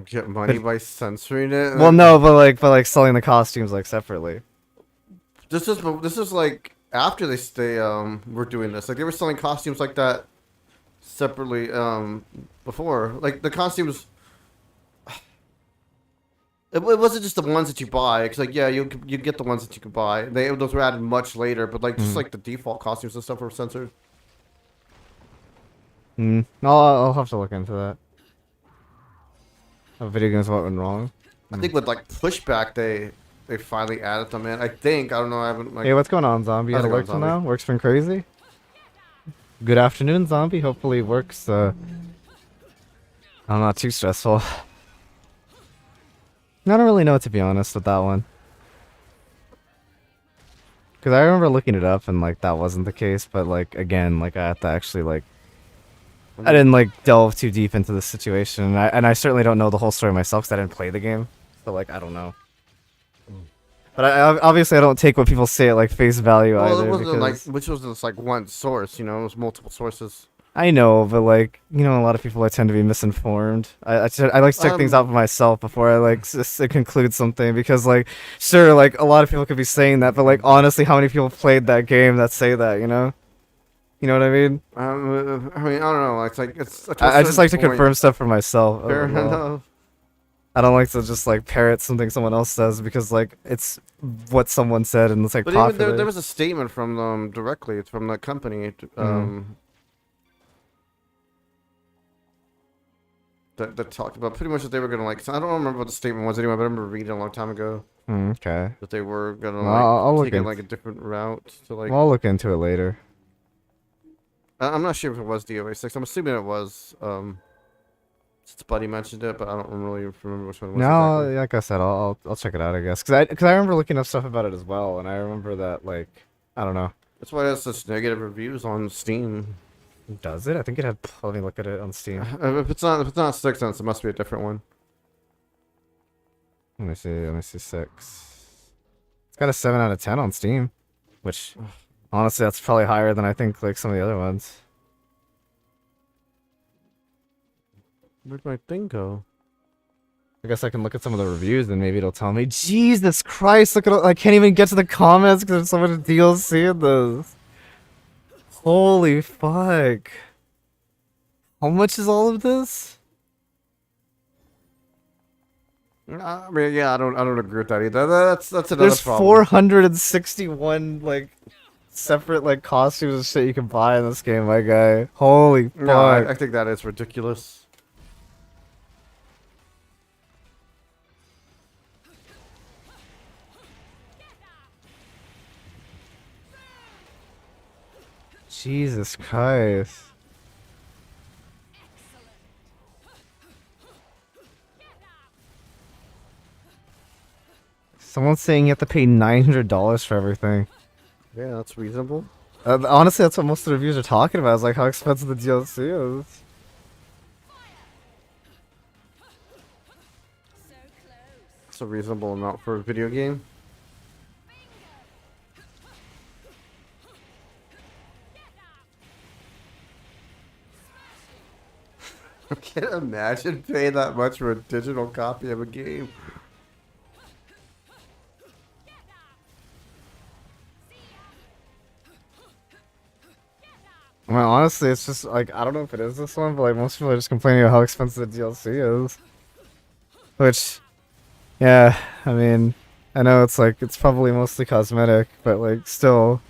Get money by censoring it. Well, no, but like selling the costumes like separately. This is like after they were doing this. Like they were selling costumes like that separately before. Like the costumes. It wasn't just the ones that you buy. It's like yeah, you get the ones that you can buy. Those were added much later, but like just like the default costumes and stuff were censored. I'll have to look into that. How video games went wrong. I think with like pushback, they finally added them in. I don't know. I haven't like. Hey, what's going on, Zombie? You How's had it to work going, till now? Zombie? Work's been crazy? Good afternoon, Zombie. Hopefully work's not too stressful. I don't really know, to be honest, with that one. Because I remember looking it up and like that wasn't the case, but like again, like I have to actually like I didn't like delve too deep into the situation, and I certainly don't know the whole story myself because I didn't play the game, so like I don't know. But obviously I don't take what people say at like face value Well, either. it wasn't Because like which was just like one source. You know, it was multiple sources. I know, but like you know, a lot of people tend to be misinformed. I like to check things out for myself before I like conclude something because like sure, like a lot of people could be saying that, but like honestly, how many people played that game that say that? You know what I mean? I mean, I don't know. It's like I just like to confirm stuff for myself. Fair overall. enough. I don't like to just like parrot something someone else says because like it's what someone said and it's like But popular. even there was a statement from them directly. It's from the company. that talked about pretty much that they were gonna like. So I don't remember what the statement was anyway, but I remember reading it a long time ago Okay. that they were gonna Well, like I'll look take it into. like a different route to like. Well, I'll look into it later. I'm not sure if it was DOA 6. I'm assuming it was. Since Buddy mentioned it, but I don't really remember which one it was No, exactly. like I said, I'll check it out, I guess, because I remember looking up stuff about it as well, and I remember that like I don't know. That's why it has such negative reviews on Steam. Does it? I think it had. Let me look at it on Steam. If it's not 6, then it must be a different one. Let me see. Let me see. 6. It's got a 7 out of 10 on Steam, which honestly, that's probably higher than I think like some of the other ones. Where'd my thing go? I guess I can look at some of the reviews and maybe it'll tell me. Jesus Christ! Look at I can't even get to the comments because there's so much DLC in this. Holy fuck! How much is all of this? I mean, yeah, I don't agree with that either. That's another There's problem. 461 like separate like costumes and shit you can buy in this game, my guy. Holy fuck! No, I think that is ridiculous. Jesus Christ! Someone's saying you have to pay $900 for everything. Yeah, that's reasonable. Honestly, that's what most of the reviews are talking about. Is like how expensive the DLC is. It's a reasonable amount for a video game. I can't imagine paying that much for a digital copy of a game. I mean, honestly, it's just like I don't know if it is this one, but like most people are just complaining about how expensive the DLC is. Which, yeah, I mean, I know it's like it's probably mostly cosmetic, but like still,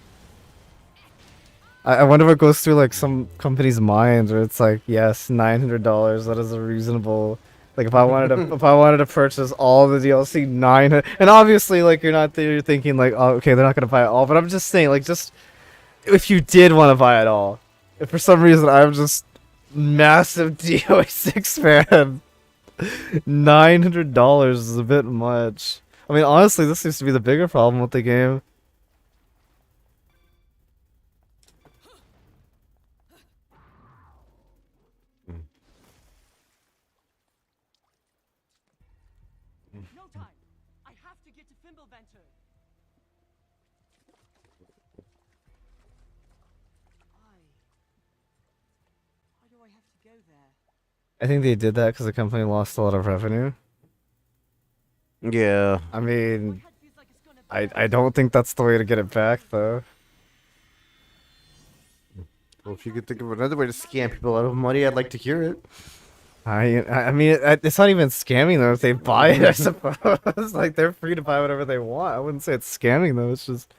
I wonder what goes through like some company's mind, where it's like, yes, $900, that is a reasonable. Like if I wanted to, if I wanted to purchase all the DLC, 900, and obviously like you're not there, you're thinking like, oh, okay, they're not gonna buy it all, but I'm just saying like just if you did want to buy it all, if for some reason I'm just massive DOA 6 fan, $900 is a bit much. I mean, honestly, this seems to be the bigger problem with the game. No time. I have to get to Fimbulventer. Why do I have to go there? I think they did that because the company lost a lot of revenue. Yeah. I mean, My head feels like it's gonna I don't think that's the way to get it back, though. Well, if you could think of another way to scam people out of money, I'd like to hear it. I mean, it's not even scamming them if they buy it, I suppose. Like, they're free to buy whatever they want. I wouldn't say it's scamming, though. It's just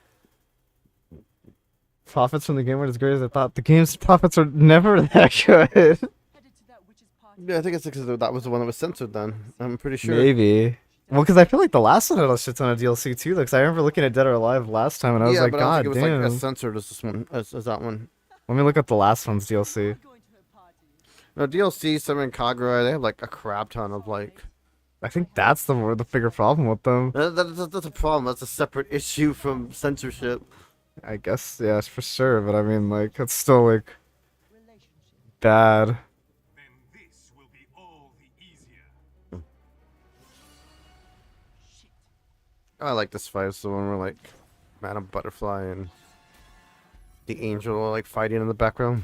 profits from the game weren't as great as I thought. The game's profits are never that good. headed to that witch's party. Yeah, I think it's because that was the one that was censored then. I'm pretty sure. Maybe. Well, because I feel like the last one had a shit ton of DLC, too. Because I remember looking at Dead or Alive last time, and I was Yeah, like, but I God don't think it was damn. like as censored as this one, as that one. Let me look up the last one's DLC. I'm going to her party. No, DLC, Summon Kagura, they have like a crap ton of like. I think that's the bigger problem with them. That's a problem. That's a separate issue from censorship. I guess, yeah, for sure. But I mean, like, it's still, like, Relationship. bad. Then this will be all the easier. Shit. I like this fight. It's the one where like Madame Butterfly and the angel are like fighting in the background.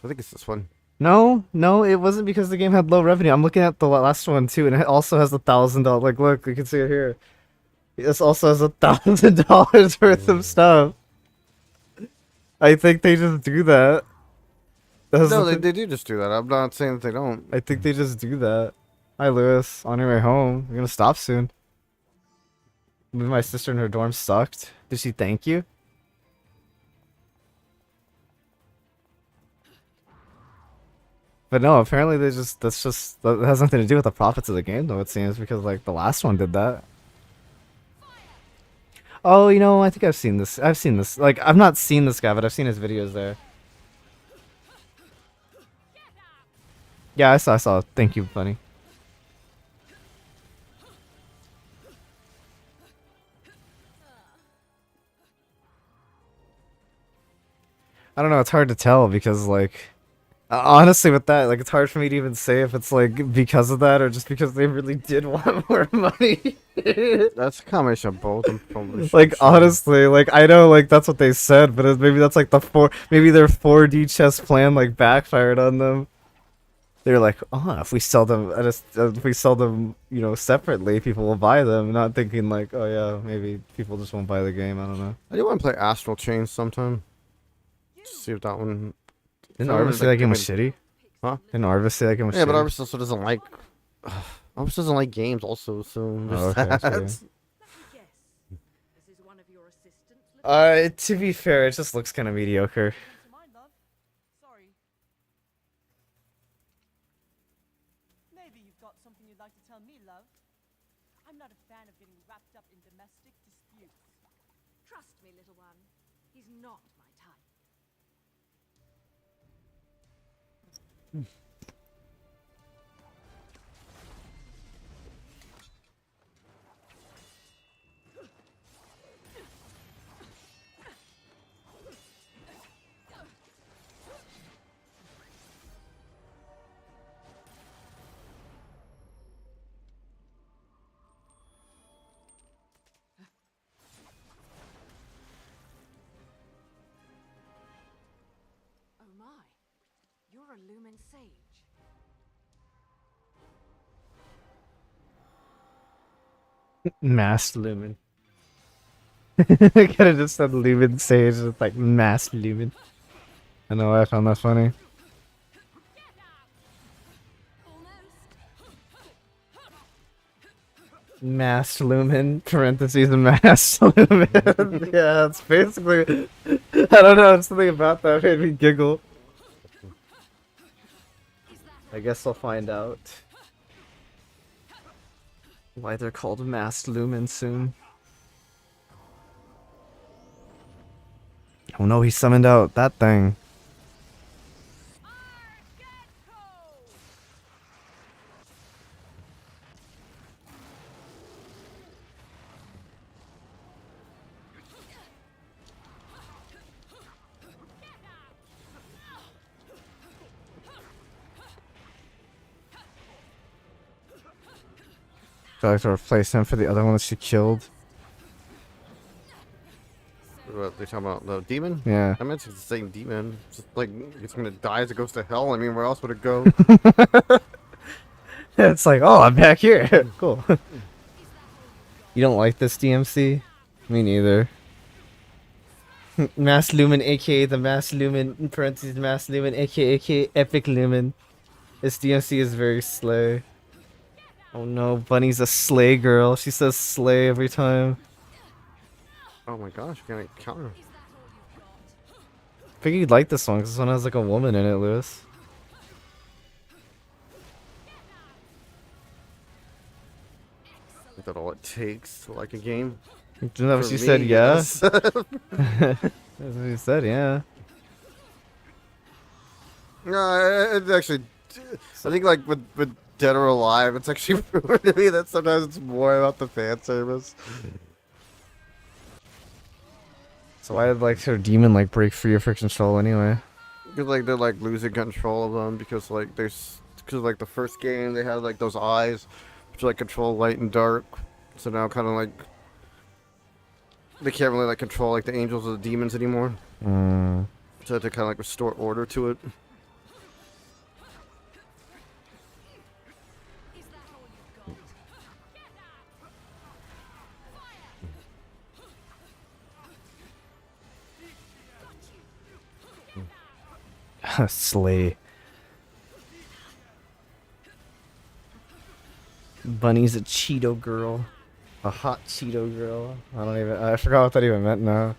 I think it's this one. No, it wasn't because the game had low revenue. I'm looking at the last one too, and it also has $1,000. Like, look, you can see it here. This also has $1,000 worth of stuff. I think they just do that. That's No, the they do just do that. I'm not saying that they don't. I think they just do that. Hi, Lewis. On your way home. We're gonna stop soon. Maybe my sister in her dorm sucked. Did she thank you? But But no, apparently that has nothing to do with the profits of the game though, it seems, because like the last one did that. Oh, you know, I think I've seen this. I've seen this. Like, I've not seen this guy, but I've seen his videos there. Yeah, I saw. Thank you, bunny. I don't know, it's hard to tell because, like, honestly, with that, like, it's hard for me to even say if it's, like, because of that or just because they really did want more money. That's a combination of both. I'm probably Like, sure. honestly, like, I know, like, that's what they said, but maybe that's, like, maybe their 4D chess plan, like, backfired on them. They're like, oh, if we sell them, you know, separately, people will buy them. Not thinking, like, oh, yeah, maybe people just won't buy the game. I don't know. I do want to play Astral Chain sometime. See if that one. Didn't that one Arvis is, say like, that game was giving- shitty? Huh? Didn't Arvis say that game was Yeah, shitty? but Arvis also doesn't like. Arvis doesn't like games, also. So there's Oh, okay, that. so, yeah. Let me guess. This is one of your assistants? To be fair, it just looks kind of mediocre. To mind, love. Sorry. Maybe you've got something you'd like to tell me, love. I'm not a fan of getting wrapped up in domestic disputes. Trust me, little one. He's not my type. Oh my. You're a lumen sage. Mass Lumen. I could have just said Lumen Sage, it's like Mass Lumen. I know, I found that funny. Mass Lumen, parentheses, Mass Lumen. Yeah, it's basically. I don't know, something about that made me giggle. I guess I'll find out why they're called Mass Lumen soon. Oh no, he summoned out that thing. I like to replace him for the other one that she killed. What they talking about? The demon? Yeah. I meant it's the same demon. It's just like it's gonna die as it goes to hell. I mean, where else would it go? It's like, oh, I'm back here. Cool. You don't like this DMC? Me neither. Mass Lumen, aka the Mass Lumen, in parentheses, Mass Lumen, aka Epic Lumen. This DMC is very slay. Oh no, Bunny's a slay girl. She says slay every time. Oh my gosh, you can't counter. I figured you'd like this one because this one has like a woman in it, Lewis. Is that all it takes to like a game? Isn't that what For you me, said? Yeah. yes. That's what you said. Yeah. No, it actually. I think like with Dead or Alive, it's actually proven to me that sometimes it's more about the fan service. So why did like her demon like break free of her control anyway? Because like they're like losing control of them because like like the first game they had like those eyes, which like control light and dark. So now kind of like they can't really like control like the angels or the demons anymore. Mm. So to kind of like restore order to it. Slay. Bunny's a Cheeto girl. A hot Cheeto girl. I forgot what that even meant now.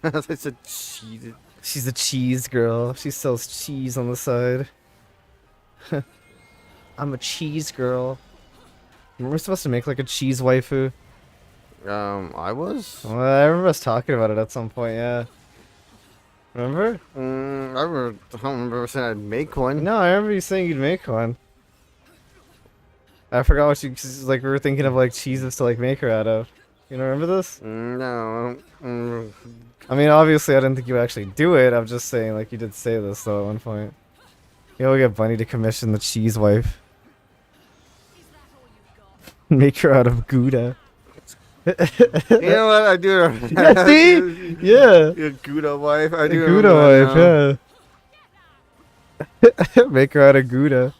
It's a cheated. She's a cheese girl. She sells cheese on the side. I'm a cheese girl. We're supposed to make like a cheese waifu. I was. Well, I remember us talking about it at some point. Yeah. Remember? I don't remember saying I'd make one. No, I remember you saying you'd make one. I forgot what you like. We were thinking of like cheeses to like make her out of. You don't remember this? No. I mean, obviously, I didn't think you would actually do it. I'm just saying, like, you did say this though at one point. You know, we get Bunny to commission the cheese wife. Make her out of Gouda. You know what? I do. Yeah, see? Yeah. Your Gouda wife. I do. Gouda remember wife, yeah. Make her out of Gouda.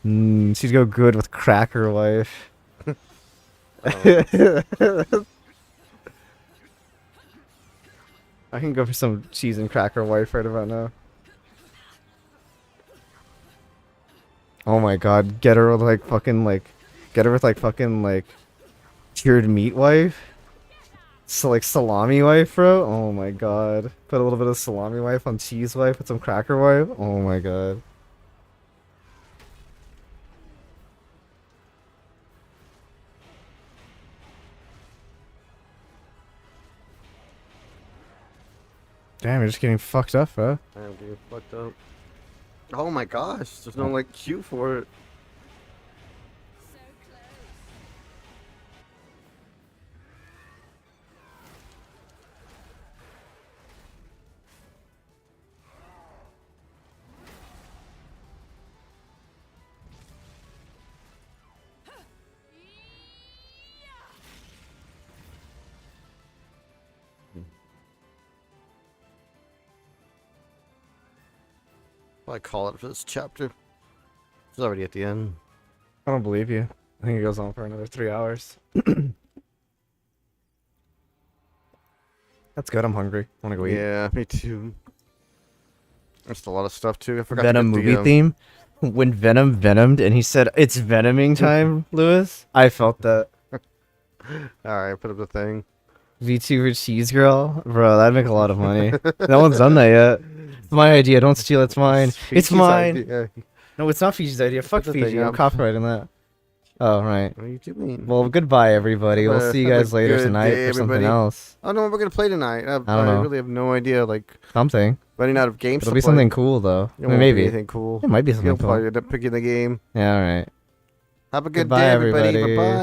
She'd go good with Cracker wife. I can go for some cheese and cracker wife right about now. Oh my god, get her with like fucking like, get her with like fucking like cured meat wife. So like salami wife, bro. Oh my god. Put a little bit of salami wife on cheese wife, put some cracker wife. Oh my god. Damn, you're just getting fucked up, bro. I'm getting fucked up. Oh my gosh, there's no like cue for it. I call it for this chapter. It's already at the end. I don't believe you. I think it goes on for another 3 hours. That's good. I'm hungry. I want to go eat. Yeah, me too. There's a lot of stuff too. I forgot Venom to get movie the, theme. When Venom venomed and he said, "It's venoming time," Lewis. I felt that. Alright, put up the thing. VTuber cheese girl, bro. That'd make a lot of money. No one's done that yet. It's my idea. Don't steal. It's mine. It's Fiji's mine. idea. No, it's not Fiji's idea. Fuck Put the thing Fiji. I'm up. copyrighting that. Oh right. What are you doing? Well, goodbye, everybody. We'll see you Have a guys later good tonight day, for something everybody. else. I don't know what we're gonna play tonight. I don't know. really have no idea. Like Something. running out of games. It'll to be play. something cool though. It I mean, won't be maybe. anything cool. It might be something You'll cool. probably end up picking the game. Yeah. All right. Have a good Goodbye, day, everybody. everybody. Bye bye.